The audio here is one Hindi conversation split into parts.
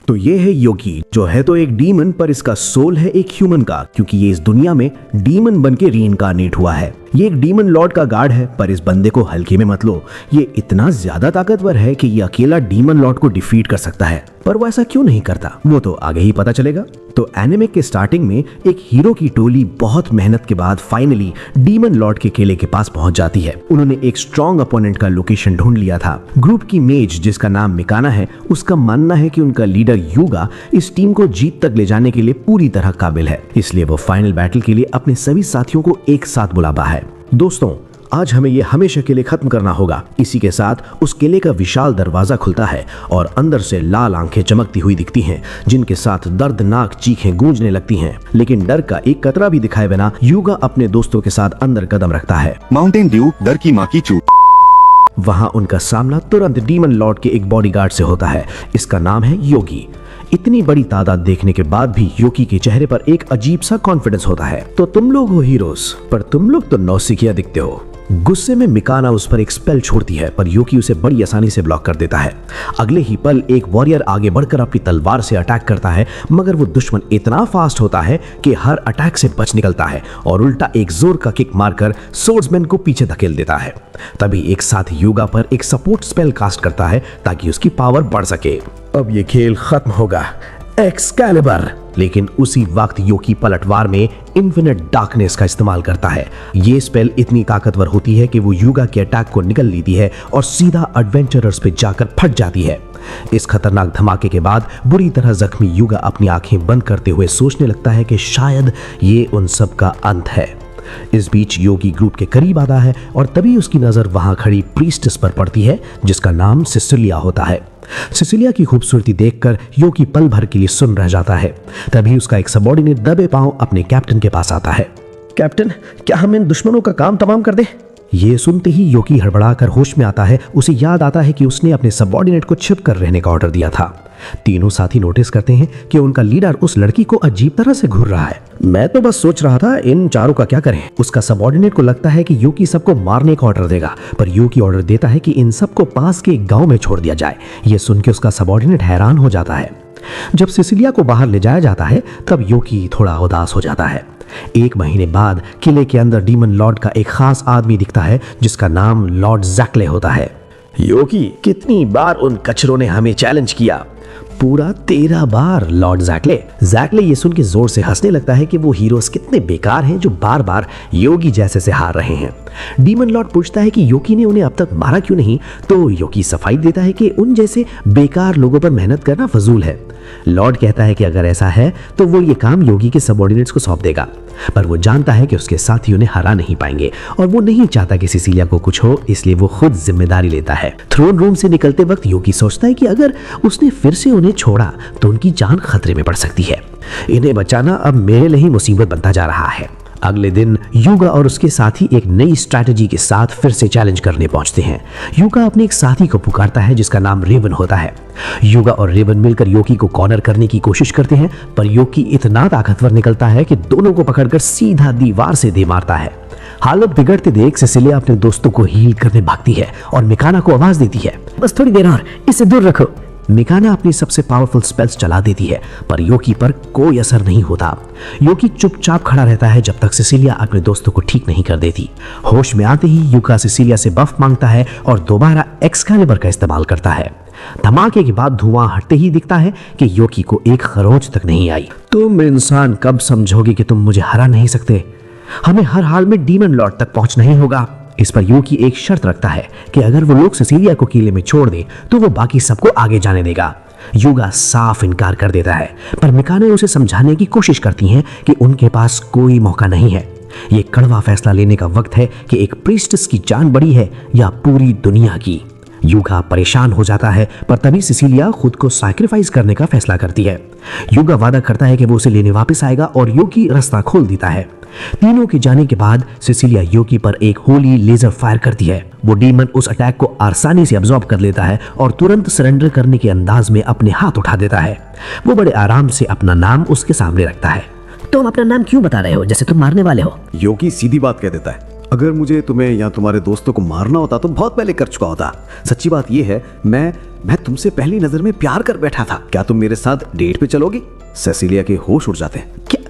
तो ये है योगी, जो है तो एक डीमन पर इसका सोल है एक ह्यूमन का, क्योंकि ये इस दुनिया में डीमन बन के रीइंकार्नेट हुआ है। ये एक डीमन लॉर्ड का गार्ड है, पर इस बंदे को हल्के में मत लो। ये इतना ज्यादा ताकतवर है कि ये अकेला डीमन लॉर्ड को डिफीट कर सकता है, पर वो ऐसा क्यों नहीं करता वो तो आगे ही पता चलेगा। तो एनिमे के स्टार्टिंग में एक हीरो की टोली बहुत मेहनत के बाद फाइनली डीमन लॉर्ड के किले के पास पहुंच जाती है। उन्होंने एक स्ट्रॉन्ग अपोनेंट का लोकेशन ढूंढ लिया था। ग्रुप की मेज, जिसका नाम मिकाना है, उसका मानना है कि उनका लीडर यूगा इस टीम को जीत तक ले जाने के लिए पूरी तरह काबिल है, इसलिए वो फाइनल बैटल के लिए अपने सभी साथियों को एक साथ बुलाता है। दोस्तों, आज हमें ये हमेशा के लिए खत्म करना होगा। इसी के साथ उस किले का विशाल दरवाजा खुलता है और अंदर से लाल आंखें चमकती हुई दिखती हैं, जिनके साथ दर्दनाक चीखें गूंजने लगती हैं। लेकिन डर का एक कतरा भी दिखाए बिना यूगा अपने दोस्तों के साथ अंदर कदम रखता है। माउंटेन ड्यू, डर की माँ की चूत। वहाँ उनका सामना तुरंत डीमन लॉर्ड के एक बॉडीगार्ड से होता है। इसका नाम है योगी। इतनी बड़ी तादाद देखने के बाद भी योगी के चेहरे पर एक अजीब सा कॉन्फिडेंस होता है। तो तुम लोग हो हीरोज, पर तुम लोग तो नौसिखिया दिखते हो। गुस्से में मिकाना उस पर एक स्पेल छोड़ती है, पर योगी उसे बड़ी आसानी से ब्लॉक कर देता है। अगले ही पल एक वॉरियर आगे बढ़कर अपनी तलवार से अटैक करता है, मगर वो दुश्मन इतना फास्ट होता है कि हर अटैक से बच निकलता है और उल्टा एक जोर का किक मारकर सोर्ड्समैन को पीछे धकेल देता है। तभी एक साथ यूगा पर एक सपोर्ट स्पेल कास्ट करता है ताकि उसकी पावर बढ़ सके। अब ये खेल खत्म होगा, एक्सकैलिबर। लेकिन उसी वक्त योगी पलटवार में इन्फिनिट डार्कनेस का इस्तेमाल करता है। ये स्पेल इतनी ताकतवर होती है कि वो यूगा के अटैक को निगल लेती है और सीधा एडवेंचरर्स पे जाकर फट जाती है। इस खतरनाक धमाके के बाद बुरी तरह जख्मी यूगा अपनी आंखें बंद करते हुए सोचने लगता है कि शायद ये उन सब का अंत है। इस बीच योगी ग्रुप के करीब आता है और तभी उसकी नजर वहां खड़ी प्रीस्टेस पर पड़ती है, जिसका नाम सिसिलिया होता है। सिसिलिया की खूबसूरती देखकर योगी पल भर के लिए सुन रह जाता है। तभी उसका एक सबॉर्डिनेट दबे पांव अपने कैप्टन के पास आता है। कैप्टन, क्या हम इन दुश्मनों का काम तमाम कर दें? ये सुनते ही योगी हड़बड़ाकर होश में आता है। उसे याद आता है कि उसने अपने सबॉर्डिनेट को छिप कर रहने का ऑर्डर दिया था। तीनों साथी नोटिस करते हैं कि उनका लीडर उस लड़की को अजीब तरह से घूर रहा है। मैं तो बस सोच रहा था इन चारों का क्या करें। उसका सबॉर्डिनेट को लगता है कि योगी सबको मारने का ऑर्डर देगा, पर योगी ऑर्डर देता है कि इन सबको पास के एक गांव में छोड़ दिया जाए। ये सुन के उसका सबॉर्डिनेट हैरान हो जाता है। जब सिसिलिया को बाहर ले जाया जाता है तब योगी थोड़ा उदास हो जाता है। एक महीने बाद किले के अंदर डीमन लॉर्ड का एक खास आदमी दिखता है, जिसका नाम लॉर्ड जैकले होता है। योगी, कितनी बार उन कचरों ने हमें चैलेंज किया? पूरा 13 बार, लॉर्ड जैकले। जैकले ये सुन के जोर से हंसने लगता है कि वो हीरोज कितने बेकार हैं जो बार बार योगी जैसे से हार रहे हैं। डीमन लॉर्ड पूछता है कि योगी ने उन्हें अब तक मारा क्यों नहीं, तो योगी सफाई देता है कि उन जैसे बेकार लोगों पर मेहनत करना फजूल है। लॉर्ड कहता है कि अगर ऐसा है तो वो ये काम योगी के सबॉर्डिनेट्स को सौंप देगा, पर वो जानता है कि उसके साथी उन्हें हरा नहीं पाएंगे और वो नहीं चाहता कि सिसिलिया को कुछ हो, इसलिए वो खुद जिम्मेदारी लेता है। थ्रोन रूम से निकलते वक्त योगी सोचता है कि अगर उसने फिर से उन्हें छोड़ा तो उनकी जान खतरे में पड़ सकती है। इन्हें बचाना अब मेरे लिए ही मुसीबत बनता जा रहा है। अगले दिन यूगा और उसके साथी एक नई स्ट्रैटेजी के साथ फिर से चैलेंज करने पहुंचते हैं। यूगा अपने एक साथी को पुकारता है जिसका नाम रेवन होता है। यूगा और रेवन मिलकर योगी को कॉर्नर करने की कोशिश करते हैं, पर योगी इतना ताकतवर निकलता है कि दोनों को पकड़कर सीधा दीवार से दे मारता है। हालत बिगड़ते देख सिसिलिया अपने दोस्तों को हील करने भागती है और मिकाना को आवाज देती है, बस थोड़ी देर और, इसे दूर रखो। मिकाना अपनी सबसे पावरफुल स्पेल्स चला देती है, पर योगी पर कोई असर नहीं होता। योगी चुपचाप खड़ा रहता है जब तक सिसिलिया अपने दोस्तों को ठीक नहीं कर देती। होश में आते ही यूगा सिसिलिया से बफ मांगता है और दोबारा एक्सकैलिबर का इस्तेमाल करता है। धमाके के बाद धुआं हटते ही दिखता है कि योगी को एक खरोंच तक नहीं आई। तुम इंसान कब समझोगे कि तुम मुझे हरा नहीं सकते? हमें हर हाल में डीमन लॉर्ड तक पहुंचना ही होगा। इस पर योगी एक शर्त रखता है कि अगर वो लोग सिसिलिया को किले में छोड़ दे तो वो बाकी सबको आगे जाने देगा। यूगा साफ इनकार कर देता है, पर मिकाना उसे समझाने की कोशिश करती हैं कि उनके पास कोई मौका नहीं है। ये कड़वा फैसला लेने का वक्त है कि एक प्रीस्टेस की जान बड़ी है या पूरी दुनिया की। यूगा परेशान हो जाता है, पर तभी सिसिलिया खुद को सैक्रिफाइस करने का फैसला करती है। यूगा वादा करता है कि वो उसे लेने वापस आएगा और योगी रास्ता खोल देता है। तीनों के जाने के बाद सिसिलिया योगी पर एक होली लेजर फायर करती है। वो डीमन उस अटैक को आसानी से अब्सॉर्ब कर लेता है और तुरंत सरेंडर करने के अंदाज में अपने हाथ उठा देता है। वो बड़े आराम से अपना नाम उसके सामने रखता है। तुम अपना नाम क्यों बता रहे हो, जैसे तुम मारने वाले हो? योगी सीधी बात कह देता है, अगर मुझे तुम्हें या तुम्हारे दोस्तों को मारना होता तो बहुत पहले कर चुका होता। सच्ची बात यह है, मैं तुमसे पहली नजर में प्यार कर बैठा था। क्या तुम मेरे साथ डेट पे चलोगी? सेसिलिया के होश उड़ जाते हैं। क्या?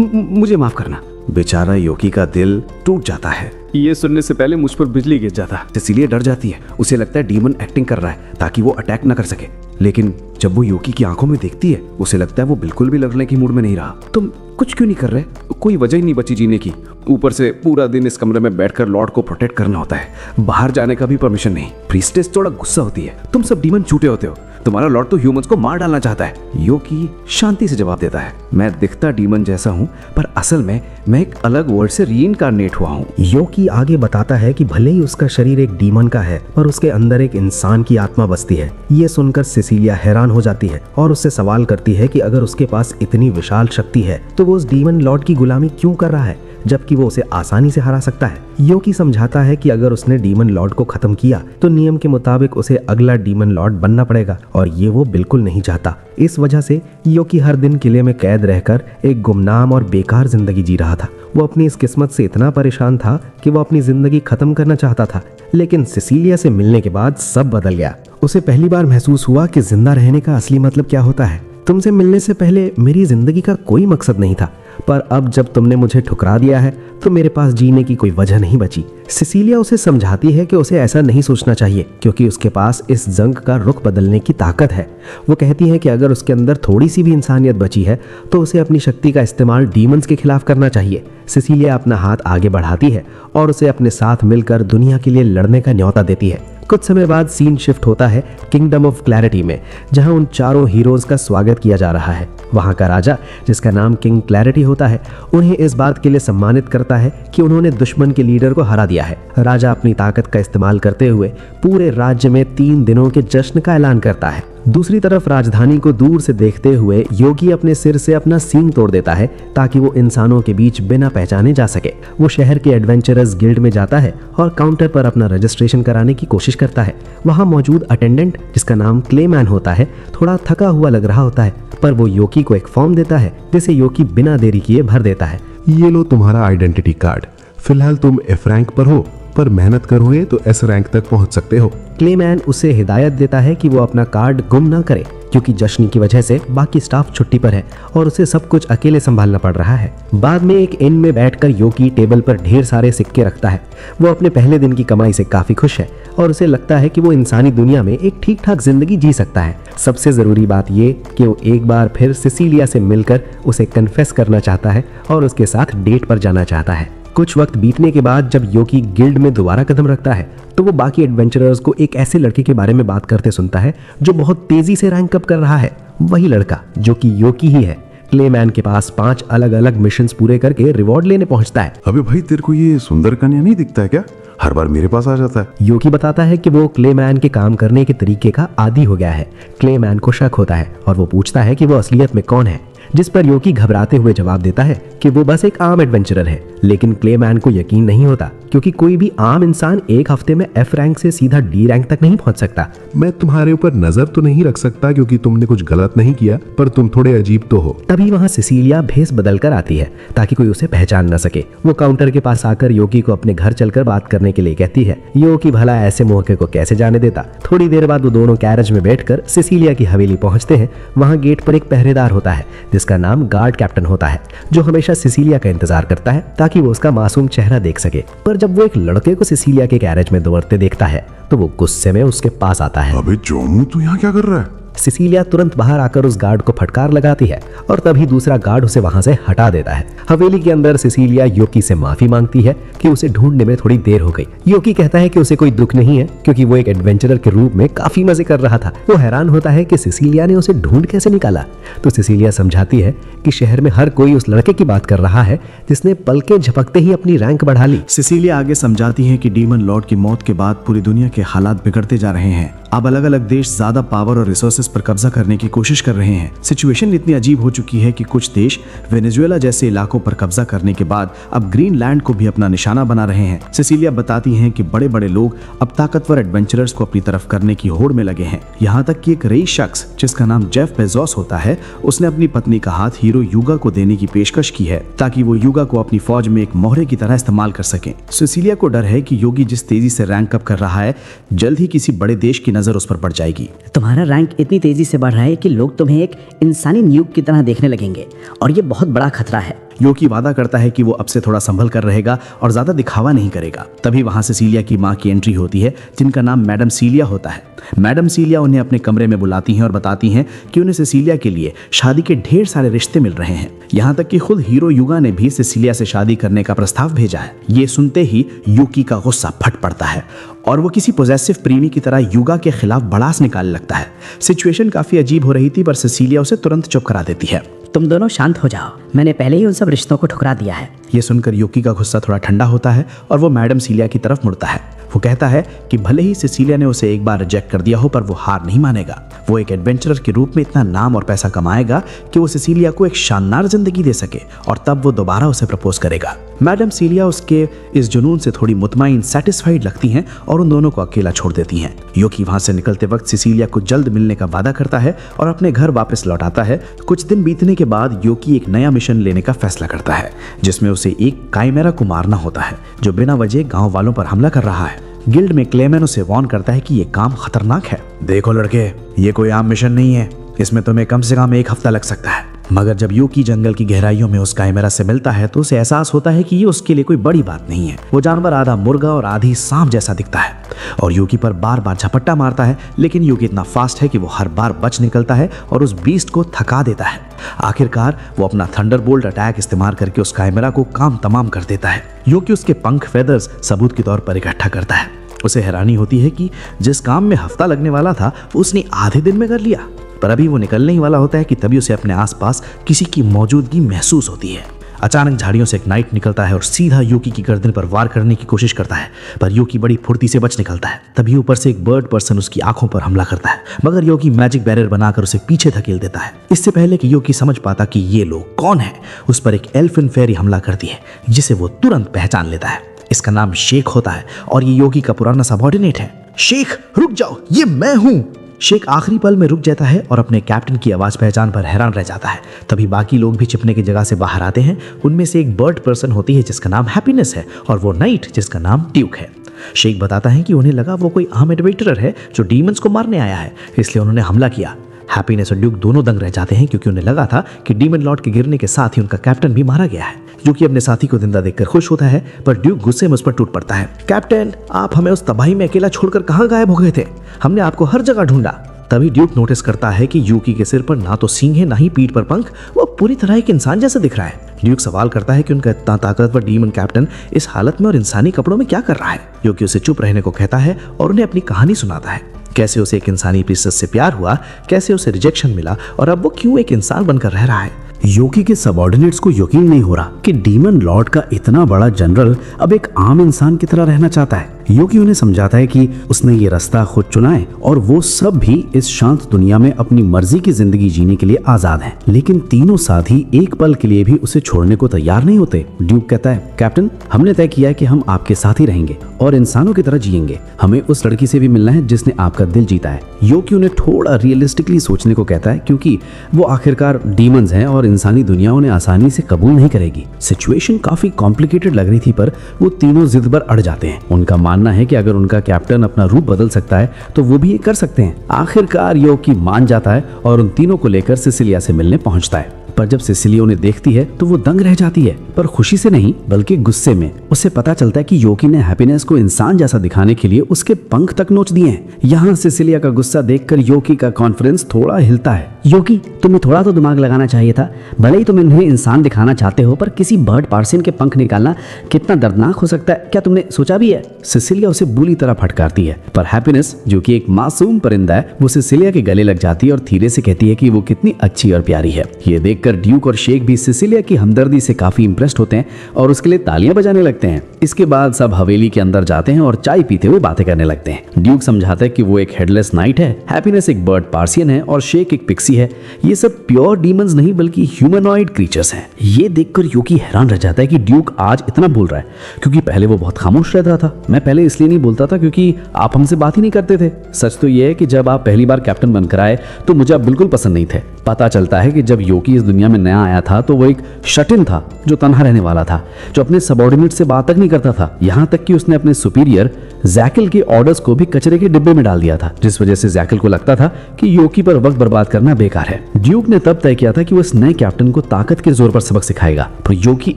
मुझे माफ करना। बेचारा योकी का दिल टूट जाता है। ये सुनने से पहले मुझ पर बिजली गिर जाता। सेसिलिया डर जाती है। उसे लगता है डीमन एक्टिंग कर रहा है ताकि वो अटैक ना कर सके, लेकिन जब वो योकी की आंखों में देखती है उसे लगता है वो बिल्कुल भी लड़ने की मूड में नहीं रहा। तुम कुछ क्यों नहीं कर रहे? कोई वजह ही नहीं बची जीने की। ऊपर से पूरा दिन इस कमरे में बैठकर लॉर्ड को प्रोटेक्ट करना होता है, बाहर जाने का भी परमिशन नहीं। प्रीस्टेस थोड़ा गुस्सा होती है। तुम सब डीमन छूटे होते हो, तुम्हारा लॉर्ड तो ह्यूमंस को मार डालना चाहता है। योकी शांति से जवाब देता है, मैं दिखता डीमन जैसा हूँ पर असल में मैं एक अलग वर्ल्ड से रीइंकार्नेट हुआ हूँ। योकी आगे बताता है कि भले ही उसका शरीर एक डीमन का है पर उसके अंदर एक इंसान की आत्मा बसती है। ये सुनकर सेसिलिया हैरान हो जाती है और उससे सवाल करती है कि अगर उसके पास इतनी विशाल शक्ति है तो वो उस डीमन लॉर्ड की गुलामी क्यों कर रहा है जबकि वो उसे आसानी से हरा सकता है। योकी समझाता है कि अगर उसने डीमन लॉर्ड को खत्म किया तो नियम के मुताबिक उसे अगला डीमन लॉर्ड बनना पड़ेगा और ये वो बिल्कुल नहीं चाहता। इस वजह से योकी हर दिन किले में कैद रहकर एक गुमनाम और बेकार जिंदगी जी रहा था। वो अपनी इस किस्मत से इतना परेशान था कि वो अपनी जिंदगी खत्म करना चाहता था, लेकिन सेसिलिया से मिलने के बाद सब बदल गया। उसे पहली बार महसूस हुआ कि जिंदा रहने का असली मतलब क्या होता है। तुमसे मिलने से पहले मेरी जिंदगी का कोई मकसद नहीं था, पर अब जब तुमने मुझे ठुकरा दिया है तो मेरे पास जीने की कोई वजह नहीं बची। सेसिलिया उसे समझाती है कि उसे ऐसा नहीं सोचना चाहिए क्योंकि उसके पास इस जंग का रुख बदलने की ताकत है। वो कहती है कि अगर उसके अंदर थोड़ी सी भी इंसानियत बची है तो उसे अपनी शक्ति का इस्तेमाल डीमंस के खिलाफ करना चाहिए। सेसिलिया अपना हाथ आगे बढ़ाती है और उसे अपने साथ मिलकर दुनिया के लिए लड़ने का न्योता देती है। कुछ समय बाद सीन शिफ्ट होता है किंगडम ऑफ क्लैरिटी में, जहां उन चारों हीरोज का स्वागत किया जा रहा है। वहां का राजा, जिसका नाम किंग क्लैरिटी होता है, उन्हें इस बात के लिए सम्मानित करता है कि उन्होंने दुश्मन के लीडर को हरा दिया है। राजा अपनी ताकत का इस्तेमाल करते हुए पूरे राज्य में 3 दिनों के जश्न का ऐलान करता है। दूसरी तरफ राजधानी को दूर से देखते हुए योगी अपने सिर से अपना सींग तोड़ देता है ताकि वो इंसानों के बीच बिना पहचाने जा सके। वो शहर के एडवेंचरर्स गिल्ड में जाता है और काउंटर पर अपना रजिस्ट्रेशन कराने की कोशिश करता है। वहाँ मौजूद अटेंडेंट, जिसका नाम क्लेमैन होता है, थोड़ा थका हुआ लग रहा होता है, पर वो योकी को एक फॉर्म देता है जिसे योकी बिना देरी किए भर देता है। ये लो तुम्हारा आइडेंटिटी कार्ड। फिलहाल तुम F रैंक पर हो, पर मेहनत करोगे तो S रैंक तक पहुंच सकते हो। क्लेमैन उसे हिदायत देता है कि वो अपना कार्ड गुम ना करे क्योंकि जश्न की वजह से बाकी स्टाफ छुट्टी पर है और उसे सब कुछ अकेले संभालना पड़ रहा है। बाद में एक इन में बैठकर योकी टेबल पर ढेर सारे सिक्के रखता है। वो अपने पहले दिन की कमाई से काफी खुश है और उसे लगता है कि वो इंसानी दुनिया में एक ठीक ठाक जिंदगी जी सकता है। सबसे जरूरी बात ये कि वो एक बार फिर सेसिलिया से मिलकर उसे कन्फेस करना चाहता है और उसके साथ डेट पर जाना चाहता है। कुछ वक्त बीतने के बाद जब योकी गिल्ड में दोबारा कदम रखता है तो वो बाकी एडवेंचरर्स को एक ऐसे लड़के के बारे में बात करते सुनता है जो बहुत तेजी से रैंक अप कर रहा है। वही लड़का जो कि योकी ही है। क्लेमैन के पास 5 अलग अलग मिशंस पूरे करके रिवॉर्ड लेने पहुंचता है। अबे भाई, तेरे को ये सुंदर कन्या नहीं दिखता है क्या? हर बार मेरे पास आ जाता है। योकी बताता है कि वो क्लेमैन के काम करने के तरीके का आदी हो गया है। क्लेमैन को शक होता है और वो पूछता है कि वो असलियत में कौन है, जिस पर योकी घबराते हुए जवाब देता है कि वो बस एक आम एडवेंचरर है। लेकिन क्लेमैन को यकीन नहीं होता क्योंकि कोई भी आम इंसान एक हफ्ते में F रैंक से सीधा D रैंक तक नहीं पहुंच सकता। मैं तुम्हारे ऊपर नजर तो नहीं रख सकता क्योंकि तुमने कुछ गलत नहीं किया, पर तुम थोड़े अजीब तो हो। तभी वहां सेसिलिया भेस बदल कर आती है ताकि कोई उसे पहचान न सके। वो काउंटर के पास आकर योकी को अपने घर चलकर बात करने के लिए कहती है। योकी भला ऐसे मौके को कैसे जाने देता। थोड़ी देर बाद वो दोनों कैरेज में बैठकर सेसिलिया की हवेली पहुंचते हैं। वहां गेट पर एक पहरेदार होता है जिसका नाम गार्ड कैप्टन होता है, जो हमेशा सेसिलिया का इंतजार करता है ताकि वो उसका मासूम चेहरा देख सके। पर जब वो एक लड़के को सेसिलिया के कैरेज में दौड़ते देखता है तो वो गुस्से में उसके पास आता है। अबे जोमू, तू यहाँ क्या कर रहा है? सेसिलिया तुरंत बाहर आकर उस गार्ड को फटकार लगाती है और तभी दूसरा गार्ड उसे वहां से हटा देता है। हवेली के अंदर सेसिलिया योकी से माफी मांगती है कि उसे ढूंढने में थोड़ी देर हो गई। योकी कहता है कि उसे कोई दुख नहीं है क्योंकि वो एक एडवेंचरर के रूप में काफी मजे कर रहा था। वो हैरान होता है कि सेसिलिया ने उसे ढूंढ कैसे निकाला। तो सेसिलिया समझाती है कि शहर में हर कोई उस लड़के की बात कर रहा है जिसने पलकें झपकते ही अपनी रैंक बढ़ा ली। सेसिलिया आगे समझाती है कि डीमन लॉर्ड की मौत के बाद पूरी दुनिया के हालात बिगड़ते जा रहे हैं। अब अलग अलग देश ज्यादा पावर और रिसोर्सेज रिसोर्सेज पर कब्जा करने की कोशिश कर रहे हैं। सिचुएशन इतनी अजीब हो चुकी है कि कुछ देश वेनेजुएला जैसे इलाकों पर कब्जा करने के बाद अब ग्रीनलैंड को भी अपना निशाना बना रहे हैं। सिसिलिया बताती हैं कि बड़े बड़े लोग अब ताकतवर एडवेंचरर्स को अपनी तरफ करने की होड़ में लगे हैं। यहाँ तक कि एक रईस शख्स जिसका नाम जेफ बेजोस होता है, उसने अपनी पत्नी का हाथ हीरो यूगा को देने की पेशकश की है ताकि वो यूगा को अपनी फौज में एक मोहरे की तरह इस्तेमाल कर सके। सिसिलिया को डर है कि योगी जिस तेजी से रैंक अप कर रहा है, जल्द ही किसी बड़े देश की नजर उस पर पड़ जाएगी। तुम्हारा रैंक इतनी तेजी से बढ़ रहा है कि लोग तुम्हें एक इंसानी न्यूक की तरह देखने लगेंगे और ये बहुत बड़ा खतरा है। योकी वादा करता है कि वो अब से थोड़ा संभल कर रहेगा और ज्यादा दिखावा नहीं करेगा। तभी वहां सिसिलिया की माँ की एंट्री होती है, जिनका नाम मैडम सीलिया होता है। मैडम सीलिया उन्हें अपने कमरे में बुलाती हैं और बताती हैं कि उन्हें सिसिलिया के लिए शादी के ढेर सारे रिश्ते मिल रहे हैं। यहाँ तक कि खुद हीरो युगा ने भी सिसिलिया से शादी करने का प्रस्ताव भेजा है। ये सुनते ही यूकी का गुस्सा फट पड़ता है और वो किसी पोजेसिव प्रेमी की तरह युगा के खिलाफ बड़ास निकालने लगता है। सिचुएशन काफी अजीब हो रही थी, पर सिसिलिया उसे तुरंत चुप करा देती है। तुम दोनों शांत हो जाओ, मैंने पहले ही उन सब रिश्तों को ठुकरा दिया है। ये सुनकर यूकी का गुस्सा थोड़ा ठंडा होता है और वो मैडम सीलिया की तरफ मुड़ता है। वो कहता है कि भले ही सिसिलिया ने उसे एक बार रिजेक्ट कर दिया हो, पर वो हार नहीं मानेगा। वो एक एडवेंचरर के रूप में इतना नाम और पैसा कमाएगा कि वो सिसिलिया को एक शानदार जिंदगी दे सके और तब वो दोबारा उसे प्रपोज करेगा। मैडम सीलिया उसके इस जुनून से थोड़ी मुतमईन, सेटिस्फाइड लगती हैं और उन दोनों को अकेला छोड़ देती हैं। योकी वहां से निकलते वक्त सिसिलिया को जल्द मिलने का वादा करता है और अपने घर वापस लौट आता है। कुछ दिन बीतने के बाद योकी एक नया मिशन लेने का फैसला करता है, जिसमें उसे एक काइमेरा को मारना होता है जो बिना वजह गांव वालों पर हमला कर रहा है। गिल्ड में क्लेमेन उसे वार्न करता है कि ये काम खतरनाक है। देखो लड़के, ये कोई आम मिशन नहीं है, इसमें तुम्हें कम से कम 1 हफ्ता लग सकता है। मगर जब यूकी जंगल की गहराइयों में उस काइमेरा से मिलता है तो उसे एहसास होता है कि ये उसके लिए कोई बड़ी बात नहीं है। वो जानवर आधा मुर्गा और आधी सांप जैसा दिखता है और यूकी पर बार बार झपट्टा मारता है, लेकिन यूकी इतना फास्ट है कि वो हर बार बच निकलता है और उस बीस्ट को थका देता है। आखिरकार वो अपना थंडरबोल्ट अटैक इस्तेमाल करके उस काइमेरा को काम तमाम कर देता है। यूकी उसके पंख फेदर्स सबूत के तौर पर इकट्ठा करता है। उसे हैरानी होती है कि जिस काम में हफ्ता लगने वाला था वो उसने आधे दिन में कर लिया। पर अभी वो निकलने ही वाला होता है कि तभी उसे अपने आसपास किसी की मौजूदगी महसूस होती है। अचानक झाड़ियों से एक नाइट निकलता है और सीधा यूकी की गर्दन पर वार करने की कोशिश करता है, पर यूकी बड़ी फुर्ती से बच निकलता है। तभी ऊपर से एक बर्ड पर्सन उसकी आंखों पर हमला करता है, मगर यूकी मैजिक बैरियर बनाकर उसे पीछे धकेल देता है। इससे पहले कि यूकी समझ पाता कि ये लोग कौन है, उस पर एक एल्फिन फेरी हमला करती है, जिसे वो तुरंत पहचान लेता है। इसका नाम शेख होता है और ये योगी का पुराना सबऑर्डिनेट है। शेख रुक जाओ, ये मैं हूं। शेख आखिरी पल में रुक जाता है और अपने कैप्टन की आवाज पहचान पर हैरान रह जाता है। तभी बाकी लोग भी छिपने की जगह से बाहर आते हैं। उनमें से एक बर्ड पर्सन होती है जिसका नाम हैप्पीनेस है और वो नाइट जिसका नाम ड्यूक है। शेख बताता है कि उन्हें लगा वो कोई आम एडवेंचरर है जो डीमंस को मारने आया है, इसलिए उन्होंने हमला किया। हैप्पीनेस और ड्यूक दोनों दंग रह जाते हैं क्योंकि उन्हें लगा था कि डीमन लॉर्ड के गिरने के साथ ही उनका कैप्टन भी मारा गया है। जो कि अपने साथी को जिंदा देखकर खुश होता है, पर ड्यूक गुस्से में उस पर टूट पड़ता है। कैप्टन, आप हमें उस तबाही में अकेला छोड़कर कहाँ गायब हो गए थे? हमने आपको हर जगह ढूंढा। तभी ड्यूक नोटिस करता है कि यूकी के सिर पर ना तो सींग है ना ही पीठ पर पंख, वो पूरी तरह एक इंसान जैसा दिख रहा है। ड्यूक सवाल करता है कि उनका इतना ताकतवर डीमन कैप्टन इस हालत में और इंसानी कपड़ों में क्या कर रहा है। यूकी उसे चुप रहने को कहता है और उन्हें अपनी कहानी सुनाता है, कैसे उसे एक इंसानी प्रिंसेस से प्यार हुआ, कैसे उसे रिजेक्शन मिला और अब वो क्यों एक इंसान बनकर रह रहा है। योकी के सबऑर्डिनेट्स को यकीन नहीं हो रहा कि डीमन लॉर्ड का इतना बड़ा जनरल अब एक आम इंसान की तरह रहना चाहता है। योकी उन्हें समझाता है कि उसने ये रास्ता खुद चुना है और वो सब भी इस शांत दुनिया में अपनी मर्जी की जिंदगी जीने के लिए आजाद हैं। लेकिन तीनों साथी एक पल के लिए भी उसे छोड़ने को तैयार नहीं होते। ड्यूक कहता है, कैप्टन, हमने तय किया है कि हम आपके साथ ही रहेंगे और इंसानों की तरह जिएंगे। हमें उस लड़की से भी मिलना है जिसने आपका दिल जीता है। योकी उन्हें थोड़ा रियलिस्टिकली सोचने को कहता है क्योंकि वो आखिरकार डीमंस हैं और इंसानी दुनिया उन्हें आसानी से कबूल नहीं करेगी। सिचुएशन काफी कॉम्प्लिकेटेड लग रही थी, पर वो तीनों जिद पर अड़ जाते हैं। उनका मानना है कि अगर उनका कैप्टन अपना रूप बदल सकता है तो वो भी ये कर सकते हैं। आखिरकार योकी मान जाता है और उन तीनों को लेकर सिसिलिया से मिलने पहुंचता है। पर जब सिसिलिया उन्हें देखती है तो वो दंग रह जाती है, पर खुशी से नहीं बल्कि गुस्से में। उसे पता चलता है कि योकी ने हैप्पीनेस को इंसान जैसा दिखाने के लिए उसके पंख तक नोच दिए हैं। यहाँ सिसिलिया का गुस्सा देखकर योकी का कॉन्फिडेंस थोड़ा हिलता है। योगी, तुम्हें थोड़ा तो दिमाग लगाना चाहिए था। भले ही तुम इन्हें इंसान दिखाना चाहते हो, पर किसी बर्ड पार्सियन के पंख निकालना कितना दर्दनाक हो सकता है, क्या तुमने सोचा भी है? सिसिलिया उसे बुरी तरह फटकारती है, पर हैप्पीनेस जो कि एक मासूम परिंदा है, वो सिसिलिया के गले लग जाती है और धीरे से कहती है कि वो कितनी अच्छी और प्यारी है। ये देखकर ड्यूक और शेक भी सिसिलिया की हमदर्दी से काफी इंप्रेस्ड होते हैं और उसके लिए तालियां बजाने लगते हैं। इसके बाद सब हवेली के अंदर जाते हैं और चाय पीते हुए बातें करने लगते हैं। ड्यूक समझाता है कि वो एक हेडलेस नाइट है, हैप्पीनेस एक बर्ड पार्सियन है और शेक एक पिक्सी है। ये सब प्योर डीमंस नहीं बल्कि ह्यूमनॉइड क्रीचर्स हैं। ये देखकर योगी हैरान रह जाता है कि ड्यूक आज इतना बोल रहा है, क्योंकि पहले वो बहुत खामोश रहता था। मैं पहले इसलिए नहीं बोलता था क्योंकि आप हमसे बात ही नहीं करते थे। सच तो ये है कि जब आप पहली बार कैप्टन बनकर आए तो मुझे आप बिल्कुल पसंद नहीं थे। पता चलता है कि जब योगी इस दुनिया में नया आया था तो वो एक शटिन था जो तन्हा रहने वाला था, जो अपने सबऑर्डिनेट से बात तक नहीं करता था। यहाँ तक कि उसने अपने सुपीरियर जैकल के ऑर्डर्स को भी कचरे के डिब्बे में डाल दिया था, जिस वजह से जैकल को लगता था कि योगी पर वक्त बर्बाद करना बेकार है। ड्यूक ने तब तय किया था कि वो इस नए कैप्टन को ताकत के जोर पर सबक सिखाएगा, पर योगी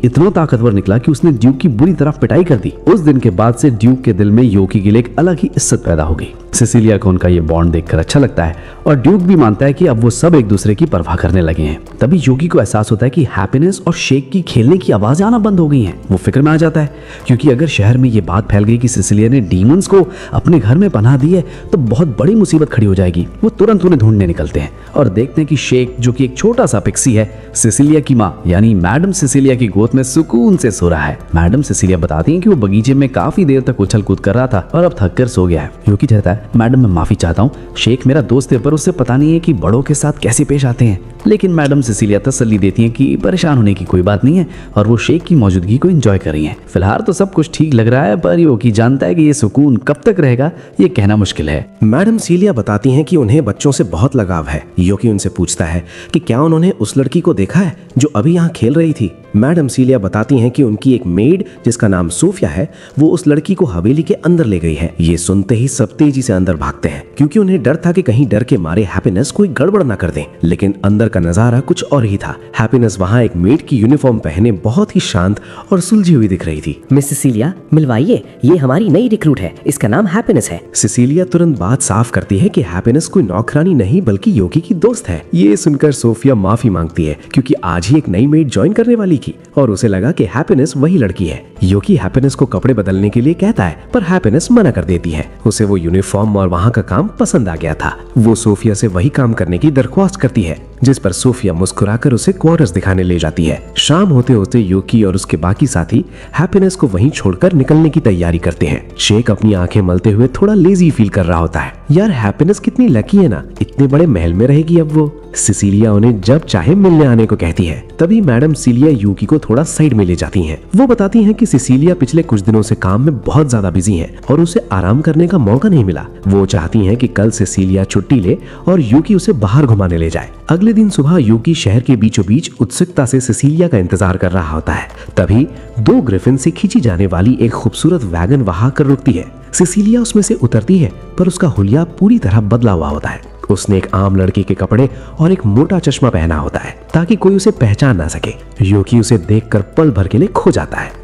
इतना ताकतवर निकला कि उसने ड्यूक की बुरी तरह पिटाई कर दी। उस दिन के बाद से ड्यूक के दिल में योगी के लिए एक अलग ही इज्जत पैदा हो गई। सिसिलिया को उनका ये बॉन्ड देखकर अच्छा लगता है और ड्यूक भी मानता है कि अब वो सब एक दूसरे की परवाह करने लगे हैं। तभी योगी को एहसास होता है कि हैप्पीनेस और शेक की खेलने की आवाजें आना बंद हो गई हैं। वो फिक्र में आ जाता है, क्योंकि अगर शहर में ये बात फैल गई कि सिसिलिया ने डीमंस को अपने घर में पनाह दी है तो बहुत बड़ी मुसीबत खड़ी हो जाएगी। वो तुरंत उन्हें ढूंढने निकलते हैं और देखते हैं कि शेक, जो कि एक छोटा सा पिक्सी है, सिसिलिया की माँ यानी मैडम सिसिलिया की गोद में सुकून से सो रहा है। मैडम सिसिलिया बताती हैं कि वो बगीचे में काफी देर तक उछल कूद कर रहा था और अब थक कर सो गया है। योगी कहता है, मैडम मैं माफी चाहता हूँ, शेक मेरा दोस्त है, पर उससे पता नहीं है कि बड़ों के साथ कैसे पेश आते हैं। लेकिन मैडम सिसिलिया तसल्ली देती हैं कि परेशान होने की कोई बात नहीं है और वो शेक की मौजूदगी को एंजॉय कर रही हैं। फिलहाल तो सब कुछ ठीक लग रहा है, पर योगी जानता है कि ये सुकून कब तक रहेगा ये कहना मुश्किल है। मैडम सीलिया बताती हैं कि उन्हें बच्चों से बहुत लगाव है। योगी उनसे पूछता है कि क्या उन्होंने उस लड़की को देखा है जो अभी यहाँ खेल रही थी। मैडम सीलिया बताती हैं कि उनकी एक मेड जिसका नाम सोफिया है, वो उस लड़की को हवेली के अंदर ले गई है। ये सुनते ही सब तेजी से अंदर भागते हैं, क्योंकि उन्हें डर था कि कहीं डर के मारे हैप्पीनेस कोई गड़बड़ ना कर दें। लेकिन अंदर का नजारा कुछ और ही था। हैप्पीनेस वहाँ एक मेड की यूनिफॉर्म पहने बहुत ही शांत और सुलझी हुई दिख रही थी। मिस सिसिलिया, मिलवाइए, ये हमारी नई रिक्रूट है, इसका नाम हैप्पीनेस है। सिसिलिया तुरंत बात साफ करती है कि हैप्पीनेस कोई नौकरानी नहीं बल्कि योगी की दोस्त है। ये सुनकर सोफिया माफी मांगती है, क्योंकि आज ही एक नई मेड ज्वाइन करने वाली थी और उसे लगा कि हैप्पीनेस वही लड़की है। योगी हैप्पीनेस को कपड़े बदलने के लिए कहता है, पर हैप्पीनेस मना कर देती है। उसे वो यूनिफॉर्म और वहाँ का काम पसंद आ गया था। वो सोफिया से वही काम करने की दरख्वास्त करती है, जिस पर सोफिया मुस्कुराकर उसे क्वार्टर्स दिखाने ले जाती है। शाम होते होते योगी और उसके बाकी साथी हैप्पीनेस को वहीं छोड़कर निकलने की तैयारी करते हैं। शेक अपनी आंखें मलते हुए थोड़ा लेजी फील कर रहा होता है। यार हैप्पीनेस कितनी लकी है ना, इतने बड़े महल में रहेगी अब वो। सिसिलिया उन्हें जब चाहे मिलने आने को कहती है। तभी मैडम सिलिया योगी को थोड़ा साइड में ले जाती हैं। वो बताती हैं कि सिसिलिया पिछले कुछ दिनों से काम में बहुत ज्यादा बिजी है और उसे आराम करने का मौका नहीं मिला। वो चाहती हैं कि कल सिसिलिया छुट्टी ले और योगी उसे बाहर घुमाने ले जाए। अगले दिन सुबह योगी शहर के बीचों बीच उत्सुकता से सिसिलिया का इंतजार कर रहा होता है। तभी 2 ग्रिफिन से खींची जाने वाली एक खूबसूरत वैगन वहां कर रुकती है। सिसिलिया उसमें से उतरती है, पर उसका हुलिया पूरी तरह बदला हुआ होता है। उसने एक आम लड़के के कपड़े और एक मोटा चश्मा पहना होता है, ताकि कोई उसे पहचान ना सके। योगी उसे देखकर पल भर के लिए खो जाता है।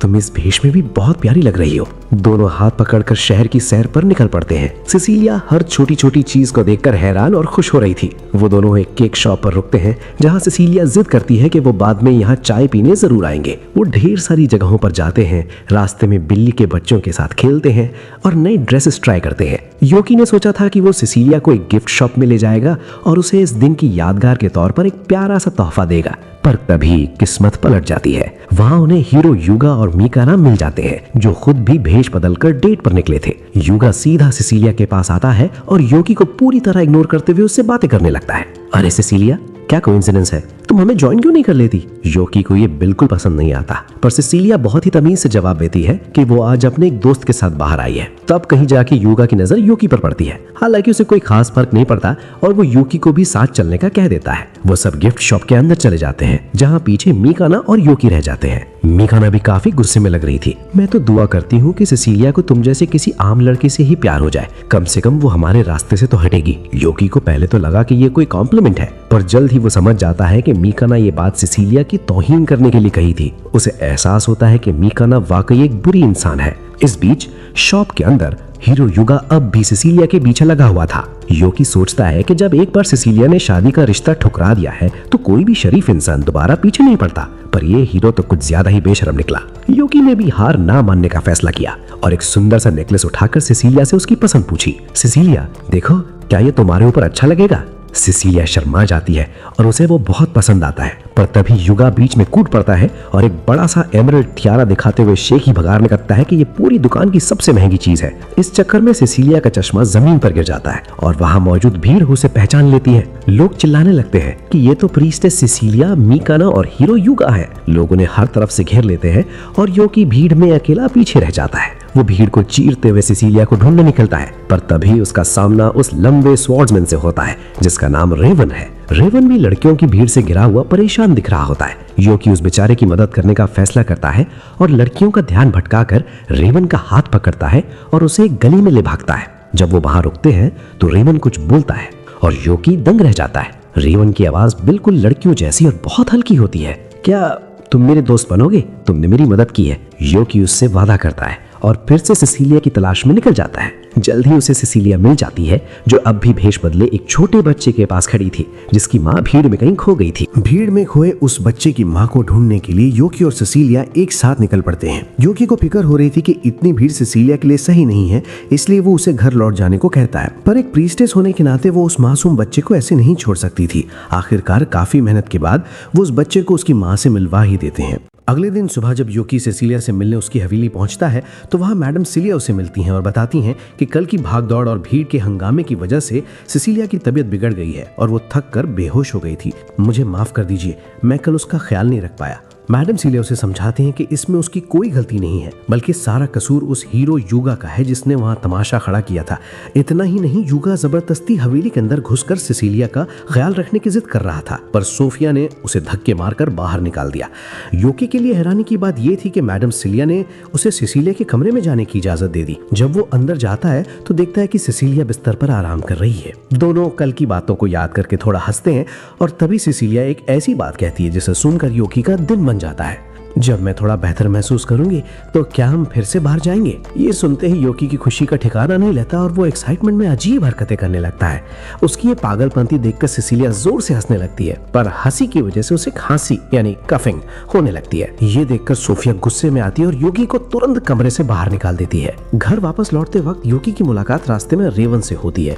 तुम इस भेष में भी बहुत प्यारी लग रही हो। दोनों हाथ पकड़कर शहर की सैर पर निकल पड़ते हैं। सिसिलिया हर छोटी छोटी चीज को देखकर हैरान और खुश हो रही थी। वो दोनों एक केक शॉप पर रुकते हैं, जहाँ सिसिलिया जिद करती है कि वो बाद में यहाँ चाय पीने जरूर आएंगे। वो ढेर सारी जगहों पर जाते हैं, रास्ते में बिल्ली के बच्चों के साथ खेलते हैं और नई ड्रेसेस ट्राई करते हैं। योगी ने सोचा था कि वो सिसिलिया को एक गिफ्ट शॉप में ले जाएगा और उसे इस दिन की यादगार के तौर पर एक प्यारा सा तोहफा देगा, पर तभी किस्मत पलट जाती है। वहाँ उन्हें हीरो युगा और मीकाना मिल जाते हैं, जो खुद भी भेष बदलकर डेट पर निकले थे। युगा सीधा सिसिलिया के पास आता है और योगी को पूरी तरह इग्नोर करते हुए उससे बातें करने लगता है। अरे सिसिलिया, क्या कोइंसिडेंस है, तुम हमें ज्वाइन क्यों नहीं कर लेती? योगी को ये बिल्कुल पसंद नहीं आता, पर सिसिलिया बहुत ही तमीज से जवाब देती है कि वो आज अपने एक दोस्त के साथ बाहर आई है। तब कहीं जाके युगा की नजर योगी पर पड़ती है। हालांकि उसे कोई खास फर्क नहीं पड़ता और वो योगी को भी साथ चलने का कह देता है। वो सब गिफ्ट शॉप के अंदर चले जाते हैं, जहाँ पीछे मीकाना और योगी रह जाते हैं। मीकाना भी काफी गुस्से में लग रही थी। मैं तो दुआ करती हूँ कि सिसिलिया को तुम जैसे किसी आम लड़के से ही प्यार हो जाए, कम से कम वो हमारे रास्ते से तो हटेगी। योगी को पहले तो लगा कि ये कोई कॉम्प्लीमेंट है, पर जल्द ही वो समझ जाता है कि मीकाना ये बात सिसिलिया की तौहीन करने के लिए कही थी। उसे एहसास होता है कि मीकाना वाकई एक बुरी इंसान है। इस बीच शॉप के अंदर हीरो युगा अब भी सिसिलिया के पीछे लगा हुआ था। योकी सोचता है कि जब एक बार सिसिलिया ने शादी का रिश्ता ठुकरा दिया है तो कोई भी शरीफ इंसान दोबारा पीछे नहीं पड़ता, पर ये हीरो तो कुछ ज्यादा ही बेशरम निकला। योकी ने भी हार ना मानने का फैसला किया और एक सुंदर सा नेकलेस उठाकर सिसिलिया से उसकी पसंद पूछी। सिसिलिया, देखो क्या ये तुम्हारे ऊपर अच्छा लगेगा? सिसिलिया शर्मा जाती है और उसे वो बहुत पसंद आता है, पर तभी युगा बीच में कूद पड़ता है और एक बड़ा सा एमरल्ड टियारा दिखाते हुए शेख ही भगाने लगता है कि ये पूरी दुकान की सबसे महंगी चीज है। इस चक्कर में सिसिलिया का चश्मा जमीन पर गिर जाता है और वहाँ मौजूद भीड़ उसे पहचान लेती है। लोग चिल्लाने लगते हैं कि ये तो प्रीस्टेस सिसिलिया, मीकाना और हीरो युगा है। लोग उन्हें हर तरफ से घेर लेते हैं और योकी भीड़ में अकेला पीछे रह जाता है। वो भीड़ को चीरते हुए सिसिलिया को ढूंढने निकलता है, पर तभी उसका सामना उस लंबे स्वॉर्ड्समैन से होता है जिसका नाम रेवन है। रेवन भी लड़कियों की भीड़ से घिरा हुआ परेशान दिख रहा होता है। योकी उस बेचारे की मदद करने का फैसला करता है और लड़कियों का ध्यान भटकाकर रेवन का हाथ पकड़ता है और उसे एक गली में ले भागता है। जब वो वहां रुकते हैं तो रेवन कुछ बोलता है और योकी दंग रह जाता है। रेवन की आवाज बिल्कुल लड़कियों जैसी और बहुत हल्की होती है। क्या तुम मेरे दोस्त बनोगे? तुमने मेरी मदद की है। योकी उससे वादा करता है और फिर से सिसिलिया की तलाश में निकल जाता है। जल्द ही उसे सिसिलिया मिल जाती है जो अब भी भेष बदले एक छोटे बच्चे के पास खड़ी थी जिसकी माँ भीड़ में कहीं खो गई थी। भीड़ में खोए उस बच्चे की मां को ढूंढने के लिए योकी और सिसिलिया एक साथ निकल पड़ते हैं। योकी को फिक्र हो रही थी कि इतनी भीड़ सिसिलिया के लिए सही नहीं है, इसलिए वो उसे घर लौट जाने को कहता है, पर एक प्रीस्टेस होने के नाते वो उस मासूम बच्चे को ऐसे नहीं छोड़ सकती थी। आखिरकार काफी मेहनत के बाद वो उस बच्चे को उसकी माँ से मिलवा ही देते हैं। अगले दिन सुबह जब योकी सिसिलिया से मिलने उसकी हवेली पहुंचता है तो वहां मैडम सिलिया उसे मिलती हैं और बताती हैं कि कल की भागदौड़ और भीड़ के हंगामे की वजह से सिसिलिया की तबीयत बिगड़ गई है और वो थक कर बेहोश हो गई थी। मुझे माफ कर दीजिए, मैं कल उसका ख्याल नहीं रख पाया। मैडम सिलिया उसे समझाते हैं कि इसमें उसकी कोई गलती नहीं है, बल्कि सारा कसूर उस हीरो युगा का है जिसने वहां तमाशा खड़ा किया था। इतना ही नहीं, युगा जबरदस्ती हवेली के अंदर घुसकर सिसिलिया का ख्याल रखने की जिद कर रहा था, पर सोफिया ने उसे धक्के मारकर बाहर निकाल दिया। योकी के लिए हैरानी की बात यह थी कि मैडम सिलिया ने उसे सिसिलिया के कमरे में जाने की इजाजत दे दी। जब वो अंदर जाता है तो देखता है कि सिसिलिया बिस्तर पर आराम कर रही है। दोनों कल की बातों को याद करके थोड़ा हंसते हैं और तभी सिसिलिया एक ऐसी बात कहती है जिसे सुनकर योकी का दिन बन जाता है। जब मैं थोड़ा बेहतर महसूस करूंगी तो क्या हम फिर से बाहर जाएंगे? ये सुनते ही योकी की खुशी का ठिकाना नहीं लेता और वो एक्साइटमेंट में अजीब हरकतें करने लगता है। उसकी ये पागलपंती देखकर सिसिलिया जोर से हंसने लगती है, पर हंसी की वजह से उसे खांसी यानी कफिंग होने लगती है। ये देखकर सोफिया गुस्से में आती है और योकी को तुरंत कमरे से बाहर निकाल देती है। घर वापस लौटते वक्त योकी की मुलाकात रास्ते में रेवन से होती है।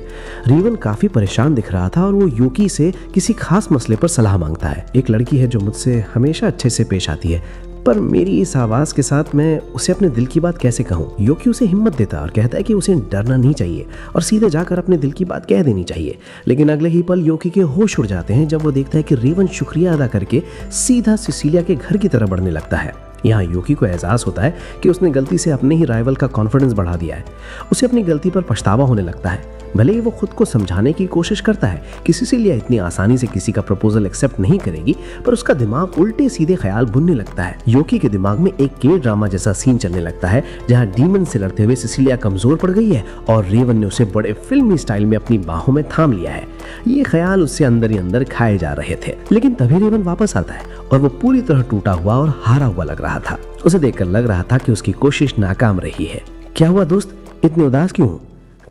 रेवन काफी परेशान दिख रहा था और वो योकी से किसी खास मसले पर सलाह मांगता है। एक लड़की है जो मुझसे हमेशा अच्छे से पेश आती है, पर मेरी इस आवाज के साथ मैं उसे अपने दिल की बात कैसे कहूँ? योकी उसे हिम्मत देता है और कहता है कि उसे डरना नहीं चाहिए और सीधे जाकर अपने दिल की बात कह देनी चाहिए। लेकिन अगले ही पल योकी के होश उड़ जाते हैं जब वो देखता है कि रेवन शुक्रिया अदा करके सीधा सिसिलिया के घर की तरफ बढ़ने लगता है। यहाँ योकी को एहसास होता है कि उसने गलती से अपने ही राइवल का कॉन्फिडेंस बढ़ा दिया है। उसे अपनी गलती पर पछतावा होने लगता है। भले ही वो खुद को समझाने की कोशिश करता है कि सिसिलिया इतनी आसानी से किसी का प्रपोजल एक्सेप्ट नहीं करेगी, पर उसका दिमाग उल्टे सीधे ख्याल बुनने लगता है। योकी के दिमाग में एक के ड्रामा जैसा सीन चलने लगता है जहाँ डीमन से लड़ते हुए सिसिलिया कमजोर पड़ गई है और रेवन ने उसे बड़े फिल्मी स्टाइल में अपनी बाहों में थाम लिया है। ये ख्याल उससे अंदर ही अंदर खाए जा रहे थे। लेकिन तभी रेवन वापस आता है और वो पूरी तरह टूटा हुआ और हारा हुआ लग रहा था। उसे देखकर लग रहा था कि उसकी कोशिश नाकाम रही है। क्या हुआ दोस्त, इतने उदास क्यों हो?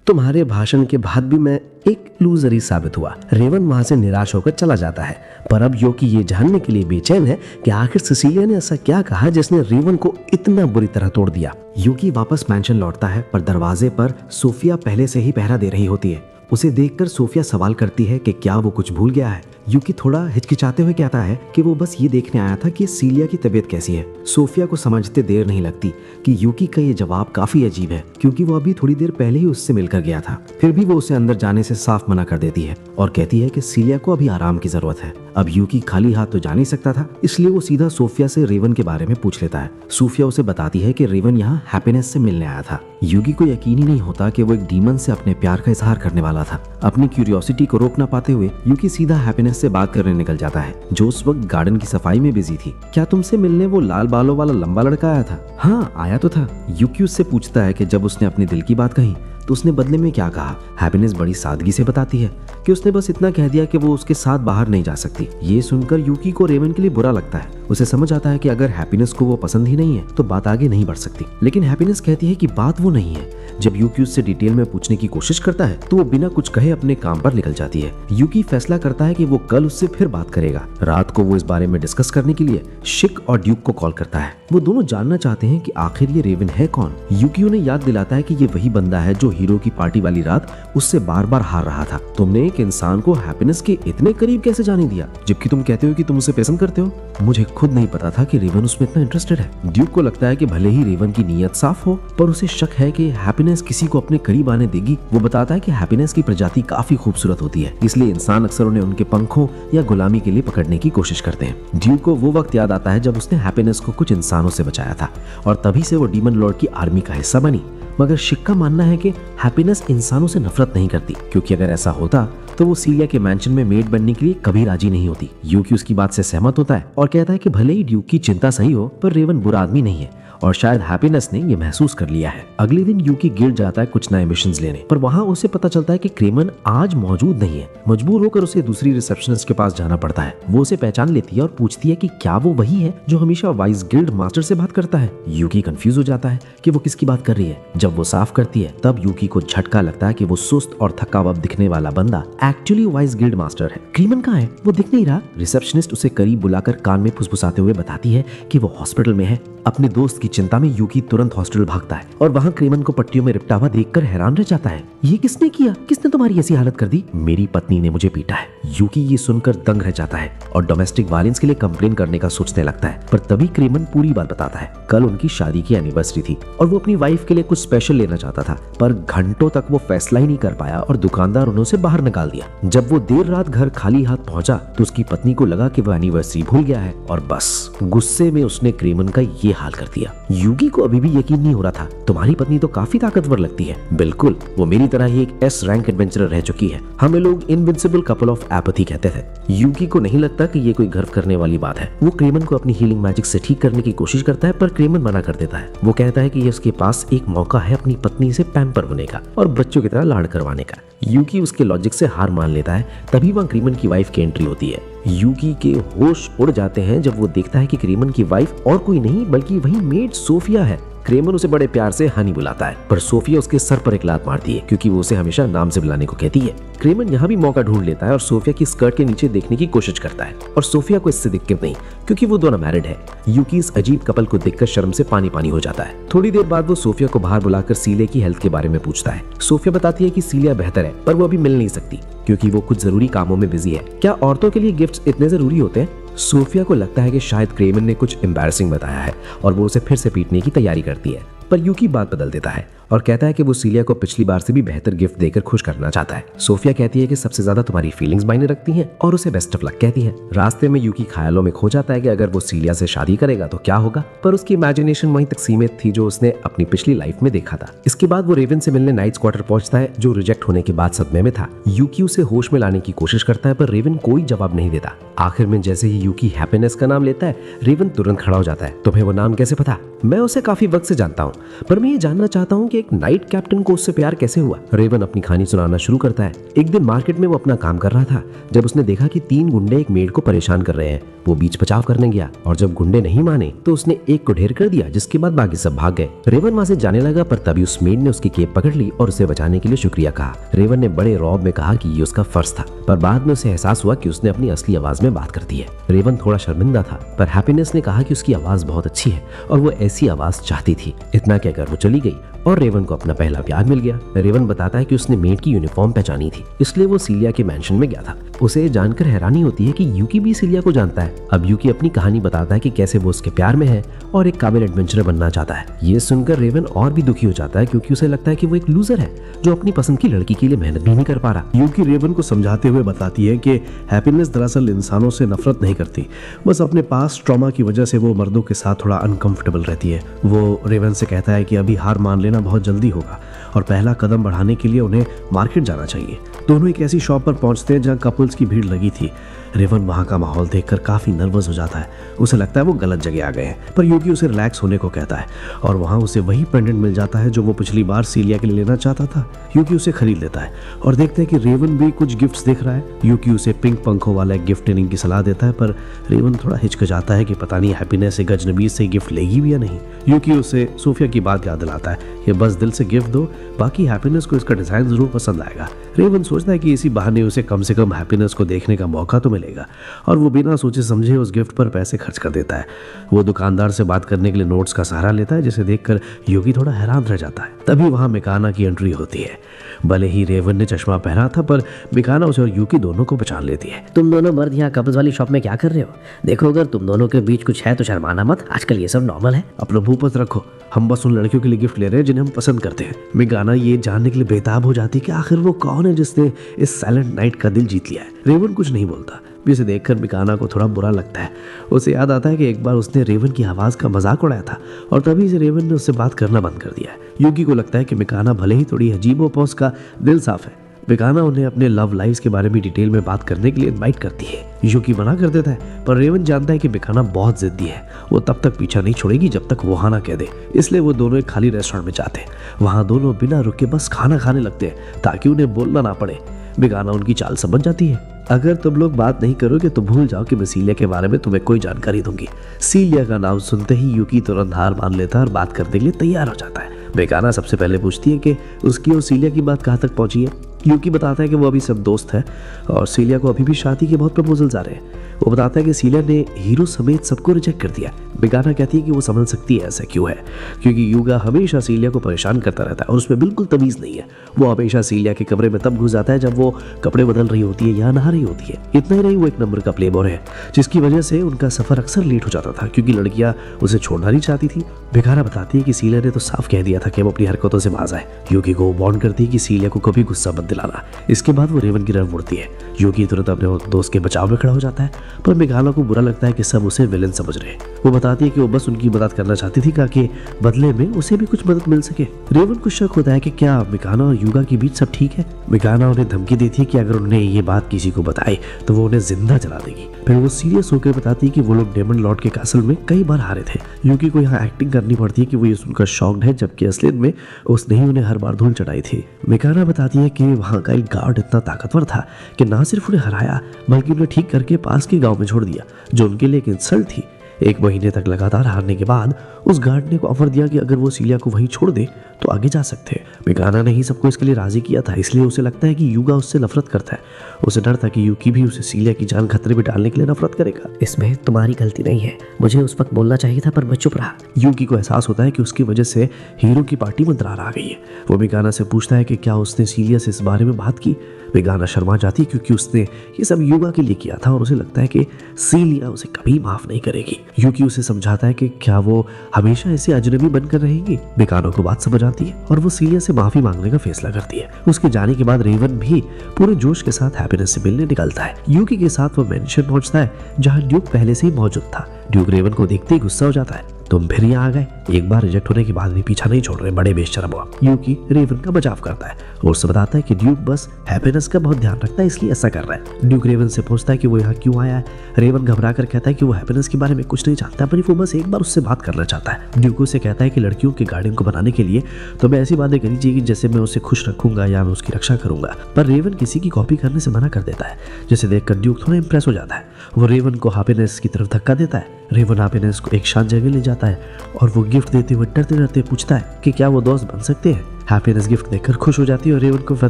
तुम्हारे भाषण के बाद भी मैं एक लूजर ही साबित हुआ। रेवन वहां से निराश होकर चला जाता है, पर अब योकी ये जानने के लिए बेचैन है कि आखिर सिसिलिया ने ऐसा क्या कहा जिसने रेवन को इतना बुरी तरह तोड़ दिया। योकी वापस मैंशन लौटता है, पर दरवाजे पर सोफिया पहले से ही पहरा दे रही होती है। उसे देखकर सोफिया सवाल करती है कि क्या वो कुछ भूल गया है। यूकी थोड़ा हिचकिचाते हुए कहता है कि वो बस ये देखने आया था कि सीलिया की तबीयत कैसी है। सोफिया को समझते देर नहीं लगती कि यूकी का ये जवाब काफी अजीब है, क्योंकि वो अभी थोड़ी देर पहले ही उससे मिलकर गया था। फिर भी वो उसे अंदर जाने से साफ मना कर देती है और कहती है कि सीलिया को अभी आराम की जरूरत है। अब यूकी खाली हाथ तो जा नहीं सकता था, इसलिए वो सीधा सोफिया से रेवन के बारे में पूछ लेता है। सोफिया उसे बताती है कि रेवन यहाँ हैप्पीनेस से मिलने आया था। यूकी को यकीन ही नहीं होता कि वो एक डीमन से अपने प्यार का इजहार करने वाला था। अपनी क्यूरियोसिटी को रोक ना पाते हुए यूकी सीधा हैप्पीनेस से बात करने निकल जाता है, जो उस वक्त गार्डन की सफाई में बिजी थी। क्या तुमसे मिलने वो लाल बालों वाला लंबा लड़का आया था? हाँ, आया तो था। यूकी उससे पूछता है कि जब उसने अपने दिल की बात कही तो उसने बदले में क्या कहा? हैप्पीनेस बड़ी सादगी से बताती है कि उसने बस इतना कह दिया कि वो उसके साथ बाहर नहीं जा सकती। ये सुनकर यूकी को रेवन के लिए बुरा लगता है। उसे समझ आता है कि अगर हैप्पीनेस को वो पसंद ही नहीं है तो बात आगे नहीं बढ़ सकती। लेकिन हैप्पीनेस कहती है कि बात वो नहीं है। जब यूकी उससे डिटेल में पूछने की कोशिश करता है तो वो बिना कुछ कहे अपने काम पर निकल जाती है। यूकी फैसला करता है कि वो कल उससे फिर बात करेगा। रात को वो इस बारे में डिस्कस करने के लिए शिक और ड्यूक को कॉल करता है। वो दोनों जानना चाहते हैं कि आखिर ये रेवन है कौन। यूकी उन्हें याद दिलाता है कि ये वही बंदा है जो हीरो की पार्टी वाली रात उससे बार बार हार रहा था। तुमने एक इंसान को हैप्पीनेस के इतने करीब कैसे जाने दिया, जबकि तुम कहते हो कि तुम उसे पसंद करते हो? मुझे खुद नहीं पता था कि रेवन उसमें इतना इंटरेस्टेड है। ड्यूक को लगता है कि भले ही रेवन की नीयत साफ हो, पर उसे शक है कि हैप्पीनेस किसी को अपने करीब आने देगी। वो बताता है कि हैप्पीनेस की प्रजाति काफी खूबसूरत होती है, इसलिए इंसान अक्सर उन्हें उनके पंखों या गुलामी के लिए पकड़ने की कोशिश करते हैं। ड्यूक को वो वक्त याद आता है जब उसने हैप्पीनेस को कुछ इंसानों से बचाया था और तभी से वो डीमन लॉर्ड की आर्मी का हिस्सा बनी। मगर शिक का मानना है कि हैप्पीनेस इंसानों से नफरत नहीं करती, क्योंकि अगर ऐसा होता तो वो सीलिया के मैंशन में मेड बनने के लिए कभी राजी नहीं होती। यूकी उसकी बात से सहमत होता है और कहता है कि भले ही ड्यूक की चिंता सही हो, पर रेवन बुरा आदमी नहीं है और शायद हैप्पीनेस ने ये महसूस कर लिया है। अगले दिन यूकी गिल्ड जाता है कुछ नए मिशंस लेने, पर वहाँ उसे पता चलता है कि क्रेमन आज मौजूद नहीं है। मजबूर होकर उसे दूसरी रिसेप्शनिस्ट के पास जाना पड़ता है। वो उसे पहचान लेती है और पूछती है कि क्या वो वही है जो हमेशा वाइस गिल्ड मास्टर से बात करता है। यूकी कंफ्यूज हो जाता है कि वो किसकी बात कर रही है। जब वो साफ करती है तब यूकी को झटका लगता है कि वो सुस्त और थका हुआ दिखने वाला बंदा एक्चुअली वाइस गिल्ड मास्टर है। क्रेमन कहाँ है? वो दिख नहीं रहा। रिसेप्शनिस्ट उसे करीब बुलाकर कान में फुसफुसाते हुए बताती है कि वो हॉस्पिटल में है। अपने दोस्त की चिंता में यूकी तुरंत हॉस्पिटल भागता है और वहाँ क्रेमन को पट्टियों में लिपटा हुआ देखकर हैरान रह जाता है। ये किसने किया? किसने तुम्हारी ऐसी हालत कर दी? मेरी पत्नी ने मुझे पीटा है। यूकी ये सुनकर दंग रह जाता है और डोमेस्टिक वायलेंस के लिए कंप्लेन करने का सोचने लगता है, पर तभी क्रेमन पूरी बात बताता है। कल उनकी शादी की एनिवर्सरी थी और वो अपनी वाइफ के लिए कुछ स्पेशल लेना चाहता था, पर घंटों तक वो फैसला ही नहीं कर पाया और दुकानदार उन्हें बाहर निकाल दिया। जब वो देर रात घर खाली हाथ पहुंचा तो उसकी पत्नी को लगा कि वो एनिवर्सरी भूल गया है और बस गुस्से में उसने क्रेमन का ये हाल कर दिया। यूकी को अभी भी यकीन नहीं हो रहा था। तुम्हारी पत्नी तो काफी ताकतवर लगती है। बिल्कुल, वो मेरी तरह ही एक एस रैंक एडवेंचरर रह चुकी है। हमें लोग इनविंसिबल कपल ऑफ एपैथी कहते थे। यूकी को नहीं लगता कि ये कोई गर्व करने वाली बात है। वो क्रेमन को अपनी हीलिंग मैजिक से ठीक करने की कोशिश करता है, पर क्रेमन मना कर देता है। वो कहता है कि ये उसके पास एक मौका है अपनी पत्नी से पैम्पर होने का और बच्चों की तरह लाड़ करवाने का। यूकी उसके लॉजिक से हार मान लेता है। तभी वहाँ क्रेमन की वाइफ की एंट्री होती है। यूकी के होश उड़ जाते हैं जब वो देखता है कि क्रेमन की वाइफ और कोई नहीं बल्कि वही मेड सोफिया है। क्रेमन उसे बड़े प्यार से हनी बुलाता है, पर सोफिया उसके सर पर एक लात मारती है क्योंकि वो उसे हमेशा नाम से बुलाने को कहती है। क्रेमन यहाँ भी मौका ढूंढ लेता है और सोफिया की स्कर्ट के नीचे देखने की कोशिश करता है, और सोफिया को इससे दिक्कत नहीं क्योंकि वो दोनों मैरिड है। यूकी इस अजीब कपल को देखकर शर्म से पानी पानी हो जाता है। थोड़ी देर बाद वो सोफिया को बाहर बुलाकर सीलिया की हेल्थ के बारे में पूछता है। सोफिया बताती है कि सीलिया बेहतर है, पर वो अभी मिल नहीं सकती क्योंकि वो कुछ जरूरी कामों में बिजी है। क्या औरतों के लिए गिफ्ट्स इतने जरूरी होते हैं? सोफिया को लगता है कि शायद क्रेमन ने कुछ एम्बैरसिंग बताया है और वो उसे फिर से पीटने की तैयारी करती है, पर यूकी बात बदल देता है और कहता है कि वो सीलिया को पिछली बार से भी बेहतर गिफ्ट देकर खुश करना चाहता है। सोफिया कहती है कि सबसे ज्यादा तुम्हारी फीलिंग्स मायने रखती हैं और उसे बेस्ट ऑफ लक कहती है। रास्ते में यूकी ख्यालों में खो जाता है कि अगर वो सीलिया से शादी करेगा तो क्या होगा, पर उसकी इमेजिनेशन वहीं तक सीमित थी जो उसने अपनी पिछली लाइफ में देखा था। इसके बाद वो रेवन से मिलने नाइट्स क्वार्टर पहुंचता है जो रिजेक्ट होने के बाद सदमे में था। यूकी उसे होश में लाने की कोशिश करता है, पर रेवन कोई जवाब नहीं देता। आखिर में जैसे ही यूकी हैप्पीनेस का नाम लेता है, रेवन तुरंत खड़ा हो जाता है। तुम्हें वो नाम कैसे पता? मैं उसे काफी वक्त से जानता हूँ, पर मैं ये जानना चाहता हूँ कि एक नाइट कैप्टन को उससे प्यार कैसे हुआ। रेवन अपनी कहानी सुनाना शुरू करता है। एक दिन मार्केट में वो अपना काम कर रहा था जब उसने देखा कि 3 गुंडे एक मेड को परेशान कर रहे हैं। वो बीच बचाव करने गया और जब गुंडे नहीं माने तो उसने एक को ढेर कर दिया, जिसके बाद बाकी सब भाग गए। रेवन वहां से जाने लगा, पर तभी उस मेड ने उसकी केप पकड़ ली और उसे बचाने के लिए शुक्रिया कहा। रेवन ने बड़े रौब में कहा कि ये उसका फर्ज था, पर बाद में उसे एहसास हुआ कि उसने अपनी असली आवाज में बात कर दी है। रेवन थोड़ा शर्मिंदा था, पर हैप्पीनेस ने कहा कि उसकी आवाज बहुत अच्छी है और वो ऐसी आवाज चाहती थी। इतना कहकर वो चली गई और रेवन को अपना पहला प्यार मिल गया। रेवन बताता है कि उसने मेड की यूनिफॉर्म पहचानी थी, इसलिए वो सीलिया के मैंशन में गया था। उसे जानकर हैरानी होती है कि यूकी भी सीलिया को जानता है। अब यूकी अपनी कहानी बताता है कि कैसे वो उसके प्यार में है और एक काबिल एडवेंचरर बनना चाहता है। ये सुनकर रेवन और भी दुखी हो जाता है क्योंकि उसे लगता है कि वो एक लूजर है जो अपनी पसंद की लड़की के लिए मेहनत भी नहीं कर पा रहा। यूकी रेवन को समझाते हुए बताती है कि हैप्पीनेस दरअसल इंसानों से नफरत नहीं करती, बस अपने पास ट्रॉमा की वजह से वो मर्दों के साथ थोड़ा अनकंफर्टेबल रहती है। वो रेवन से कहता है कि अभी हार मान लेना बहुत जल्दी होगा और पहला कदम बढ़ाने के लिए उन्हें मार्केट जाना चाहिए। दोनों एक ऐसी शॉप पर पहुंचते हैं जहां कपल्स की भीड़ लगी थी। रेवन वहाँ का माहौल देखकर काफी नर्वस हो जाता है। उसे लगता है वो गलत जगह आ गए हैं, पर यूकी उसे रिलैक्स होने को कहता है और वहाँ उसे वही पेंडेंट मिल जाता है जो वो पिछली बार सीलिया के लिए लेना चाहता था। यूकी उसे खरीद लेता है और देखते हैं कि रेवन भी कुछ गिफ्ट्स देख रहा है। यूकी उसे पिंक पंखों वाला एक गिफ्ट देने की सलाह देता है, पर रेवन थोड़ा हिचकिचाता है कि पता नहीं हैप्पीनेस एक अजनबी से गिफ्ट लेगी भी या नहीं। यूकी उसे सोफिया की बात याद दिलाता है कि बस दिल से गिफ्ट दो, बाकी हैप्पीनेस को इसका डिजाइन जरूर पसंद आएगा। रेवन सोचता है कि इसी बहाने उसे कम से कम हैप्पीनेस को देखने का मौका तो मिलेगा और वो बिना सोचे समझे उस गिफ्ट पर पैसे खर्च कर देता है। वो दुकानदार से बात करने के लिए नोट्स का सहारा लेता है, जिसे देखकर यूकी थोड़ा हैरान रह जाता है। तभी वहां मिकाना की एंट्री होती है। भले ही रेवन ने चश्मा पहना था, पर मिकाना उसे और यूकी दोनों को पहचान लेती है। तुम दोनों मर्द यहाँ कपल्स वाली शॉप में क्या कर रहे हो? देखो अगर तुम दोनों के बीच कुछ है तो शर्माना मत, आजकल ये सब नॉर्मल है। अपना मुंह पर रखो, हम बस उन लड़कियों के लिए गिफ्ट ले रहे हैं जिन्हें हम पसंद करते हैं। मिकाना ये जानने के लिए बेताब हो जाती है कि आखिर वो कौन है जिसने इस साइलेंट नाइट का दिल जीत लिया है। रेवन कुछ नहीं बोलता, जिसे देखकर मिकाना को थोड़ा बुरा लगता है। उसे याद आता है कि एक बार उसने रेवन की आवाज़ का मजाक उड़ाया था और तभी से रेवन ने उससे बात करना बंद कर दिया है। यूकी को लगता है कि मिकाना भले ही थोड़ी अजीब हो, पर उसका दिल साफ है। मिकाना उन्हें अपने लव लाइफ के बारे में डिटेल में बात करने के लिए इनवाइट करती है। यूकी मना कर देता है, पर रेवन जानता है कि मिकाना बहुत जिद्दी है। वो तब तक पीछा नहीं छोड़ेगी जब तक वो हाँ ना कह दे। इसलिए वो दोनों एक खाली रेस्टोरेंट में जाते हैं। वहाँ दोनों बिना रुके बस खाना खाने लगते हैं ताकि उन्हें बोलना ना पड़े। मिकाना उनकी चाल समझ जाती है। अगर तुम लोग बात नहीं करोगे तो भूल जाओ कि मैं सीलिया के बारे में तुम्हें कोई जानकारी दूंगी। सीलिया का नाम सुनते ही यूकी तुरंत हार मान लेता है और बात करने के लिए तैयार हो जाता है। मिकाना सबसे पहले पूछती है कि उसकी और सीलिया की बात कहाँ तक पहुंची है। यूकी बताता है कि वो अभी सब दोस्त है और सीलिया को अभी भी शादी के बहुत प्रपोजल्स आ रहे हैं। वो बताता है कि सीलिया ने हीरो समेत सबको रिजेक्ट कर दिया। मिकाना कहती है कि वो समझ सकती है ऐसा क्यों है, क्योंकि युगा हमेशा सीलिया को परेशान करता रहता है और उसमें बिल्कुल तमीज़ नहीं है। वो हमेशा सीलिया के कमरे में तब घुस जाता है जब वो कपड़े बदल रही होती है या नहा रही होती है। इतना ही नहीं, वो एक नंबर का प्लेबॉय है, जिसकी वजह से उनका सफर अक्सर लेट हो जाता था क्योंकि लड़कियां उसे छोड़ना नहीं चाहती थी। मिकाना बताती है कि सीलिया ने तो साफ कह दिया था कि वो अपनी हरकतों से बाज आए। यूकी को वार्न करती है कि सीलिया को कभी गुस्सा मत दिलाना। इसके बाद वो रेवन की तरफ मुड़ती है। यूकी तुरंत अपने दोस्त के बचाव में खड़ा हो जाता है, पर मिकाना को बुरा लगता है कि सब उसे विलेन समझ रहे हैं। वो बताती है कि वो बस उनकी मदद करना चाहती थी ताकि बदले में उसे भी कुछ मदद मिल सके। रेवन को शक होता है कि क्या मिकाना और युगा के बीच सब ठीक है। मिकाना उन्हें धमकी देती है कि अगर उन्हें ये बात किसी को बताई तो वो उन्हें जिंदा जला देगी। फिर वो सीरियस होकर बताती है कि वो लोग डेमन लॉर्ड के कासल में कई बार हारे थे। यूकी को यहाँ एक्टिंग करनी पड़ती है कि वो ये सुनकर शॉक्ड है, जबकि असलियत में उसने ही उन्हें हर बार धूल चढ़ाई थी। मिकाना बताती है कि वहाँ का एक गार्ड इतना ताकतवर था कि ना सिर्फ उन्हें हराया बल्कि उन्हें ठीक करके पास के गाँव में छोड़ दिया, जो उनके लिए एक इंसल्ट थी। 1 महीने तक लगातार हारने के बाद उस गार्ड ने ऑफर दिया कि अगर वो सीलिया को वहीं छोड़ दे तो आगे जा सकते हैं। मिकाना ने ही सबको इसके लिए राजी किया था, इसलिए उसे लगता है कि युगा उससे नफरत करता है। उसे डर था कि यूकी भी उसे सीलिया की जान खतरे में डालने के लिए नफरत करेगा। इसमें तुम्हारी गलती नहीं है, मुझे उस वक्त बोलना चाहिए था पर मैं चुप रहा। यूकी को एहसास होता है कि उसकी वजह से हीरो की पार्टी में दरार आ गई है। वो मिकाना से पूछता है कि क्या उसने सीलिया से इस बारे में बात की। मिकाना शर्मा जाती है क्योंकि उसने ये सब युगा के लिए किया था और उसे लगता है कि सीलिया उसे कभी माफ नहीं करेगी। यूकी उसे समझाता है कि क्या वो हमेशा ऐसे अजनबी बनकर रहेंगी। मिकाना को बात समझ आती है और वो सीलिया से माफी मांगने का फैसला करती है। उसके जाने के बाद रेवन भी पूरे जोश के साथ हैप्पीनेस से मिलने निकलता है। यूकी के साथ वो मेंशन पहुंचता है जहां ड्यूक पहले से ही मौजूद था। ड्यूक रेवन को देखते ही गुस्सा हो जाता है, तुम फिर यहाँ आ गए। एक बार रिजेक्ट होने के बाद भी पीछा नहीं छोड़ रहे, बड़े बेशरम हो। यूकी रेवन का बचाव करता है और उससे बताता है कि ड्यूक बस हैप्पीनेस का बहुत ध्यान रखता है, इसलिए ऐसा कर रहा है। ड्यूक रेवन से पूछता है कि वो यहाँ क्यों आया है। रेवन घबरा कर कहता है कि वो हैप्पीनेस के बारे में कुछ नहीं जानता, पर वो बस एक बार उससे बात करना चाहता है। ड्यूक उसे कहता है कि लड़कियों के गार्डन को बनाने के लिए तो मैं ऐसी बातें करनी चाहिए जैसे मैं उसे खुश रखूंगा या मैं उसकी रक्षा करूंगा, पर रेवन किसी की कॉपी करने से मना कर देता है, जिसे देखकर ड्यूक थोड़ा इंप्रेस हो जाता है। वो रेवन को हैप्पीनेस की तरफ धक्का देता है। रेवन हैप्पीनेस को एक शांत जगह ले जाता है और वो गिफ्ट देते हुए डरते डरते पूछता है कि क्या वो दोस्त बन सकते हैं। हैप्पीनेस गिफ्ट देकर खुश हो जाती है और रेवन को फिर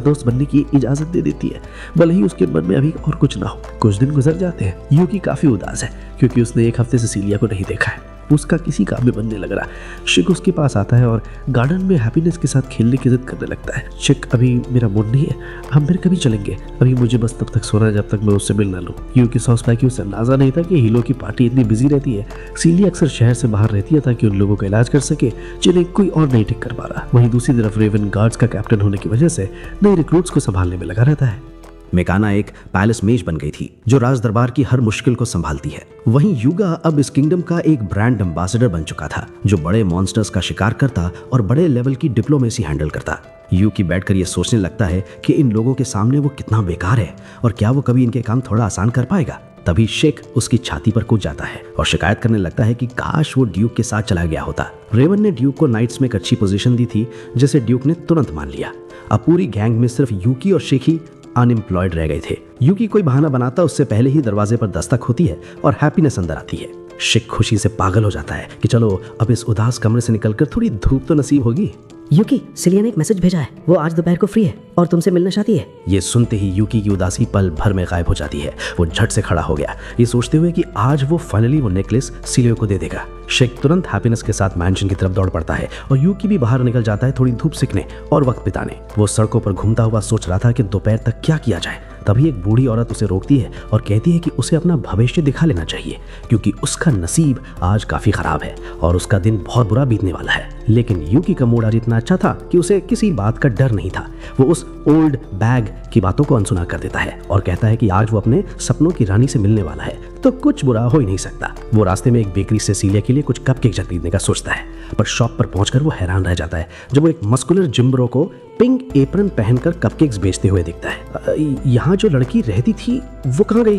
दोस्त बनने की इजाजत दे देती है, भले ही उसके मन में अभी और कुछ ना हो। कुछ दिन गुजर जाते हैं। यूकी काफी उदास है क्योंकि उसने 1 हफ्ते से सीलिया को नहीं देखा है। उसका किसी काम में बनने लग रहा। शिक उसके पास आता है और गार्डन में हैप्पीनेस के साथ खेलने की जिद करने लगता है। शिक, अभी मेरा मूड नहीं है, हम फिर कभी चलेंगे, अभी मुझे बस तब तक सोना है जब तक मैं उससे मिल ना लूं। यूकी सोचता है कि उसे अंदाजा नहीं था कि हीरो की पार्टी इतनी बिजी रहती है। सीलिया अक्सर शहर से बाहर रहती है ताकि उन लोगों का इलाज कर सके जिन्हें कोई और नहीं ठीक कर पा रहा। वहीं दूसरी तरफ रेवन गार्ड्स का कैप्टन होने की वजह से नए रिक्रूट्स को संभालने में लगा रहता है। मेकाना एक पैलेस मेज बन गई थी जो राज दरबार की हर मुश्किल को संभालती है। वहीं युगा अब इस किंगडम का एक ब्रांड एम्बेसडर बन चुका था जो बड़े मॉन्स्टर्स का शिकार करता और बड़े लेवल की डिप्लोमेसी हैंडल करता। यूकी बैठकर ये सोचने लगता है कि इन लोगों के सामने वो कितना बेकार है और क्या वो कभी इनके काम थोड़ा आसान कर पाएगा। तभी शेख उसकी छाती पर कूद जाता है और शिकायत करने लगता है कि काश वो ड्यूक के साथ चला गया होता। रेवन ने ड्यूक को नाइट्स में एक अच्छी पोजीशन दी थी, जिसे ड्यूक ने तुरंत मान लिया। अब पूरी गैंग में सिर्फ यूकी और शेख ही अनएम्प्लॉयड रह गए थे। यूकी कोई बहाना बनाता उससे पहले ही दरवाजे पर दस्तक होती है और हैप्पीनेस अंदर आती है। शेख खुशी से पागल हो जाता है कि चलो अब इस उदास कमरे से निकलकर थोड़ी धूप तो नसीब होगी। यूकी, सिलिया ने एक मैसेज भेजा है, वो आज दोपहर को फ्री है और तुमसे मिलना चाहती है। ये सुनते ही यूकी की उदासी पल भर में गायब हो जाती है। वो झट से खड़ा हो गया, ये सोचते हुए कि आज वो फाइनली वो नेकलेस सिलिया को दे देगा। शेख तुरंत हैप्पीनेस के साथ मैंशन की तरफ दौड़ पड़ता है और यूकी भी बाहर निकल जाता है थोड़ी धूप सेकने और वक्त बिताने। वो सड़कों पर घूमता हुआ सोच रहा था कि दोपहर तक क्या किया जाए। तभी एक बूढ़ी औरत उसे रोकती है और कहती है कि उसे अपना भविष्य दिखा लेना चाहिए, क्योंकि उसका नसीब आज काफी खराब है और उसका दिन बहुत बुरा बीतने वाला है। लेकिन यूकी का मूड आज इतना अच्छा था कि उसे किसी बात का डर नहीं था। वो उस ओल्ड बैग की बातों को अनसुना कर देता है और कहता है कि आज वो अपने सपनों की रानी से मिलने वाला है, तो कुछ बुरा हो ही नहीं सकता। वो रास्ते में एक बेकरी से सिलिया के लिए कुछ कपकेक खरीदने का सोचता है, पर शॉप पर पहुंचकर वो हैरान रह जाता है जब वो एक मस्कुलर जिम्ब्रो को पिंक एप्रन पहनकर कपकेक्स बेचते हुए दिखता है। यहाँ जो लड़की रहती थी वो कहाँ गई?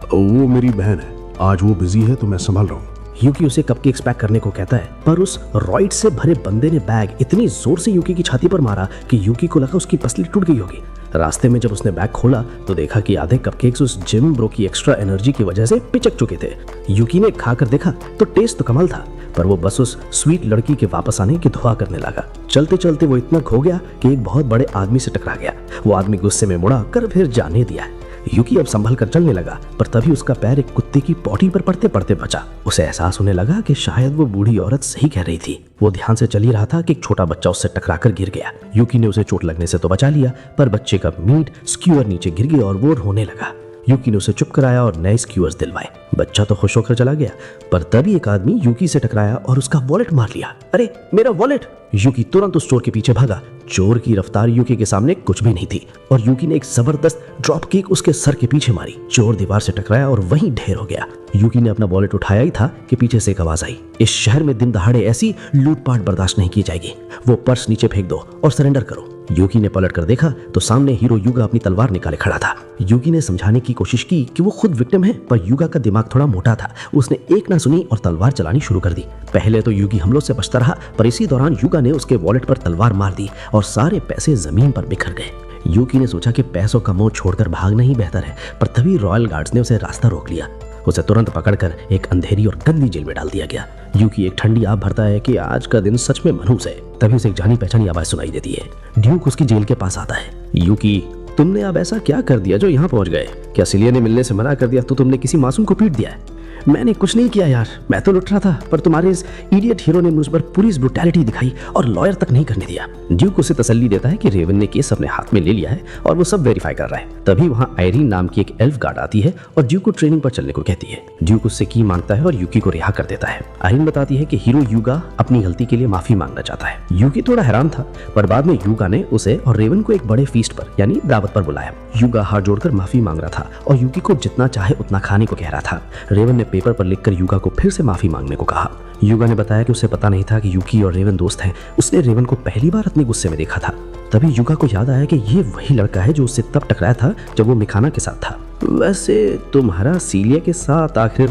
वो मेरी बहन है, आज वो बिजी है तो मैं संभाल रहा हूँ। यूकी उसे कपकेक्स पैक करने को कहता है, पर उस रॉइड से भरे बंदे ने बैग इतनी जोर से यूकी की छाती पर मारा कि यूकी को लगा उसकी पसली टूट गई होगी। रास्ते में जब उसने बैग खोला तो देखा कि आधे कपकेक्स उस जिम ब्रो की एक्स्ट्रा एनर्जी की वजह से पिचक चुके थे। यूकी ने खाकर देखा तो टेस्ट तो कमाल था, पर वो बस उस स्वीट लड़की के वापस आने की दुआ करने लगा। चलते चलते वो इतना खो गया कि एक बहुत बड़े आदमी से टकरा गया। वो आदमी गुस्से में मुड़ा कर फिर जाने दिया। यूकी अब संभल कर चलने लगा, पर तभी उसका पैर एक कुत्ते की पॉटी पर पड़ते पड़ते बचा। उसे एहसास होने लगा कि शायद वो बूढ़ी औरत सही कह रही थी। वो ध्यान से चल ही रहा था कि एक छोटा बच्चा उससे टकराकर गिर गया। यूकी ने उसे चोट लगने से तो बचा लिया, पर बच्चे का मीट स्क्यूअर नीचे गिर गया और वो रोने लगा। यूकी ने उसे चुप कराया और नए स्क्यूअर्स दिलवाए। बच्चा तो खुश होकर चला गया, पर तभी एक आदमी यूकी से टकराया और उसका वॉलेट मार लिया। अरे मेरा वॉलेट! यूकी तुरंत उस चोर के पीछे भागा। चोर की रफ्तार यूकी के सामने कुछ भी नहीं थी और यूकी ने एक जबरदस्त ड्रॉप किक उसके सर के पीछे मारी। चोर दीवार से टकराया और वहीं ढेर हो गया। यूकी ने अपना वॉलेट उठाया ही था कि पीछे से एक आवाज आई, इस शहर में दिन दहाड़े ऐसी लूटपाट बर्दाश्त नहीं की जाएगी। वो पर्स नीचे फेंक दो और सरेंडर करो। यूकी ने पलट कर देखा तो सामने हीरो युगा अपनी तलवार निकाले खड़ा था। यूकी ने समझाने की कोशिश की कि वो खुद विक्टिम है, पर युगा का दिमाग थोड़ा मोटा था। उसने एक ना सुनी और तलवार चलानी शुरू कर दी। पहले तो यूगी हमलों से बचता रहा, पर इसी दौरान युगा ने उसके वॉलेट पर तलवार मार दी और सारे पैसे जमीन पर बिखर गए। यूकी ने सोचा कि पैसों का मोह छोड़कर भागना ही बेहतर है, पर तभी रॉयल गार्ड्स ने उसे रास्ता रोक लिया। उसे तुरंत पकड़कर एक अंधेरी और गंदी जेल में डाल दिया गया। यूकी एक ठंडी आह भरता है कि आज का दिन सच में मनहूस है। तभी उसे एक जानी पहचानी आवाज सुनाई देती है। ड्यूक उसकी जेल के पास आता है। यूकी, तुमने अब ऐसा क्या कर दिया जो यहाँ पहुंच गए? क्या सिलिया ने मिलने से मना कर दिया तो तुमने किसी मासूम को पीट दिया है? मैंने कुछ नहीं किया यार, मैं तो लुट रहा था, पर तुम्हारे इस इडियट हीरो ने मुझ पर पुलिस ब्रुटैलिटी दिखाई और लॉयर तक नहीं करने दिया। ड्यूक उसे तसल्ली देता है कि रेवन ने केस अपने हाथ में ले लिया है और वो सब वेरीफाई कर रहा है। तभी वहाँ आयरीन नाम की एक एल्फ गार्ड आती है और ड्यूक को ट्रेनिंग पर चलने को कहती है। ड्यूक उससे की मांगता है और यूकी को रिहा कर देता है। आयरीन बताती है कि हीरो युगा अपनी गलती के लिए माफी मांगना चाहता है। यूकी थोड़ा हैरान था, पर बाद में युगा ने उसे और रेवन को एक बड़े फीस्ट पर यानी दावत पर बुलाया। युगा हाथ जोड़कर माफी मांग रहा था और यूकी को जितना चाहे उतना खाने को कह रहा था। रेवन ने पेपर पर लिखकर युगा को फिर से माफी मांगने को कहा। युगा ने बताया कि उसे पता नहीं था कि यूकी और रेवन दोस्त हैं। उसने रेवन को पहली बार अपने गुस्से में देखा था। तभी युगा को याद आया कि ये वही लड़का है जो उससे तब टकराया था जब वो मिखाना के साथ था। वैसे तुम्हारा सीलिया के साथ आखिर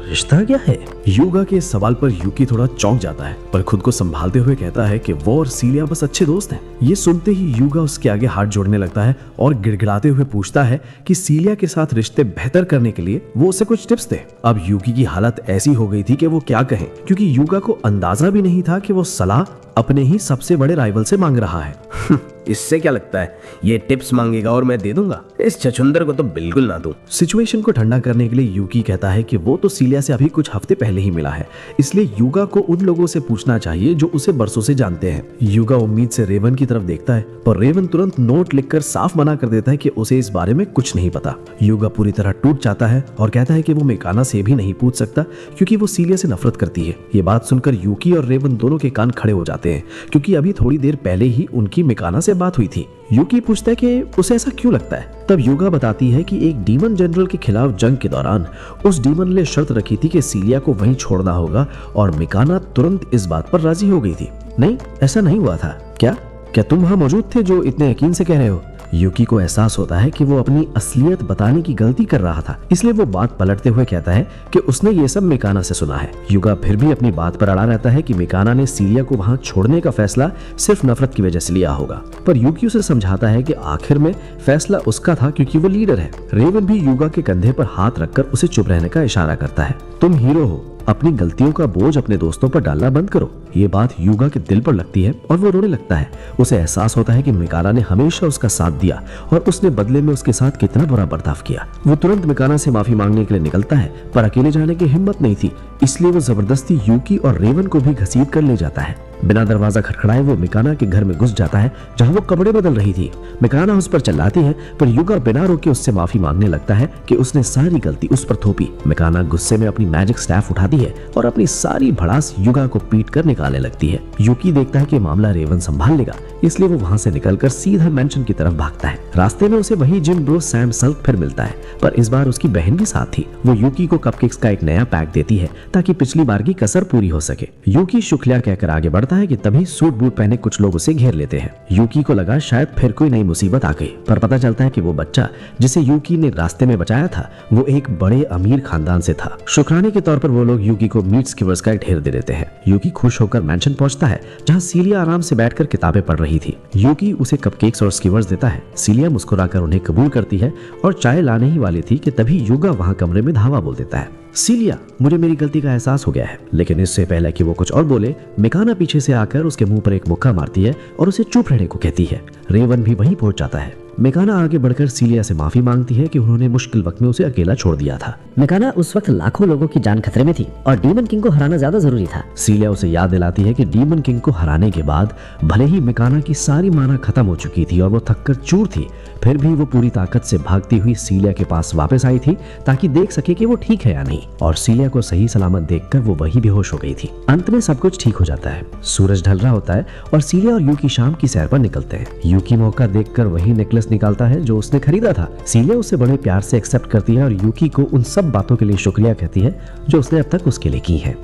रिश्ता क्या है? युगा के इस सवाल पर यूकी थोड़ा चौंक जाता है, पर खुद को संभालते हुए कहता है कि वो और सीलिया बस अच्छे दोस्त हैं। ये सुनते ही युगा उसके आगे हाथ जोड़ने लगता है और गिड़गिड़ाते हुए पूछता है कि सीलिया के साथ रिश्ते बेहतर करने के लिए वो उसे कुछ टिप्स दे। अब यूकी की हालत ऐसी हो गई थी कि वो क्या कहे, क्योंकि युगा को अंदाजा भी नहीं था कि वो सलाह अपने ही सबसे बड़े राइवल से मांग रहा है। इससे क्या लगता है ये टिप्स मांगेगा और मैं दे दूंगा? इस छछुंदर को तो बिल्कुल ना दूं। सिचुएशन को ठंडा करने के लिए यूकी कहता है कि वो तो सीलिया से अभी कुछ हफ्ते पहले ही मिला है, इसलिए युगा को उन लोगों से पूछना चाहिए जो उसे बरसों से जानते हैं। युगा उम्मीद से रेवन की तरफ देखता है, पर रेवन तुरंत नोट लिखकर साफ मना कर देता है कि उसे इस बारे में कुछ नहीं पता। युगा पूरी तरह टूट जाता है और कहता है कि वो मिकाना से भी नहीं पूछ सकता क्योंकि वो सीलिया से नफरत करती है। ये बात सुनकर यूकी और रेवन दोनों के कान खड़े हो जाते हैं, क्योंकि अभी थोड़ी देर पहले ही उनकी मिकाना से बात हुई थी। यूकी पूछता है कि उसे ऐसा क्यों लगता है। तब युगा बताती है कि एक डीमन जनरल के खिलाफ जंग के दौरान उस डीमन ने शर्त रखी थी कि सीलिया को वहीं छोड़ना होगा और मिकाना तुरंत इस बात पर राजी हो गई थी। नहीं, ऐसा नहीं हुआ था। क्या तुम वहां मौजूद थे जो इतने यकीन से कह रहे हो? यूकी को एहसास होता है कि वो अपनी असलियत बताने की गलती कर रहा था, इसलिए वो बात पलटते हुए कहता है कि उसने ये सब मिकाना से सुना है। युगा फिर भी अपनी बात पर अड़ा रहता है कि मिकाना ने सीलिया को वहां छोड़ने का फैसला सिर्फ नफरत की वजह से लिया होगा, पर यूकी उसे समझाता है कि आखिर में फैसला उसका था क्योंकि वो लीडर है। रेवन भी युगा के कंधे पर हाथ रखकर उसे चुप रहने का इशारा करता है। तुम हीरो हो, अपनी गलतियों का बोझ अपने दोस्तों पर डालना बंद करो। ये बात युगा के दिल पर लगती है और वो रोने लगता है। उसे एहसास होता है कि मिकाना ने हमेशा उसका साथ दिया और उसने बदले में उसके साथ कितना बुरा बर्ताव किया। वो तुरंत मिकाना से माफी मांगने के लिए निकलता है, पर अकेले जाने की हिम्मत नहीं थी, इसलिए वो जबरदस्ती यूकी और रेवन को भी घसीट कर ले जाता है। बिना दरवाजा खटखड़ाए वो मिकाना के घर में घुस जाता है जहां वो कपड़े बदल रही थी। मिकाना उस पर चिल्लाती है, पर युगा बिना रोके उससे माफी मांगने लगता है कि उसने सारी गलती उस पर थोपी। मिकाना गुस्से में अपनी मैजिक स्टैफ उठाती है और अपनी सारी भड़ास युगा को पीट कर निकालने लगती है। यूकी देखता है कि मामला रेवन संभाल लेगा, इसलिए वो वहां से निकलकर सीधा मेंशन की तरफ भागता है। रास्ते में उसे वही जिम ब्रो सैम सल्क फिर मिलता है, पर इस बार उसकी बहन भी साथ थी। वो यूकी को कपकेक्स का एक नया पैक देती है ताकि पिछली बार की कसर पूरी हो सके। यूकी शुक्रिया कहकर आगे बढ़ता है कि तभी सूट बूट पहने कुछ लोग उसे घेर लेते हैं। यूकी को लगा शायद फिर कोई नई मुसीबत आ गई, पर पता चलता है कि वो बच्चा जिसे यूकी ने रास्ते में बचाया था वो एक बड़े अमीर खानदान से था। शुक्राने के तौर पर वो लोग यूकी को मीट स्कीवर्स का ढेर दे देते हैं। यूकी खुश होकर मेंशन पहुंचता है जहां सीलिया आराम से बैठकर किताबें पढ़ रही थी। यूकी उसे कपकेक्स और स्कीवर्स देता है। सीलिया मुस्कुराकर उन्हें कबूल करती है और चाय लाने ही वाली थी कि तभी युगा वहां कमरे में धावा बोल देता है। सीलिया, मुझे मेरी गलती का एहसास हो गया है। लेकिन इससे पहले कि वो कुछ और बोले, मिकाना पीछे से आकर उसके मुंह पर एक मुक्का मारती है और उसे चुप रहने को कहती है। रेवन भी वहीं पहुंच जाता है। मिकाना आगे बढ़कर सीलिया से माफी मांगती है कि उन्होंने मुश्किल वक्त में उसे अकेला छोड़ दिया था। मिकाना उस वक्त लाखों लोगों की जान खतरे में थी और डीमन किंग को हराना ज्यादा जरूरी था। सीलिया उसे याद दिलाती है कि डीमन किंग को हराने के बाद भले ही मिकाना की सारी माना खत्म हो चुकी थी और वो थककर चूर थी, फिर भी वो पूरी ताकत से भागती हुई सीलिया के पास वापस आई थी ताकि देख सके कि वो ठीक है या नहीं। और सीलिया को सही सलामत देखकर वो वही बेहोश हो गई थी। अंत में सब कुछ ठीक हो जाता है। सूरज ढल रहा होता है और सीलिया और यूकी शाम की सैर पर निकलते हैं। यूकी मौका देखकर वही नेकलेस निकालता है जो उसने खरीदा था। सीलिया उसे बड़े प्यार से एक्सेप्ट करती है और यूकी को उन सब बातों के लिए शुक्रिया कहती है जो उसने अब तक उसके लिए की है।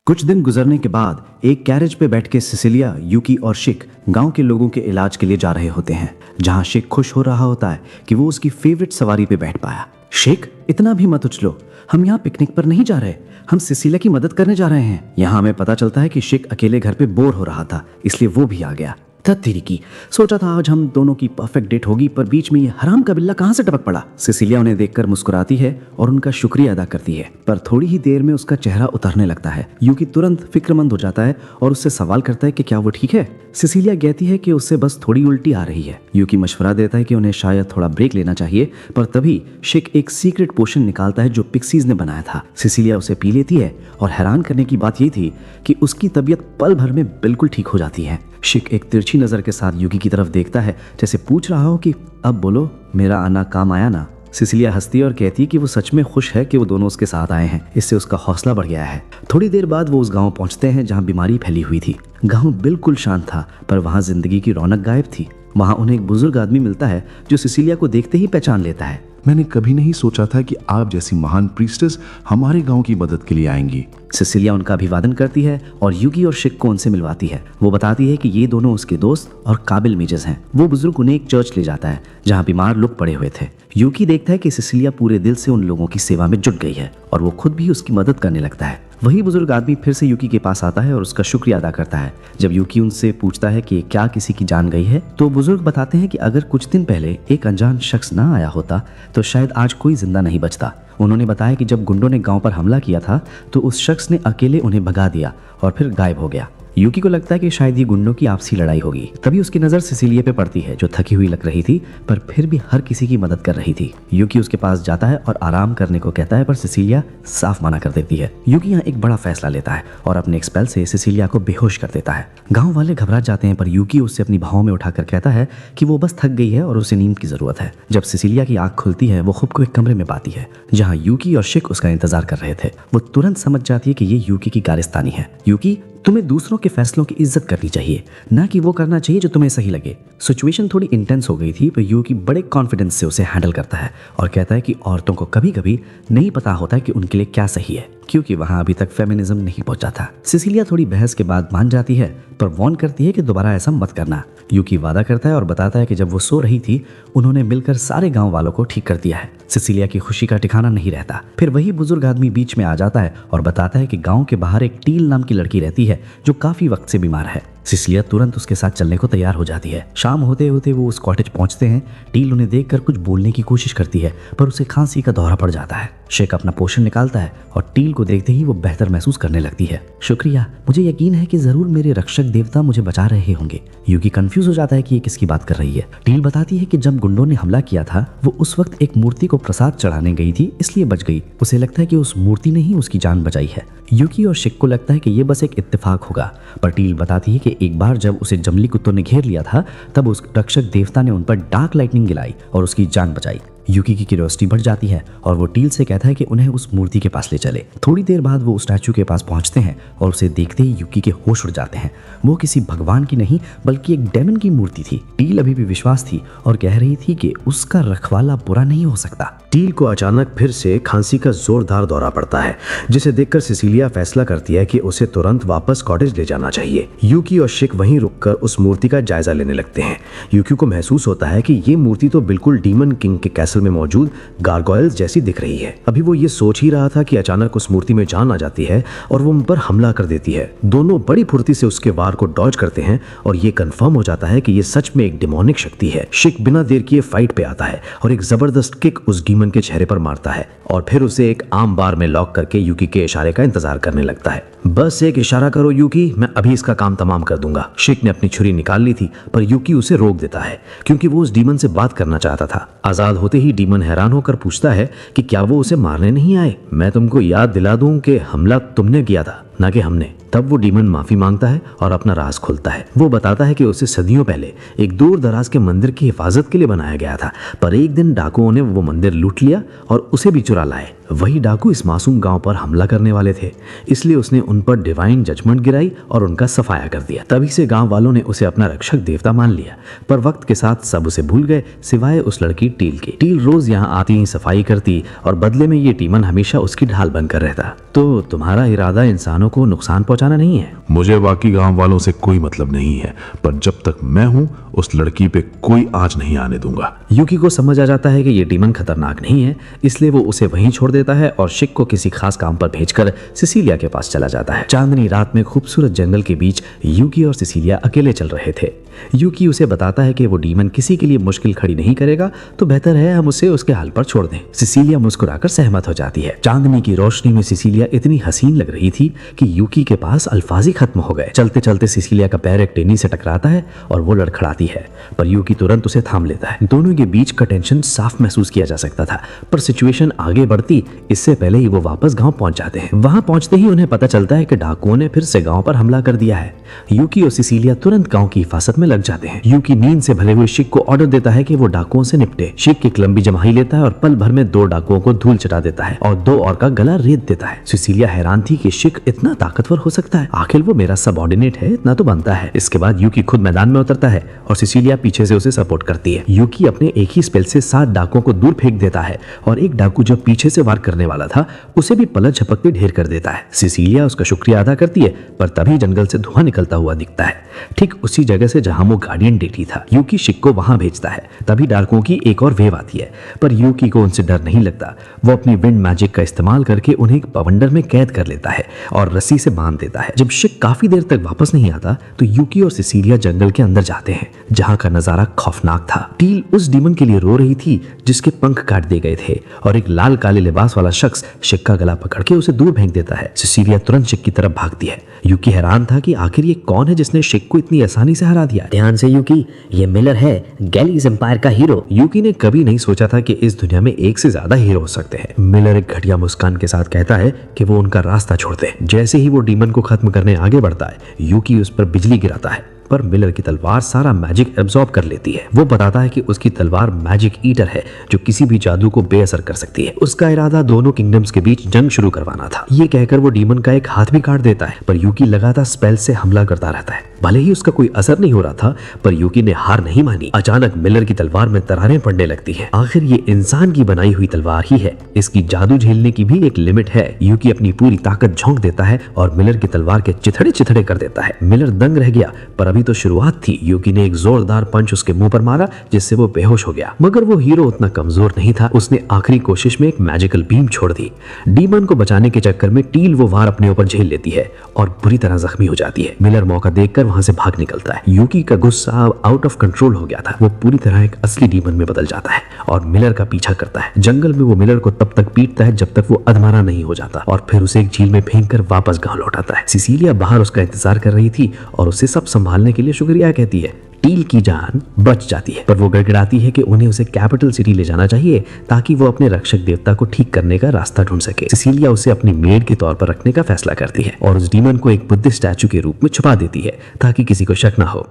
कुछ दिन गुजरने के बाद एक कैरेज पे बैठ के सिसिलिया, यूकी और शिक गांव के लोगों के इलाज के लिए जा रहे होते हैं, जहां शिक खुश हो रहा होता है कि वो उसकी फेवरेट सवारी पे बैठ पाया। शिक, इतना भी मत उछलो, हम यहाँ पिकनिक पर नहीं जा रहे, हम सिसिलिया की मदद करने जा रहे हैं। यहाँ हमें पता चलता है कि शिक अकेले घर पे बोर हो रहा था, इसलिए वो भी आ गया। तेरी की, सोचा था आज हम दोनों की परफेक्ट डेट होगी, पर बीच में ये हराम का बिल्ला कहां से टपक पड़ा। सिसिलिया उन्हें देखकर मुस्कुराती है और उनका शुक्रिया अदा करती है, पर थोड़ी ही देर में उसका चेहरा उतरने लगता है। यूकी तुरंत फिक्रमंद हो जाता है और उससे सवाल करता है कि क्या वो ठीक है। सिसिलिया कहती है कि उससे बस थोड़ी उल्टी आ रही है। यूकी मशवरा देता है कि उन्हें शायद थोड़ा ब्रेक लेना चाहिए, पर तभी शिक एक सीक्रेट पोशन निकालता है जो पिक्सीज ने बनाया था। सिसिलिया उसे पी लेती है और हैरान करने की बात ये थी कि उसकी तबीयत पल भर में बिल्कुल ठीक हो जाती है। शिक एक तिरछी नजर के साथ यूकी की तरफ देखता है, जैसे पूछ रहा हो कि अब बोलो, मेरा आना काम आया ना। सिसिलिया हंसती है और कहती है कि वो सच में खुश है कि वो दोनों उसके साथ आए हैं, इससे उसका हौसला बढ़ गया है। थोड़ी देर बाद वो उस गांव पहुंचते हैं जहां बीमारी फैली हुई थी। गांव बिल्कुल शांत था, पर वहां जिंदगी की रौनक गायब थी। वहां उन्हें एक बुजुर्ग आदमी मिलता है जो सिसिलिया को देखते ही पहचान लेता है। मैंने कभी नहीं सोचा था कि आप जैसी महान प्रीस्टेस हमारे गांव की मदद के लिए आएंगी। सिसिलिया उनका अभिवादन करती है और यूकी और शिक को उनसे मिलवाती है। वो बताती है कि ये दोनों उसके दोस्त और काबिल मेजर्स हैं। वो बुजुर्ग उन्हें एक चर्च ले जाता है जहां बीमार लोग पड़े हुए थे। यूकी देखता है कि सिसिलिया पूरे दिल से उन लोगों की सेवा में जुट गई है और वो खुद भी उसकी मदद करने लगता है। वही बुजुर्ग आदमी फिर से यूकी के पास आता है और उसका शुक्रिया अदा करता है। जब यूकी उनसे पूछता है कि क्या किसी की जान गई है, तो बुजुर्ग बताते हैं कि अगर कुछ दिन पहले एक अनजान शख्स ना आया होता तो शायद आज कोई जिंदा नहीं बचता। उन्होंने बताया कि जब गुंडों ने गांव पर हमला किया था तो उस शख्स ने अकेले उन्हें भगा दिया और फिर गायब हो गया। यूकी को लगता है कि शायद ये गुंडों की आपसी लड़ाई होगी। तभी उसकी नजर सिसिलिया पे पड़ती है जो थकी हुई लग रही थी, पर फिर भी हर किसी की मदद कर रही थी। यूकी उसके पास जाता है और आराम करने को कहता है, पर सिसिलिया साफ मना कर देती है। यूकी यहाँ एक बड़ा फैसला लेता है और अपने एक स्पेल से सिसिलिया को बेहोश कर देता है। गाँव वाले घबरा जाते हैं, पर यूकी उससे अपनी भावों में उठाकर कहता है कि वो बस थक गई है और उसे नींद की जरूरत है। जब सिसिलिया की आंख खुलती है, वो खुद को एक कमरे में पाती है जहाँ यूकी और शिक उसका इंतजार कर रहे थे। वो तुरंत समझ जाती है कि ये यूकी की कारस्तानी है। यूकी, तुम्हें दूसरों के फैसलों की इज्जत करनी चाहिए, ना कि वो करना चाहिए जो तुम्हें सही लगे। सिचुएशन थोड़ी इंटेंस हो गई थी, पर यूकी बड़े कॉन्फिडेंस से उसे हैंडल करता है और कहता है कि औरतों को कभी कभी नहीं पता होता है कि उनके लिए क्या सही है। क्योंकि वहां अभी तक फेमिनिज्म नहीं पहुंचा था। सिसिलिया थोड़ी बहस के बाद मान जाती है पर वार्न करती है कि दोबारा ऐसा मत करना। यूकी वादा करता है और बताता है कि जब वो सो रही थी उन्होंने मिलकर सारे गांव वालों को ठीक कर दिया है। सिसिलिया की खुशी का ठिकाना नहीं रहता। फिर वही बुजुर्ग आदमी बीच में आ जाता है और बताता है कि गांव के बाहर एक टील नाम की लड़की रहती है जो काफी वक्त से बीमार है। सिसिलिया तुरंत उसके साथ चलने को तैयार हो जाती है। शाम होते होते वो उस कॉटेज पहुंचते हैं। टील उन्हें देखकर कुछ बोलने की कोशिश करती है पर उसे खांसी का दौरा पड़ जाता है। शेक अपना पोषण निकालता है और टील को देखते ही वो बेहतर महसूस करने लगती है। शुक्रिया, मुझे यकीन है कि जरूर मेरे रक्षक देवता मुझे बचा रहे होंगे। यूकी कंफ्यूज हो जाता है कि ये किसकी बात कर रही है। टील बताती है कि जब गुंडों ने हमला किया था वो उस वक्त एक मूर्ति को प्रसाद चढ़ाने गई थी, इसलिए बच गई। उसे लगता है कि उस मूर्ति ने ही उसकी जान बचाई है। यूकी और शिक को लगता है कि ये बस एक इत्तेफाक होगा, पर टील बताती है कि एक बार जब उसे जंगली कुत्तों ने घेर लिया था तब उस रक्षक देवता ने उन पर डार्क लाइटनिंग गिलाई और उसकी जान बचाई। यूकी की क्यूरियोसिटी बढ़ जाती है और वो टील से कहता है कि उन्हें उस मूर्ति के पास ले चले। थोड़ी देर बाद वो उस स्टैचू के पास पहुंचते हैं और उसे देखते ही यूकी के होश उड़ जाते हैं। वो किसी भगवान की नहीं बल्कि एक डेमन की मूर्ति थी। टील अभी भी विश्वास थी और कह रही थी कि उसका रखवाला बुरा नहीं हो सकता। टील को अचानक फिर से खांसी का जोरदार दौरा पड़ता है, जिसे देखकर सिसिलिया फैसला करती है कि उसे तुरंत वापस कॉटेज ले जाना चाहिए। यूकी और शिक वहीं रुककर उस मूर्ति का जायजा लेने लगते हैं। यूकी को महसूस होता है कि ये मूर्ति तो बिल्कुल डीमन किंग के कैसल में मौजूद गार्गोयल्स जैसी दिख रही है। अभी वो ये सोच ही रहा था कि अचानक उस मूर्ति में जान आ जाती है और वो उन पर हमला कर देती है। दोनों बड़ी फुर्ती से उसके वार को डॉज करते हैं और ये कंफर्म हो जाता है कि ये सच में एक डिमोनिक शक्ति है। शिक बिना देर किए फाइट पे आता है और एक जबरदस्त किक उस डीमन के चेहरे पर मारता है और फिर उसे एक आम बार में लॉक करके यूकी के इशारे का इंतजार करने लगता है। बस एक इशारा करो यूकी, मैं अभी इसका काम तमाम कर दूंगा। शिक ने अपनी छुरी निकाल ली थी पर यूकी उसे रोक देता है क्योंकि वो उस डीमन से बात करना चाहता था। आजाद होते ही डीमन हैरान होकर पूछता है कि क्या वो उसे मारने नहीं आए? मैं तुमको याद दिला दूं कि हमला तुमने किया था, ना कि हमने। तब वो डीमन माफी मांगता है और अपना राज खोलता है। वो बताता है कि उसे सदियों पहले एक दूर दराज के मंदिर की हिफाजत के लिए बनाया गया था, पर एक दिन डाकुओं ने वो मंदिर लूट लिया और उसे भी चुरा लाए। वही डाकू इस मासूम गांव पर हमला करने वाले थे, इसलिए उसने उन पर डिवाइन जजमेंट गिराई और उनका सफाया कर दिया। तभी से गांव वालों ने उसे अपना रक्षक देवता मान लिया, पर वक्त के साथ सब उसे भूल गए सिवाय उस लड़की टील के। टील रोज यहाँ आती ही सफाई करती और बदले में ये डीमन हमेशा उसकी ढाल बनकर रहता। तो तुम्हारा इरादा इंसानों को नुकसान पहुंचाना नहीं है? मुझे बाकी गांव वालों से कोई मतलब नहीं है, पर जब तक मैं हूं उस लड़की पे कोई आंच नहीं आने दूंगा। यूकी को समझ आ जाता है कि ये डीमन खतरनाक नहीं है, इसलिए वो उसे वहीं छोड़ देता है और शिक को किसी खास काम पर भेजकर सिसिलिया के पास चला जाता है। चांदनी रात में खूबसूरत जंगल के बीच यूकी और सिसिलिया अकेले चल रहे थे। यूकी उसे बताता है कि वो डीमन किसी के लिए मुश्किल खड़ी नहीं करेगा, तो बेहतर है हम उसे उसके हाल पर छोड़ दें। सिसिलिया मुस्कुराकर सहमत हो जाती है। चांदनी की रोशनी में सिसिलिया इतनी हसीन लग रही थी कि यूकी के पास अल्फाज ही खत्म हो गए। चलते चलते सिसिलिया का पैर एक टेनी से टकराता है और वो लड़खड़ाती है, पर यूकी तुरंत उसे थाम लेता है। दोनों के बीच का टेंशन साफ महसूस किया जा सकता था, पर सिचुएशन आगे बढ़ती इससे पहले ही वो वापस गांव पहुंच जाते हैं। वहां पहुंचते ही उन्हें पता चलता है कि डाकुओं ने फिर से गांव पर हमला कर दिया है। यूकी और सिसिलिया तुरंत गांव की हिफाजत में लग जाते हैं। यूकी नींद से भरे हुए शिक को ऑर्डर देता है कि वो डाकुओं से निपटे। शिक एक लंबी जमाई लेता है और पल भर में 2 डाकुओं को धूल चटा देता है और 2 और का गला रेत देता है। सिसिलिया हैरान थी कि शिक इतना ताकतवर हो सकता है, आखिर वो मेरा सबऑर्डिनेट है, इतना तो बनता है। इसके बाद यूकी खुद मैदान में उतरता है और सिसिलिया पीछे से उसे सपोर्ट करती है। यूकी अपने एक ही स्पेल से 7 डाकुओं को दूर फेंक देता है और एक डाकू जो पीछे से वार करने वाला था उसे भी पलट झपकते ढेर कर देता है। सिसिलिया उसका शुक्रिया अदा करती है, पर तभी जंगल से धुआं निकलता हुआ दिखता है, ठीक उसी जगह से जहां वो गार्डियन डेटी था। यूकी शिक को वहां भेजता है। तभी डाकुओं की एक और वेव आती है, पर यूकी को उनसे डर नहीं लगता। वो अपनी विंड मैजिक का इस्तेमाल करके उन्हें एक बवंडर में कैद कर लेता है और रस्सी से बांध देता है। जब शिक काफी देर तक वापस नहीं आता तो यूकी और सिसिलिया जंगल के अंदर जाते हैं, जहां का नजारा खौफनाक था। टील उस डीमन के लिए रो रही थी जिसके पंख काट दिए गए थे और एक लाल काले लिबास वाला शख्स शिक का गला पकड़ के उसे दूर फेंक देता है। सिसिलिया तुरंत शिक की तरफ भागती है। यूकी हैरान था कि आखिर ये कौन है जिसने शिक को इतनी आसानी से हरा दिया। ध्यान से यूकी, ये मिलर है, गैलीज एम्पायर का हीरो। यूकी ने कभी नहीं सोचा था कि इस दुनिया में एक से ज्यादा हीरो हो सकते हैं। मिलर एक घटिया मुस्कान के साथ कहता है कि वो उनका रास्ता छोड़ दे। जैसे ही वो डीमन को खत्म करने आगे बढ़ता है, यूकी उस पर बिजली गिराता है। पर मिलर की तलवार सारा मैजिक एब्जॉर्ब कर लेती है। वो बताता है कि उसकी तलवार मैजिक ईटर है जो किसी भी जादू को बेअसर कर सकती है। उसका इरादा दोनों किंगडम्स के बीच जंग शुरू करवाना था। ये कहकर वो डीमन का एक हाथ भी काट देता है, पर यूकी लगातार स्पेल से हमला करता रहता है। भले ही उसका कोई असर नहीं हो रहा था, पर यूकी ने हार नहीं मानी। अचानक मिलर की तलवार में दरारें पड़ने लगती हैं। आखिर ये इंसान की बनाई हुई तलवार ही है, इसकी जादू झेलने की भी एक लिमिट है। यूकी अपनी पूरी ताकत झोंक देता है और मिलर की तलवार के चिथड़े चिथड़े कर देता है। मिलर दंग रह गया, पर अभी तो शुरुआत थी। यूकी ने एक जोरदार पंच उसके मुंह पर मारा जिससे वो बेहोश हो गया। मगर वो हीरो उतना कमजोर नहीं था। उसने आखिरी कोशिश में एक मैजिकल बीम छोड़ दी। डीमन को बचाने के चक्कर में टील वो वार अपने ऊपर झेल लेती है और बुरी तरह जख्मी हो जाती है। मिलर मौका देखकर वहां से भाग निकलता है। यूकी का गुस्सा आउट ऑफ कंट्रोल हो गया था। वो पूरी तरह एक असली डीमन में बदल जाता है और मिलर का पीछा करता है। जंगल में वो मिलर को तब तक पीटता है जब तक वो अधमरा नहीं हो जाता और फिर उसे एक झील में फेंककर वापस गांव लौटाता है। सिसिलिया बाहर उसका इंतजार कर रही थी और उसे सब संभालने के लिए शुक्रिया कहती है। टील की जान बच जाती है, पर वो गड़गड़ाती है कि उन्हें उसे कैपिटल सिटी ले जाना चाहिए ताकि वो अपने रक्षक देवता को ठीक करने का रास्ता ढूंढ सके। सिसिलिया उसे अपनी मेड के तौर पर रखने का फैसला करती है और उस डीमन को एक बुद्धिस्ट स्टैचू के रूप में छुपा देती है ताकि किसी को शक ना हो।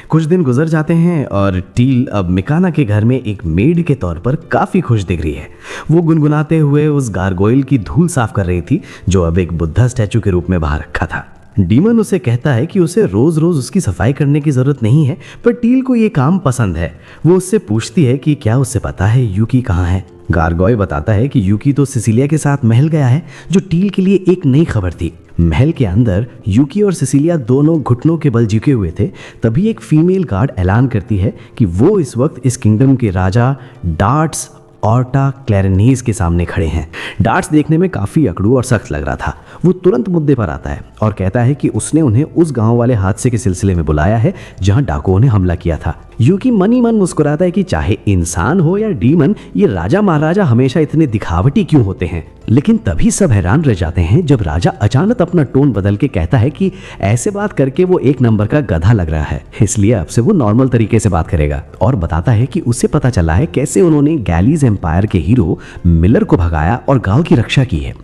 कुछ दिन गुजर जाते हैं और टील अब मिकाना के घर में एक मेड के तौर पर काफी खुश दिख रही है। वो गुनगुनाते हुए उस गारगोइल की धूल साफ कर रही थी जो अब एक बुद्धा स्टैचू के रूप में बाहर रखा था। डीमन उसे कहता है कि उसे रोज रोज उसकी सफाई करने की जरूरत नहीं है, पर टील को ये काम पसंद है। वो उससे पूछती है कि क्या उसे पता है यूकी कहाँ है। गारगोय बताता है कि यूकी तो सिसिलिया के साथ महल गया है, जो टील के लिए एक नई खबर थी। महल के अंदर यूकी और सिसिलिया दोनों घुटनों के बल झुके हुए थे। तभी एक फीमेल गार्ड ऐलान करती है कि वो इस वक्त इस किंगडम के राजा डार्ट्स ऑर्टा क्लैरनीज के सामने खड़े हैं। डार्ट्स देखने में काफ़ी अकड़ू और सख्त लग रहा था। वो तुरंत मुद्दे पर आता है और कहता है कि उसने उन्हें उस गांव वाले हादसे के सिलसिले में बुलाया है जहां डाकुओं ने हमला किया था। यूकी मन ही मन मुस्कुराता है कि चाहे इंसान हो या डीमन, ये राजा महाराजा हमेशा इतने दिखावटी क्यों होते हैं। लेकिन तभी सब हैरान रह जाते हैं जब राजा अचानक अपना टोन बदल के कहता है कि ऐसे बात करके वो एक नंबर का गधा लग रहा है, इसलिए अब से वो नॉर्मल तरीके से बात करेगा। और बताता है कि उसे पता चला है कैसे उन्होंने गैलीज एम्पायर के हीरो मिलर को भगाया और गांव की रक्षा की है।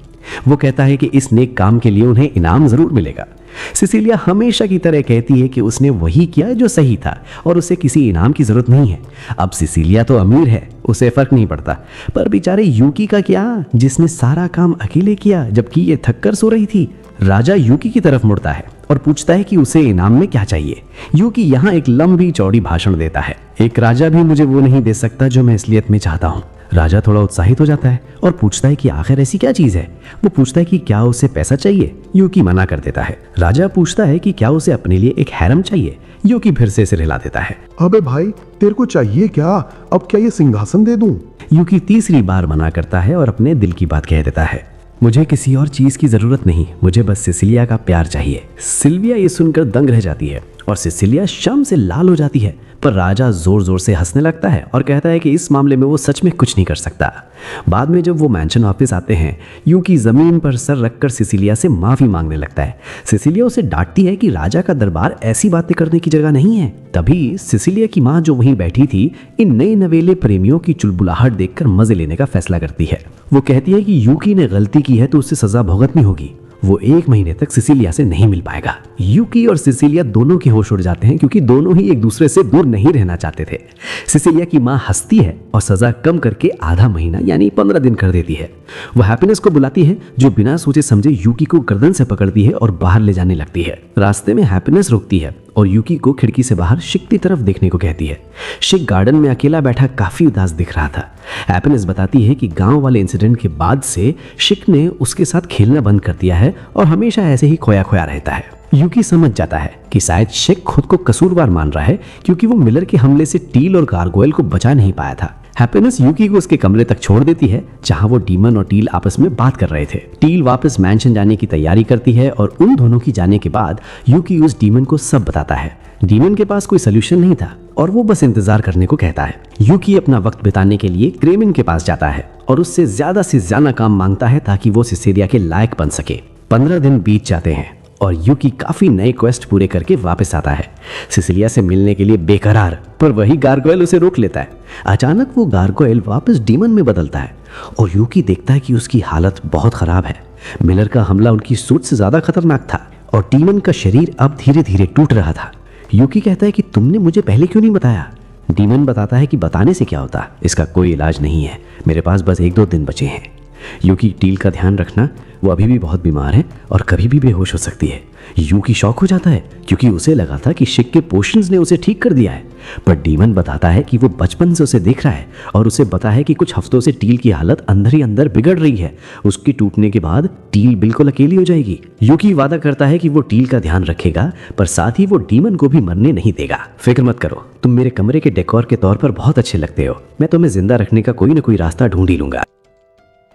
वो कहता है कि इस नेक काम के लिए उन्हें इनाम जरूर मिलेगा। सिसिलिया हमेशा की तरह कहती है कि उसने वही किया जो सही था और उसे किसी इनाम की जरूरत नहीं है। अब सिसिलिया तो अमीर है, उसे फर्क नहीं पड़ता, पर बेचारे यूकी का क्या, जिसने सारा काम अकेले किया जबकि ये थककर सो रही थी। राजा यूकी की तरफ मुड़ता है और पूछता है कि उसे इनाम में क्या चाहिए। यूकी यहाँ एक लंबी चौड़ी भाषण देता है। एक राजा भी मुझे वो नहीं दे सकता जो मैं असलियत में चाहता हूँ। राजा थोड़ा उत्साहित हो जाता है और पूछता है कि आखिर ऐसी क्या चीज है। वो पूछता है कि क्या उसे पैसा चाहिए। यूकी मना कर देता है। राजा पूछता है कि क्या उसे अपने लिए एक हैरम चाहिए। यूकी फिर से सिर हिला देता है। अबे भाई, तेरे को चाहिए क्या? अब क्या ये सिंहासन दे दूं? यूकी तीसरी बार मना करता है और अपने दिल की बात कह देता है। मुझे किसी और चीज की जरूरत नहीं, मुझे बस सिसिलिया का प्यार चाहिए। सिल्विया ये सुनकर दंग रह जाती है और सिसिलिया शर्म से लाल हो जाती है, पर राजा जोर जोर से हंसने लगता है और कहता है कि इस मामले में वो सच में कुछ नहीं कर सकता। बाद में जब वो मैंशन वापस आते हैं, यूकी जमीन पर सर रखकर सिसिलिया से माफी मांगने लगता है। सिसिलिया उसे डांटती है कि राजा का दरबार ऐसी बातें करने की जगह नहीं है। तभी सिसिलिया की माँ जो वहीं बैठी थी, इन नए नवेले प्रेमियों की चुलबुलाहट देखकर मजे लेने का फैसला करती है। वो कहती है कि यूकी ने गलती की है तो उसे सजा भुगतनी होगी। वो 1 महीने तक सिसिलिया से नहीं मिल पाएगा। यूकी और सिसिलिया दोनों के होश उड़ जाते हैं क्योंकि दोनों ही एक दूसरे से दूर नहीं रहना चाहते थे। सिसिलिया की माँ हंसती है और सजा कम करके आधा महीना यानी 15 दिन कर देती है। वो हैप्पीनेस को बुलाती है जो बिना सोचे समझे यूकी को गर्दन से पकड़ती है और बाहर ले जाने लगती है। रास्ते में हैप्पीनेस रुकती है और यूकी को खिड़की से बाहर शिक की तरफ देखने को कहती है। शिक गार्डन में अकेला बैठा काफी उदास दिख रहा था। हैप्पीनेस बताती है कि गांव वाले इंसिडेंट के बाद से शिक ने उसके साथ खेलना बंद कर दिया है और हमेशा ऐसे ही खोया खोया रहता है। यूकी समझ जाता है कि शायद शिक खुद को कसूरवार मान रहा है क्योंकि वो मिलर के हमले से टील और गारगोयल को बचा नहीं पाया था। हैप्पीनेस यूकी को उसके कमरे तक छोड़ देती है जहां वो डीमन और टील आपस में बात कर रहे थे। टील वापस मैंशन जाने की तैयारी करती है और उन दोनों की जाने के बाद यूकी उस डीमन को सब बताता है। डीमन के पास कोई सोल्यूशन नहीं था और वो बस इंतजार करने को कहता है। यूकी अपना वक्त बिताने के लिए क्रेमिन के पास जाता है और उससे ज्यादा काम मांगता है ताकि वो सिसिलिया के लायक बन सके। 15 दिन बीत जाते हैं और यूकी काफी नए क्वेस्ट पूरे करके वापस आता है, सिसिलिया से मिलने के लिए बेकरार। पर वही गारगोयल उसे रोक लेता है। अचानक वो गारगोयल वापस डीमन में बदलता है और यूकी देखता है कि उसकी हालत बहुत खराब है। मिलर का हमला उनकी सोच से ज्यादा खतरनाक था और डीमन का शरीर अब धीरे धीरे टूट रहा था। यूकी कहता है कि तुमने मुझे पहले क्यों नहीं बताया। डीमन बताता है कि बताने से क्या होता, इसका कोई इलाज नहीं है, मेरे पास बस 1-2 दिन बचे हैं। यूकी टील का ध्यान रखना, वो अभी भी बहुत बीमार है और कभी भी बेहोश हो सकती है। यूकी शॉक हो जाता है क्योंकि उसे लगा था कि शिक के पोशंस ने उसे ठीक कर दिया है, पर डीमन बताता है कि वो बचपन से उसे देख रहा है और उसे पता है कि कुछ हफ्तों से टील की हालत अंदर ही अंदर बिगड़ रही है। उसकी टूटने के बाद टील बिल्कुल अकेली हो जाएगी। यूकी वादा करता है कि वो टील का ध्यान रखेगा, पर साथ ही वो डीमन को भी मरने नहीं देगा। फिक्र मत करो, तुम मेरे कमरे के डेकोर के तौर पर बहुत अच्छे लगते हो, मैं तुम्हें जिंदा रखने का कोई ना कोई रास्ता ढूंढ ही लूंगा।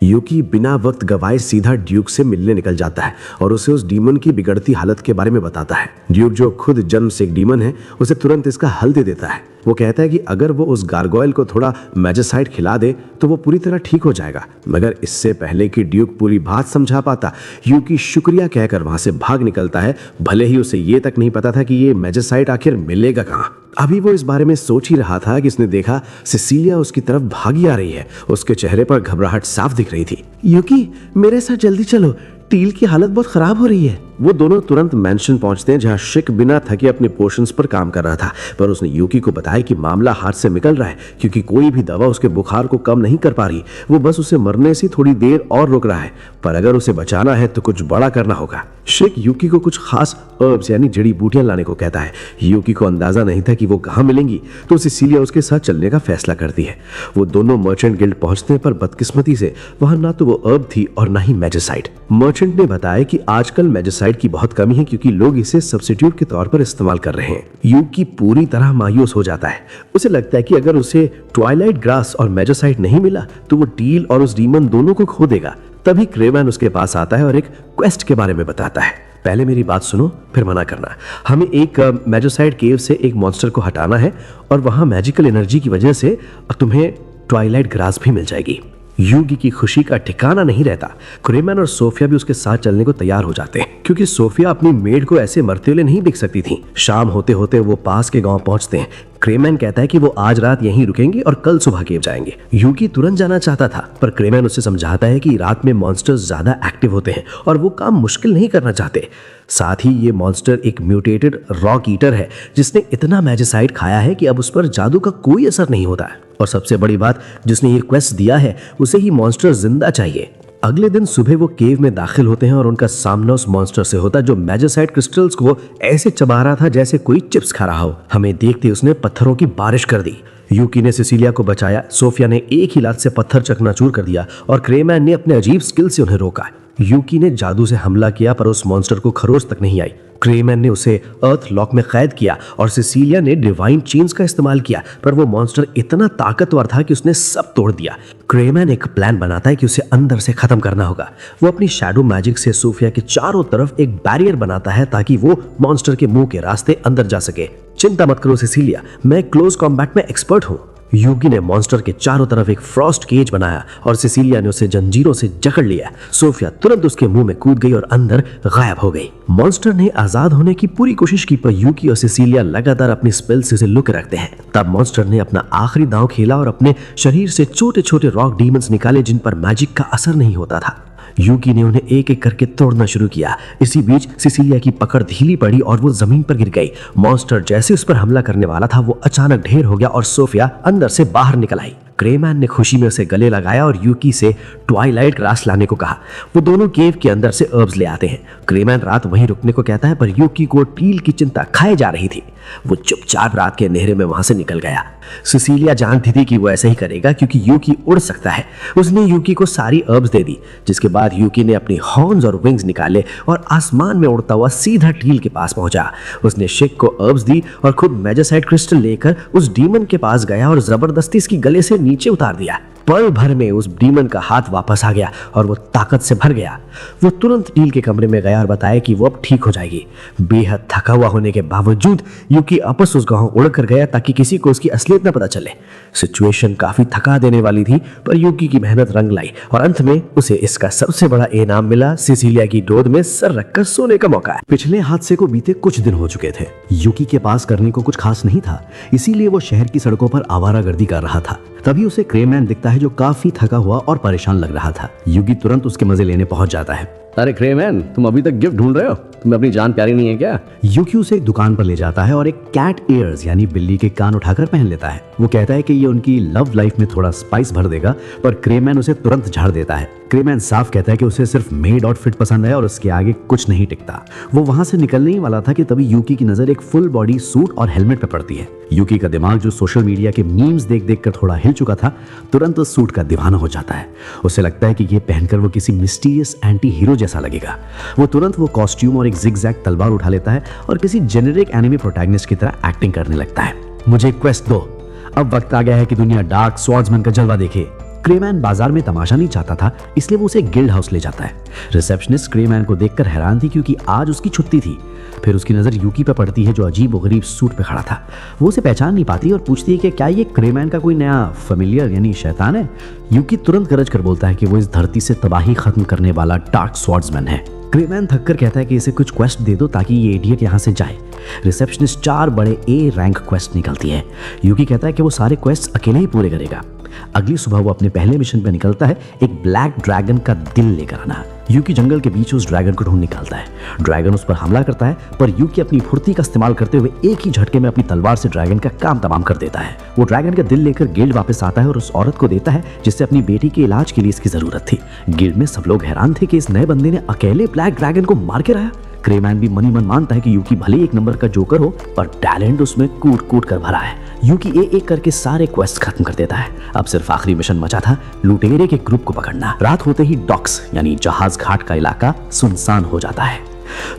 यूकी बिना वक्त गवाए सीधा ड्यूक से मिलने निकल जाता है और उसे उस डीमन की बिगड़ती हालत के बारे में बताता है। ड्यूक, जो खुद जन्म से एक डीमन है, उसे तुरंत इसका हल दे देता है। वो कहता है कि अगर वो उस गार्गोयल को थोड़ा मैजिसाइड खिला दे तो वो पूरी तरह ठीक हो जाएगा। मगर इससे पहले कि ड्यूक पूरी बात समझा पाता, यूकी शुक्रिया कहकर वहां से भाग निकलता है, भले ही उसे ये तक नहीं पता था कि ये मैजिसाइड आखिर मिलेगा कहाँ। अभी वो इस बारे में सोच ही रहा था कि उसने देखा सिसिलिया उसकी तरफ भागी आ रही है। उसके चेहरे पर घबराहट साफ दिख रही थी। यूकी, मेरे साथ जल्दी चलो, टील की हालत बहुत खराब हो रही है। वो दोनों तुरंत मैंशन पहुंचते हैं जहां शिक बिना थके अपने पोर्शंस पर काम कर रहा था, पर उसने यूकी को बताया कि मामला हाथ से निकल रहा है क्योंकि कोई भी दवा उसके बुखार को कम नहीं कर पा रही। वो बस उसे मरने से थोड़ी देर और रोक रहा है, पर अगर उसे बचाना है तो कुछ बड़ा करना होगा। शिक यूकी को कुछ खास हर्ब्स यानी जड़ी बूटियां लाने को कहता है। यूकी को अंदाजा नहीं था कि वो कहाँ मिलेंगी, तो सिसिलिया उसके साथ चलने का फैसला करती है। वो दोनों मर्चेंट गिल्ड पहुंचते हैं, पर बदकिस्मती से वहां ना तो वो हर्ब थी और ना ही मैजिसाइड। मर्चेंट ने बताया कि आजकल मैजिसाइड की बहुत कमी है क्योंकि लोग इसे सब्स्टिट्यूट के तौर पर इस्तेमाल कर रहे हैं। यूकी पूरी तरह मायूस हो जाता है। उसे लगता है कि अगर उसे ट्वाइलाइट ग्रास और मैजिसाइड नहीं मिला तो वो टील और उस डीमन दोनों को खो देगा। तभी क्रेमैन उसके पास आता है और एक क्वेस्ट के बारे में बताता है। पहले मेरी बात सुनो, फिर मना करना। हमें एक मैजिसाइड केव से एक मॉन्स्टर को हटाना है और वहां मैजिकल एनर्जी की वजह से तुम्हें ट्वाइलाइट ग्रास भी मिल जाएगी। यूगी की खुशी का ठिकाना नहीं रहता। क्रेमैन और सोफिया भी उसके साथ चलने को तैयार हो जाते हैं क्योंकि सोफिया अपनी मेड को ऐसे मरते हुए नहीं देख सकती थी। शाम होते होते वो पास के गांव पहुंचते हैं। क्रेमैन कहता है कि वो आज रात यहीं रुकेंगे और कल सुबह केव जाएंगे। यूकी तुरंत जाना चाहता था, पर क्रेमैन उसे समझाता है कि रात में मॉन्स्टर्स ज्यादा एक्टिव होते हैं और वो काम मुश्किल नहीं करना चाहते। साथ ही ये मॉन्स्टर एक म्यूटेटेड रॉक ईटर है जिसने इतना मैजिसाइड खाया है कि अब उस पर जादू का कोई असर नहीं होता है। और सबसे बड़ी बात, जिसने ये क्वेस्ट दिया है उसे ही मॉन्स्टर जिंदा चाहिए। अगले दिन सुबह वो केव में दाखिल होते हैं और उनका सामना उस मॉन्स्टर से होता है जो मैजिसाइड क्रिस्टल्स को ऐसे चबा रहा था जैसे कोई चिप्स खा रहा हो। हमें देखते उसने पत्थरों की बारिश कर दी। यूकी ने सिसिलिया को बचाया, सोफिया ने एक ही लात से पत्थर चकनाचूर कर दिया और क्रेमैन ने अपने अजीब स्किल से उन्हें रोका। यूकी ने जादू से हमला किया पर उस मॉन्स्टर को खरोच तक नहीं आई। क्रेमैन ने उसे अर्थ लॉक में कैद किया और सिसिलिया ने डिवाइन चेन्स का इस्तेमाल किया, पर वो मॉन्स्टर इतना ताकतवर था कि उसने सब तोड़ दिया। क्रेमैन एक प्लान बनाता है कि उसे अंदर से खत्म करना होगा। वो अपनी शैडो मैजिक से सोफिया के चारों तरफ एक बैरियर बनाता है ताकि वो मॉन्स्टर के मुंह के रास्ते अंदर जा सके। चिंता मत करो सिसिलिया, मैं क्लोज कॉम्बैट में एक्सपर्ट हूँ। यूगी ने मॉन्स्टर के चारों तरफ एक फ्रॉस्ट केज बनाया और सिसिलिया ने उसे जंजीरों से जकड़ लिया। सोफिया तुरंत उसके मुंह में कूद गई और अंदर गायब हो गई। मॉन्स्टर ने आजाद होने की पूरी कोशिश की, पर यूगी और सिसिलिया लगातार अपनी स्पेल से उसे लुक रखते हैं। तब मॉन्स्टर ने अपना आखिरी दांव खेला और अपने शरीर से छोटे छोटे रॉक डीमंस निकाले जिन पर मैजिक का असर नहीं होता था। यूकी ने उन्हें एक एक करके तोड़ना शुरू किया। इसी बीच सिसिलिया की पकड़ ढीली पड़ी और वो जमीन पर गिर गई। मॉन्स्टर जैसे उस पर हमला करने वाला था वो अचानक ढेर हो गया और सोफिया अंदर से बाहर निकल आई। क्रेमैन ने खुशी में उसे गले लगाया और यूकी से ट्वाइलाइट ग्रास लाने को कहा। वो दोनों केव के अंदर से हर्ब्स ले आते हैं। क्रेमैन रात वहीं रुकने को कहता है, पर यूकी को टील की चिंता खाए जा रही थी। वो चुपचाप रात के अंधेरे में वहां से निकल गया। सिसिलिया जानती थी कि वो ऐसा ही करेगा क्योंकि यूकी उड़ सकता है। उसने यूकी को सारी हर्ब्स दे दी, जिसके बाद यूकी ने अपनी हॉर्न्स और विंग्स निकाले और आसमान में उड़ता हुआ सीधा टील के पास पहुंचा। उसने शिक को हर्ब्स दी और खुद मैजिसाइड क्रिस्टल लेकर उस डीमन के पास गया और जबरदस्ती इसकी गले से नीचे उतार दिया। पल भर में उस डीमन का हाथ वापस आ गया और वो ताकत से भर गया। वो तुरंत टील के कमरे में गया और बताया कि वो अब ठीक हो जाएगी। बेहद थका हुआ होने के बावजूद यूकी वापस उस गांव उड़कर गया ताकि किसी को उसकी असलियत न पता चले। सिचुएशन काफी थका देने वाली थी, पर यूकी की मेहनत रंग लाई और अंत में उसे इसका सबसे बड़ा इनाम मिला। सिसिलिया की गोद में सर रखकर सोने का मौका। पिछले हादसे को बीते कुछ दिन हो चुके थे। यूकी के पास करने को कुछ खास नहीं था, इसीलिए वो शहर की सड़कों पर आवारागर्दी कर रहा था। तभी उसे क्रेमैन दिखता है जो काफी थका हुआ और परेशान लग रहा था। यूगी तुरंत उसके मजे लेने पहुंच जाता है। अरे क्रेमैन, तुम अभी तक गिफ्ट ढूंढ रहे हो? तुम्हें अपनी जान प्यारी नहीं है क्या? यूकी उसे एक दुकान पर ले जाता है और एक कैट ईयर्स यानी बिल्ली के कान उठाकर पहन लेता है। वो कहता है कि ये उनकी लव लाइफ में थोड़ा स्पाइस भर देगा, पर क्रेमैन उसे तुरंत झाड़ देता है। क्रेमैन साफ कहता है कि उसे सिर्फ मेड आउटफिट पसंद है और उसके आगे कुछ नहीं टिकता। वो वहां से निकलने ही वाला था कि तभी यूकी की नजर एक फुल बॉडी सूट और हेलमेट पर पड़ती है। यूकी का दिमाग, जो सोशल मीडिया के मीम्स देख देख कर थोड़ा हिल चुका था, तुरंत उस सूट का दीवाना हो जाता है। उसे लगता है कि ये पहनकर वो किसी मिस्टीरियस एंटी हीरो जैसा लगेगा। वो तुरंत वो कॉस्ट्यूम और एक जिगजैग तलवार उठा लेता है और किसी जेनेरिक एनिमे प्रोटैगनिस्ट की तरह एक्टिंग करने लगता है। मुझे क्वेस्ट दो, अब वक्त आ गया है कि दुनिया डार्क स्वॉर्ड्समैन का जलवा देखे। क्रेमैन बाजार में तमाशा नहीं चाहता था, इसलिए वो उसे गिल्ड हाउस ले जाता है। रिसेप्शनिस्ट क्रेमैन को देखकर हैरान थी क्योंकि आज उसकी छुट्टी थी। फिर उसकी नजर यूकी पर पड़ती है, जो अजीब व गरीब सूट पे खड़ा था। वो उसे पहचान नहीं पाती और पूछती है कि क्या ये क्रेमैन का कोई नया फेमिलियर यानी शैतान है। यूकी तुरंत गरज कर बोलता है कि वो इस धरती से तबाही खत्म करने वाला डार्क स्वॉर्ड्समैन है। क्रेमैन थककर कहता है कि इसे कुछ क्वेस्ट दे दो ताकि ये इडियट यहाँ से जाए। रिसेप्शनिस्ट 4 बड़े ए रैंक क्वेस्ट निकलती है। यूकी कहता है कि वो सारे क्वेस्ट अकेले ही पूरे करेगा। अगली सुबह वो अपने पहले मिशन पे निकलता है, एक ब्लैक ड्रैगन का दिल लेकर आना। यूकी जंगल के बीच उस ड्रैगन को ढूंढ निकालता है। ड्रैगन उस पर हमला करता है, पर यूकी अपनी फुर्ती का इस्तेमाल करते हुए एक ही झटके में अपनी तलवार से ड्रैगन का काम तमाम कर देता है। वो ड्रैगन का दिल लेकर गिल्ड वापस आता है और उस औरत को देता है जिससे अपनी बेटी के इलाज के लिए इसकी जरूरत थी। गिल्ड में सब लोग हैरान थे कि इस नए बंदे ने अकेले ब्लैक ड्रैगन को मार के रहा। क्रेमैन भी मनी मन मानता है कि यूकी भले ही एक नंबर का जोकर हो, पर टैलेंट उसमें कूट कूट कर भरा है। यूकी एक करके सारे क्वेस्ट खत्म कर देता है। अब सिर्फ आखिरी मिशन बचा था, लुटेरे के ग्रुप को पकड़ना। रात होते ही डॉक्स यानी जहाज घाट का इलाका सुनसान हो जाता है।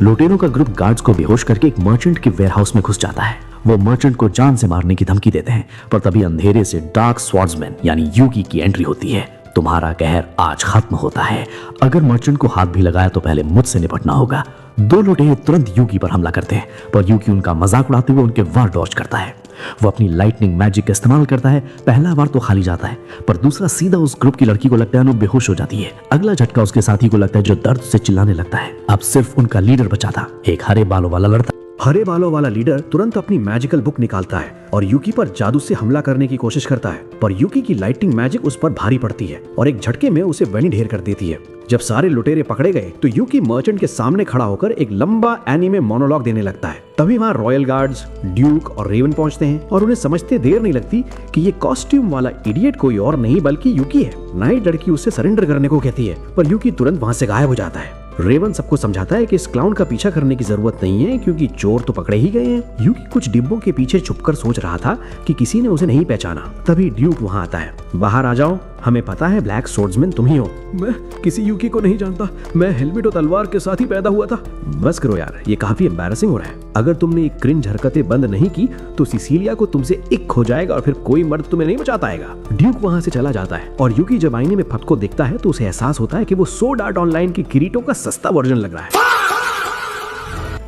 लुटेरों का ग्रुप गार्ड्स को बेहोश करके एक मर्चेंट के वेयरहाउस में घुस जाता है। वो मर्चेंट को जान से मारने की धमकी देते हैं, पर तभी अंधेरे से डार्क स्वॉर्ड्समैन यानी यूकी की एंट्री होती है। तुम्हारा कहर आज खत्म होता है। अगर मर्चेंट को हाथ भी लगाया तो पहले मुझसे निपटना होगा। 2 लुटेरे तुरंत यूकी पर हमला करते हैं, पर यूकी उनका मजाक उड़ाते हुए उनके वार डॉज करता है। वो अपनी लाइटनिंग मैजिक का इस्तेमाल करता है। पहला वार तो खाली जाता है, पर दूसरा सीधा उस ग्रुप की लड़की को लगता है, वो बेहोश हो जाती है। अगला झटका उसके साथी को लगता है, जो दर्द से चिल्लाने लगता है। अब सिर्फ उनका लीडर बचा था, एक हरे बालों वाला लड़का। हरे बालों वाला लीडर तुरंत अपनी मैजिकल बुक निकालता है और यूकी पर जादू से हमला करने की कोशिश करता है, पर यूकी की लाइटिंग मैजिक उस पर भारी पड़ती है और एक झटके में उसे वहीं ढेर कर देती है। जब सारे लुटेरे पकड़े गए तो यूकी मर्चेंट के सामने खड़ा होकर एक लंबा एनीमे मोनोलॉग देने लगता है। तभी वहाँ रॉयल गार्ड्स, ड्यूक और रेवन पहुंचते हैं और उन्हें समझते देर नहीं लगती कि ये कॉस्ट्यूम वाला इडियट कोई और नहीं बल्कि यूकी है। नाइट लड़की उससे सरेंडर करने को कहती है, पर यूकी तुरंत वहां से गायब हो जाता है। रेवन सबको समझाता है कि इस क्लाउन का पीछा करने की जरूरत नहीं है क्योंकि चोर तो पकड़े ही गए हैं। यूकी कुछ डिब्बों के पीछे छुपकर सोच रहा था कि किसी ने उसे नहीं पहचाना। तभी ड्यूक वहां आता है। बाहर आ जाओ, हमें पता है ब्लैक स्वॉर्ड्समैन तुम ही हो। मैं किसी यूकी को नहीं जानता, मैं हेलमेट और तलवार के साथ ही पैदा हुआ था। बस करो यार, ये काफी एम्बैरेसिंग हो रहा है। अगर तुमने ये क्रिंज हरकतें बंद नहीं की तो सिसिलिया को तुमसे इक हो जाएगा और फिर कोई मर्द तुम्हें नहीं बचा पाएगा। ड्यूक वहां से चला जाता है और यूकी जब आईने में खुद को देखता है तो उसे एहसास होता है कि वो सोर्ड आर्ट ऑनलाइन की किरीटों का सस्ता वर्जन लग रहा है।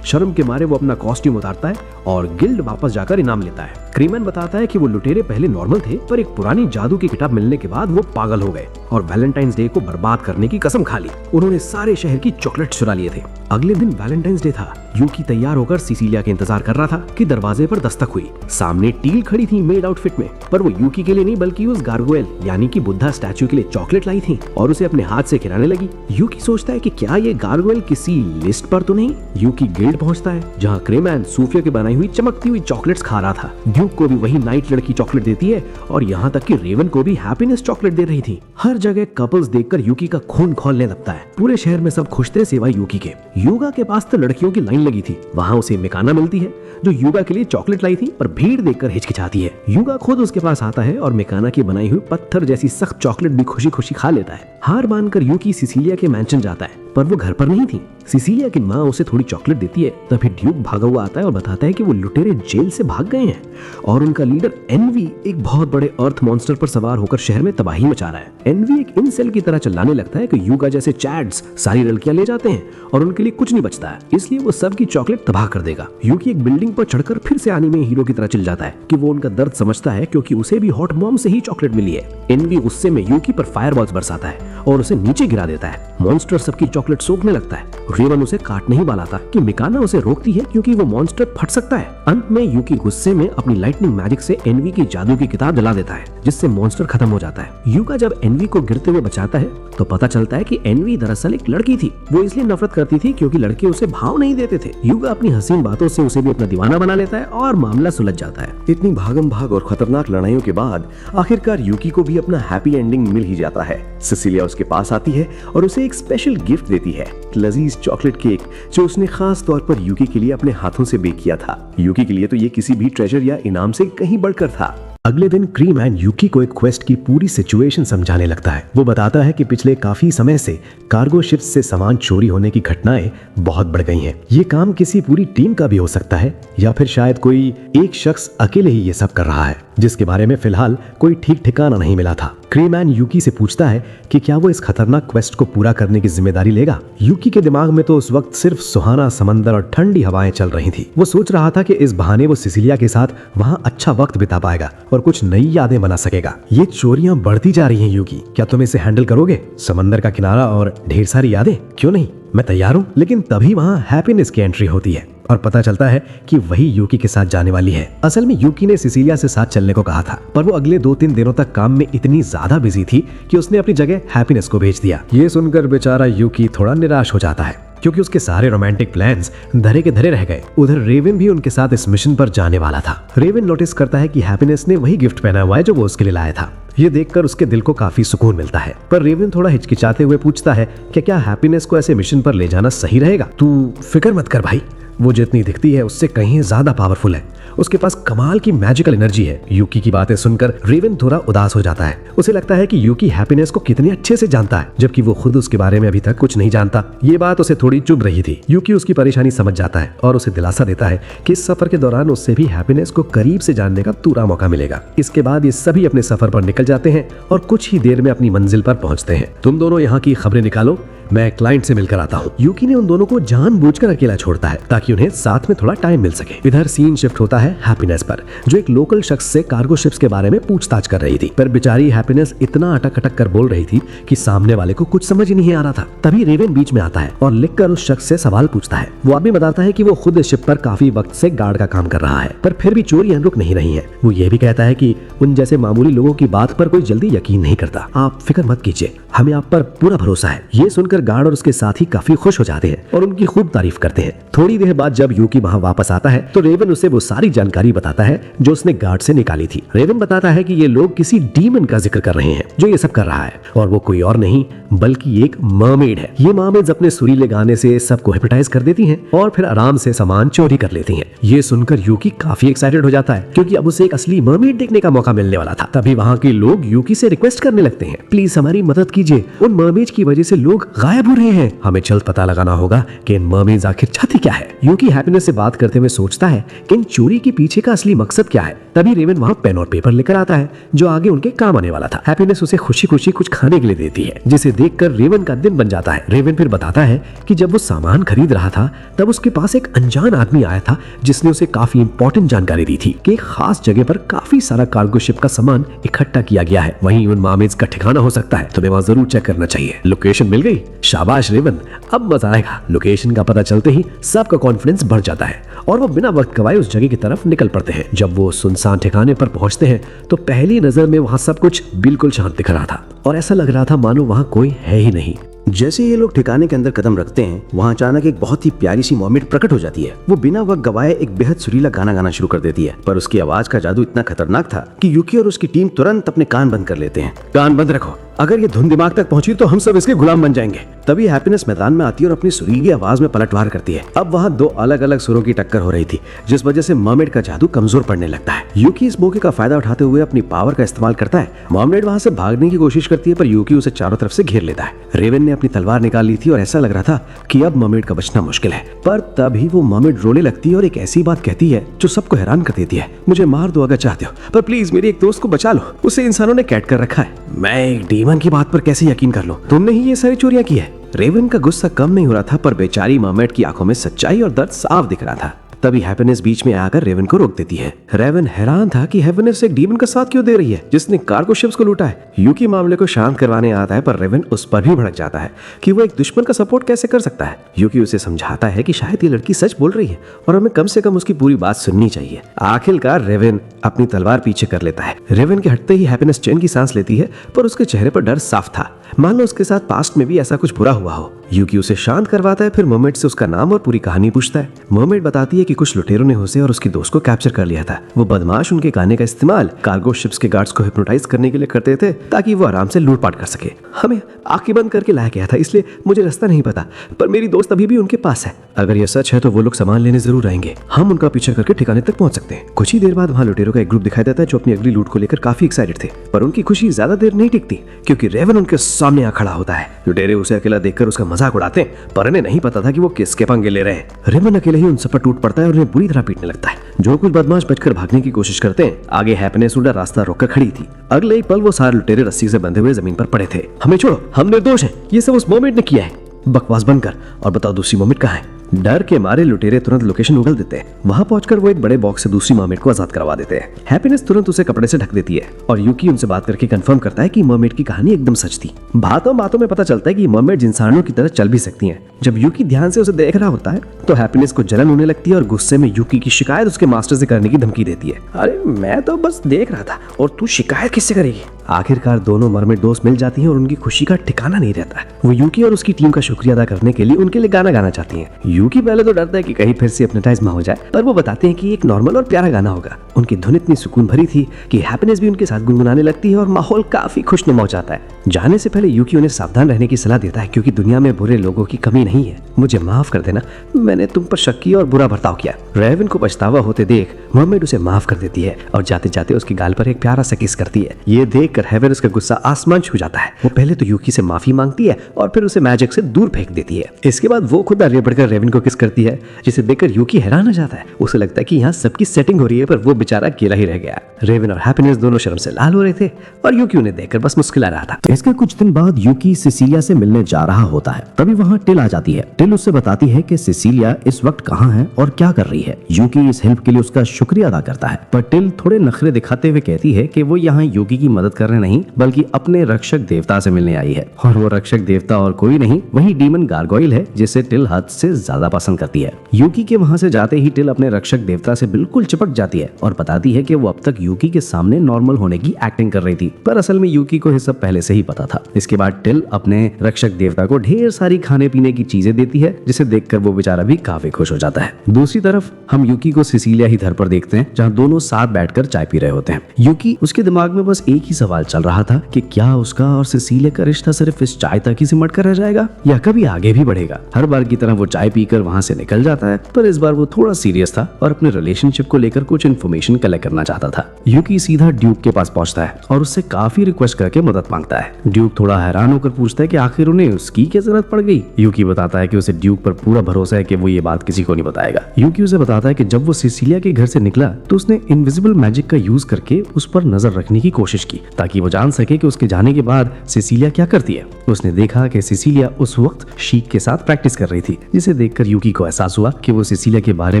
शर्म के मारे वो अपना कॉस्ट्यूम उतारता है और गिल्ड वापस जाकर इनाम लेता है। क्रेमैन बताता है कि वो लुटेरे पहले नॉर्मल थे, पर एक पुरानी जादू की किताब मिलने के बाद वो पागल हो गए और वैलेंटाइंस डे को बर्बाद करने की कसम खा ली। उन्होंने सारे शहर की चॉकलेट चुरा लिए थे। अगले दिन वैलेंटाइंस डे था। यूकी तैयार होकर सिसिलिया के इंतजार कर रहा था कि दरवाजे पर दस्तक हुई। सामने टील खड़ी थी मेड आउटफिट में, पर वो यूकी के लिए नहीं बल्कि उस गार्गोएल यानी कि बुद्धा स्टैचू के लिए चॉकलेट लाई थी और उसे अपने हाथ से खिलाने लगी। यूकी सोचता है कि क्या ये गार्गोएल किसी लिस्ट पर तो नहीं। यूकी गिल्ड पहुंचता है जहाँ क्रेमैन सूफिया की बनाई हुई चमकती हुई चॉकलेट्स खा रहा था। ड्यूक को भी वही नाइट लड़की चॉकलेट देती है और यहाँ तक कि रेवन को भी हैप्पीनेस चॉकलेट दे रही थी। हर जगह कपल्स देखकर यूकी का खून खौलने लगता है। पूरे शहर में सब खुश थे सिवाय यूकी के। युगा के पास तो लड़कियों की लाइन लगी थी। वहाँ उसे मेकाना मिलती है जो युगा के लिए चॉकलेट लाई थी, पर भीड़ देखकर हिचकिचाती है। युगा खुद उसके पास आता है और मेकाना की बनाई हुई पत्थर जैसी सख्त चॉकलेट भी खुशी खुशी खा लेता है। हार मानकर यूकी सिसिलिया के मैंशन जाता है, पर वो घर पर नहीं थी। सिसिलिया की माँ उसे थोड़ी चॉकलेट देती है। तभी ड्यूक भागा हुआ आता है और बताता है कि वो लुटेरे जेल से भाग गए हैं और उनका लीडर एनवी एक बहुत बड़े अर्थ मॉन्स्टर पर सवार होकर शहर में तबाही मचा रहा है। एनवी एक इंसेल की तरह चिल्लाने लगता है कि युगा जैसे चैड्स सारी लड़कियां ले जाते हैं और उनके लिए कुछ नहीं बचता है, इसलिए वो सबकी चॉकलेट तबाह कर देगा। यूकी एक बिल्डिंग पर चढ़कर फिर से एनीमे हीरो की तरह चिल्ला जाता है कि वो उनका दर्द समझता है क्योंकि उसे भी हॉट मॉम से ही चॉकलेट मिली है। एनवी गुस्से में यूकी पर फायरबॉल्स बरसाता है और उसे नीचे गिरा देता है। मॉन्स्टर सबकी चॉकलेट सोखने लगता है। रेवन उसे काटने ही वाला था कि मिकाना उसे रोकती है क्योंकि वो मॉन्स्टर फट सकता है। अंत में यूकी गुस्से में अपनी लाइटनिंग मैजिक से एनवी की जादू की किताब जला देता है, जिससे मॉन्स्टर खत्म हो जाता है। यूका जब एनवी को गिरते हुए बचाता है तो पता चलता है कि एनवी दरअसल एक लड़की थी। वो इसलिए नफरत करती थी क्योंकि लड़के उसे भाव नहीं देते थे। यूका अपनी हसीन बातों से उसे भी अपना दीवाना बना लेता है और मामला सुलझ जाता है। इतनी भागम भाग और खतरनाक लड़ाइयों के बाद आखिरकार यूकी को भी अपना हैप्पी एंडिंग मिल ही जाता है। सिसिलिया उसके पास आती है और उसे एक स्पेशल गिफ्ट देती है, लजीज चॉकलेट केक जो उसने खास तौर पर यूकी के लिए अपने हाथों से बेक किया था। यूकी के लिए तो ये किसी भी ट्रेजर या इनाम से कहीं बढ़कर था। अगले दिन क्रीमैन यूकी को एक क्वेस्ट की पूरी सिचुएशन समझाने लगता है। वो बताता है कि पिछले काफी समय से कार्गो शिप्स से सामान चोरी होने की घटनाएं बहुत बढ़ गई हैं। ये काम किसी पूरी टीम का भी हो सकता है या फिर शायद कोई एक शख्स अकेले ही ये सब कर रहा है, जिसके बारे में फिलहाल कोई ठीक ठिकाना नहीं मिला था। क्रीमैन यूकी से पूछता है कि क्या वो इस खतरनाक क्वेस्ट को पूरा करने की जिम्मेदारी लेगा। यूकी के दिमाग में तो उस वक्त सिर्फ सुहाना समंदर और ठंडी हवाएं चल रही थी। वो सोच रहा था कि इस बहाने वो सिसिलिया के साथ वहां अच्छा वक्त बिता पाएगा और कुछ नई यादें बना सकेगा। ये चोरियां बढ़ती जा रही हैं यूकी, क्या तुम इसे हैंडल करोगे? समंदर का किनारा और ढेर सारी यादें, क्यों नहीं, मैं तैयार हूँ। लेकिन तभी वहाँ हैप्पीनेस की एंट्री होती है और पता चलता है कि वही यूकी के साथ जाने वाली है। असल में यूकी ने सिसिलिया से साथ चलने को कहा था, पर वो अगले 2-3 दिनों तक काम में इतनी ज्यादा बिजी थी कि उसने अपनी जगह हैप्पीनेस को भेज दिया। ये सुनकर बेचारा यूकी थोड़ा निराश हो जाता है क्योंकि उसके सारे रोमांटिक प्लान्स धरे के धरे रह गए। उधर रेवन भी उनके साथ इस मिशन पर जाने वाला था। रेवन नोटिस करता है कि हैप्पीनेस ने वही गिफ्ट पहना हुआ है जो वो उसके लिए लाया था। ये देखकर उसके दिल को काफी सुकून मिलता है, पर रेवन थोड़ा हिचकिचाते हुए पूछता है कि क्या हैप्पीनेस को ऐसे मिशन पर ले जाना सही रहेगा? तू फिक्र मत कर भाई, वो जितनी दिखती है उससे कहीं ज्यादा पावरफुल है। उसके पास कमाल की मैजिकल एनर्जी है। यूकी की बातें सुनकर रेवन थोड़ा उदास हो जाता है। उसे लगता है कि यूकी हैप्पीनेस को कितने अच्छे से जानता है, जबकि वो खुद उसके बारे में अभी तक कुछ नहीं जानता। ये बात उसे थोड़ी चुभ रही थी। यूकी उसकी परेशानी समझ जाता है और उसे दिलासा देता है कि इस सफर के दौरान उससे भी हैप्पीनेस को करीब से जानने का पूरा मौका मिलेगा। इसके बाद ये सभी अपने सफर पर निकल जाते हैं और कुछ ही देर में अपनी मंजिल पर पहुंचते हैं। तुम दोनों यहाँ की खबरें निकालो, मैं क्लाइंट से मिलकर आता हूँ। यूकी ने उन दोनों को जानबूझकर अकेला छोड़ता है ताकि उन्हें साथ में थोड़ा टाइम मिल सके। इधर सीन शिफ्ट होता है हैप्पीनेस पर, जो एक लोकल शख्स से कार्गो शिप्स के बारे में पूछताछ कर रही थी। पर बेचारी हैप्पीनेस इतना अटक अटक कर बोल रही थी कि सामने वाले को कुछ समझ ही नहीं आ रहा था। तभी रेवन बीच में आता है और लिखकर उस शख्स से सवाल पूछता है। वो आदमी बताता है कि वो खुद शिप पर काफी वक्त से गार्ड का काम कर रहा है, पर फिर भी चोरियां रुक नहीं रही है। वो ये भी कहता है कि उन जैसे मामूली लोगों की बात पर कोई जल्दी यकीन नहीं करता। आप फिक्र मत कीजिए, हमें आप पर पूरा भरोसा है। ये सुनकर गार्ड और उसके साथी काफी खुश हो जाते हैं और उनकी खूब तारीफ करते हैं। थोड़ी देर बाद जब यूकी वहां वापस आता है तो रेवन उसे वो सारी जानकारी बताता है जो उसने गार्ड से निकाली थी। रेवन बताता है कि ये लोग किसी डीमन का जिक्र कर रहे हैं जो ये सब कर रहा है, और वो कोई और नहीं बल्कि एक मर्मेड है। ये मर्मेड्स अपने सुरीले गाने से सबको हिप्नोटाइज कर देती हैं और फिर आराम से सामान चोरी कर लेती हैं। ये सुनकर यूकी काफी एक्साइटेड हो जाता है क्योंकि अब उसे एक असली मर्मेड देखने का मौका मिलने वाला था। तभी वहाँ के लोग यूकी से रिक्वेस्ट करने लगते हैं, प्लीज हमारी मदद कीजिए, उन मर्मेड्स की वजह से लोग गायब हो रहे हैं। हमें जल्द पता लगाना होगा कि इन मर्मेड्स आखिर चाहती क्या है। यूकी हैप्पीनेस से बात करते हुए सोचता है कि इन चोरी के पीछे का असली मकसद क्या है। तभी रेवन वहाँ पेन और पेपर लेकर आता है जो आगे उनके काम आने वाला था। हैप्पीनेस उसे खुशी खुशी कुछ खाने के लिए देती है, जिसे देखकर रेवन का दिन बन जाता है। रेवन फिर बताता है कि जब वो सामान खरीद रहा था तब उसके पास एक अनजान आदमी आया था जिसने उसे काफी इंपॉर्टेंट जानकारी दी थी कि एक खास जगह पर काफी सारा कार्गो शिप का सामान इकट्ठा किया गया है। वहीं उन मर्मेड्स का ठिकाना हो सकता है, तुम्हें वहां जरूर चेक करना चाहिए। लोकेशन मिल गई, शाबाश रेवन, अब मजा आएगा। लोकेशन का पता चलते ही सबका कॉन्फिडेंस बढ़ जाता है और वो बिना वक्त गवाए उस जगह की तरफ निकल पड़ते हैं। जब वो सुनसान ठिकाने पर पहुंचते हैं तो पहली नजर में वहां सब कुछ बिल्कुल शांत दिख रहा था और ऐसा लग रहा था मानो वहां कोई है ही नहीं। जैसे ये लोग ठिकाने के अंदर कदम रखते हैं, वहाँ अचानक एक बहुत ही प्यारी सी मर्मेड प्रकट हो जाती है। वो बिना वक्त गवाए एक बेहद सुरीला गाना गाना शुरू कर देती है, पर उसकी आवाज का जादू इतना खतरनाक था कि यूकी और उसकी टीम तुरंत अपने कान बंद कर लेते हैं। कान बंद रखो, अगर ये धुन दिमाग तक पहुंची तो हम सब इसके गुलाम बन जाएंगे। तभी हैप्पीनेस मैदान में आती है और अपनी सुरीली आवाज में पलटवार करती है। अब वहाँ दो अलग अलग सुरों की टक्कर हो रही थी, जिस वजह से मर्मेड का जादू कमजोर पड़ने लगता है। यूकी इस मौके का फायदा उठाते हुए अपनी पावर का इस्तेमाल करता है। मर्मेड वहाँ से भागने की कोशिश करती है, पर यूकी उसे चारों तरफ से घेर लेता है। रेवन ने अपनी तलवार निकाल ली थी और ऐसा लग रहा था कि अब मर्मेड का बचना मुश्किल है, पर तभी वो मर्मेड रोने लगती है और एक ऐसी बात कहती है जो सबको हैरान कर देती है, मुझे मार दो अगर चाहते हो, पर प्लीज मेरे एक दोस्त को बचा लो, उसे इंसानों ने कैद कर रखा है। मैं एक डीमन की बात पर कैसे यकीन कर लूं? तुमने ही ये सारी चोरियां की है। रेवन का गुस्सा कम नहीं हो रहा था, पर बेचारी मर्मेड की आंखों में सच्चाई और दर्द साफ दिख रहा था। तभी हैप्पीनेस बीच में आकर रेवन को रोक देती है। रेवन हैरान था कि हैप्पीनेस एक डीमन का साथ क्यों दे रही है जिसने कार्गो शिप्स को लूटा है। यूकी मामले को शांत करवाने आता है पर रेवन उस पर भी भड़क जाता है कि वो एक दुश्मन का सपोर्ट कैसे कर सकता है। यूकी उसे समझाता है कि शायद ये लड़की सच बोल रही है और हमें कम से कम उसकी पूरी बात सुननी चाहिए। आखिरकार रेवन अपनी तलवार पीछे कर लेता है। रेवन के हटते ही हैप्पीनेस चैन की सांस लेती है पर उसके चेहरे पर डर साफ था, मान लो उसके साथ पास्ट में भी ऐसा कुछ बुरा हुआ हो। यूकी उसे शांत करवाता है, फिर मर्मेड से उसका नाम और पूरी कहानी पूछता है। मर्मेड बताती है कि कुछ लुटेरों ने उसे और उसके दोस्त को कैप्चर कर लिया था। वो बदमाश उनके गाने का इस्तेमाल कार्गो शिप्स के गार्ड्स को हिप्नोटाइज करने के लिए करते थे ताकि वो आराम से लूटपाट कर सके। हमें आंखें बंद करके लाया गया था, इसलिए मुझे रास्ता नहीं पता, पर मेरी दोस्त अभी भी उनके पास है। अगर यह सच है तो वो लोग सामान लेने जरूर आएंगे, हम उनका पीछा करके ठिकाने तक पहुंच सकते हैं। कुछ ही देर बाद वहाँ लुटेरों का एक ग्रुप दिखाई देता है जो अपनी अगली लूट को लेकर काफी एक्साइटेड थे, पर उनकी खुशी ज्यादा देर नहीं टिकती क्योंकि रेवन उनके सामने आ खड़ा होता है। लुटेरे उसे अकेला देखकर उसका मजाक उड़ाते हैं पर इन्हें नहीं पता था कि वो किसके पंगे ले रहे हैं। रेवन अकेले ही उन सब पर टूट पड़ता है और उन्हें बुरी तरह पीटने लगता है। जो कुछ बदमाश बचकर भागने की कोशिश करते हैं, आगे हैप्पीनेस उल्टा रास्ता रोककर खड़ी थी। अगले ही पल वो सारे लुटेरे रस्सी से बंधे हुए जमीन पर पड़े थे। हमें छोड़ो, हम निर्दोष हैं, ये सब उस मोमेंट ने किया है। बकवास बंद कर और बताओ दूसरी मोमेंट कहाँ है। डर के मारे लुटेरे तुरंत लोकेशन उगल देते हैं। वहां पहुंचकर वो एक बड़े बॉक्स से दूसरी मर्मेड को आजाद करवा देते हैं। हैप्पीनेस तुरंत उसे कपड़े से ढक देती है और यूकी उनसे बात करके कंफर्म करता है कि मर्मेड की कहानी एकदम सच थी। बातों बातों में पता चलता है कि मर्मेड इंसानों की तरह चल भी सकती हैं। जब यूकी ध्यान से उसे देख रहा होता है तो हैप्पीनेस को जलन होने लगती है और गुस्से में यूकी की शिकायत उसके मास्टर से करने की धमकी देती है। अरे मैं तो बस देख रहा था और तू शिकायत किससे करेगी। आखिरकार दोनों मर्मेड दोस्त मिल जाती हैं और उनकी खुशी का ठिकाना नहीं रहता है। वो यूकी और उसकी टीम का शुक्रिया अदा करने के लिए उनके लिए गाना गाना चाहती हैं। यूकी पहले तो डरता है कि कहीं फिर से हिप्नोटाइज ना हो जाए, पर वो बताते हैं कि एक नॉर्मल और प्यारा गाना होगा। उनकी धुन इतनी सुकून भरी थी कि हैप्पीनेस भी उनके साथ गुनगुनाने लगती है और माहौल काफी खुशनुमा हो जाता है। जाने से पहले यूकी उन्हें सावधान रहने की सलाह देता है क्योंकि दुनिया में बुरे लोगों की कमी नहीं है। मुझे माफ कर देना, मैंने तुम पर शक किया और बुरा बर्ताव किया। रेवन को पछतावा होते देख मर्मेड उसे माफ कर देती है और जाते जाते उसके गाल पर एक प्यारा सा किस करती है। ये देखकर हेवन उसका गुस्सा आसमान छू जाता है। वो पहले तो यूकी से माफी मांगती है और फिर उसे मैजिक से दूर फेंक देती है। इसके बाद वो खुद आगे बढ़कर रेवन को किस करती है, जिसे देखकर यूकी हैरान हो जाता है। उसे लगता है कि यहाँ सबकी सेटिंग हो रही है पर वो बेचारा अकेला ही रह गया। रेवन और हैप्पीनेस दोनों शर्म से लाल हो रहे थे और यूकी उन्हें देखकर बस मुस्कुरा रहा था। तो इसके कुछ दिन बाद यूकी सिसिलिया से मिलने जा रहा होता है। तभी वहाँ टिल आ जाती है। टिल उससे बताती है कि सिसिलिया इस वक्त कहाँ है और क्या कर रही है। यूकी इस हेल्प के लिए उसका शुक्रिया अदा करता है, पर टिल थोड़े नखरे दिखाते हुए कहती है कि वो यहाँ यूकी की मदद करने नहीं बल्कि अपने रक्षक देवता से मिलने आई है। और वो रक्षक देवता और कोई नहीं, वही डीमन गार्गोइल है जिसे टिल हद से ज्यादा पसंद करती है। यूकी के वहाँ से जाते ही टिल अपने रक्षक देवता से बिल्कुल चिपक जाती है और बताती है कि वो अब तक यूकी के सामने नॉर्मल होने की एक्टिंग कर रही थी, पर असल में यूकी को ये सब पहले से ही पता था। इसके बाद टिल अपने रक्षक देवता को ढेर सारी खाने पीने की चीजें देती है जिसे देखकर वो बेचारा भी काफी खुश हो जाता है। दूसरी तरफ हम यूकी को सिसिलिया ही घर पर देखते हैं जहाँ दोनों साथ बैठकर चाय पी रहे होते हैं। यूकी, उसके दिमाग में बस एक ही सवाल चल रहा था कि क्या उसका और सिसिलिया का रिश्ता सिर्फ इस चाय तक ही सिमट कर रह जाएगा या कभी आगे भी बढ़ेगा। हर बार की तरह वो चाय पीकर वहाँ से निकल जाता है, पर इस बार वो थोड़ा सीरियस था और अपने रिलेशनशिप को लेकर कुछ इन्फॉर्मेशन कलेक्ट करना चाहता था। यूकी सीधा ड्यूक के पास पहुंचता है और उससे काफी रिक्वेस्ट करके मदद मांगता है। ड्यूक थोड़ा हैरान होकर पूछता है कि आखिर उन्हें उसकी क्या जरूरत पड़ गई। यूकी बताता है कि उसे ड्यूक पर पूरा भरोसा है कि वो ये बात किसी को नहीं बताएगा। यूकी उसे बताता है कि जब वो सिसिलिया के घर से निकला तो उसने इनविजिबल मैजिक का यूज करके उस पर नजर रखने की कोशिश की ताकि वो जान सके कि उसके जाने के बाद सिसिलिया क्या करती है। उसने देखा कि सिसिलिया उस वक्त शीक के साथ प्रैक्टिस कर रही थी, जिसे देखकर यूकी को एहसास हुआ कि वो सिसिलिया के बारे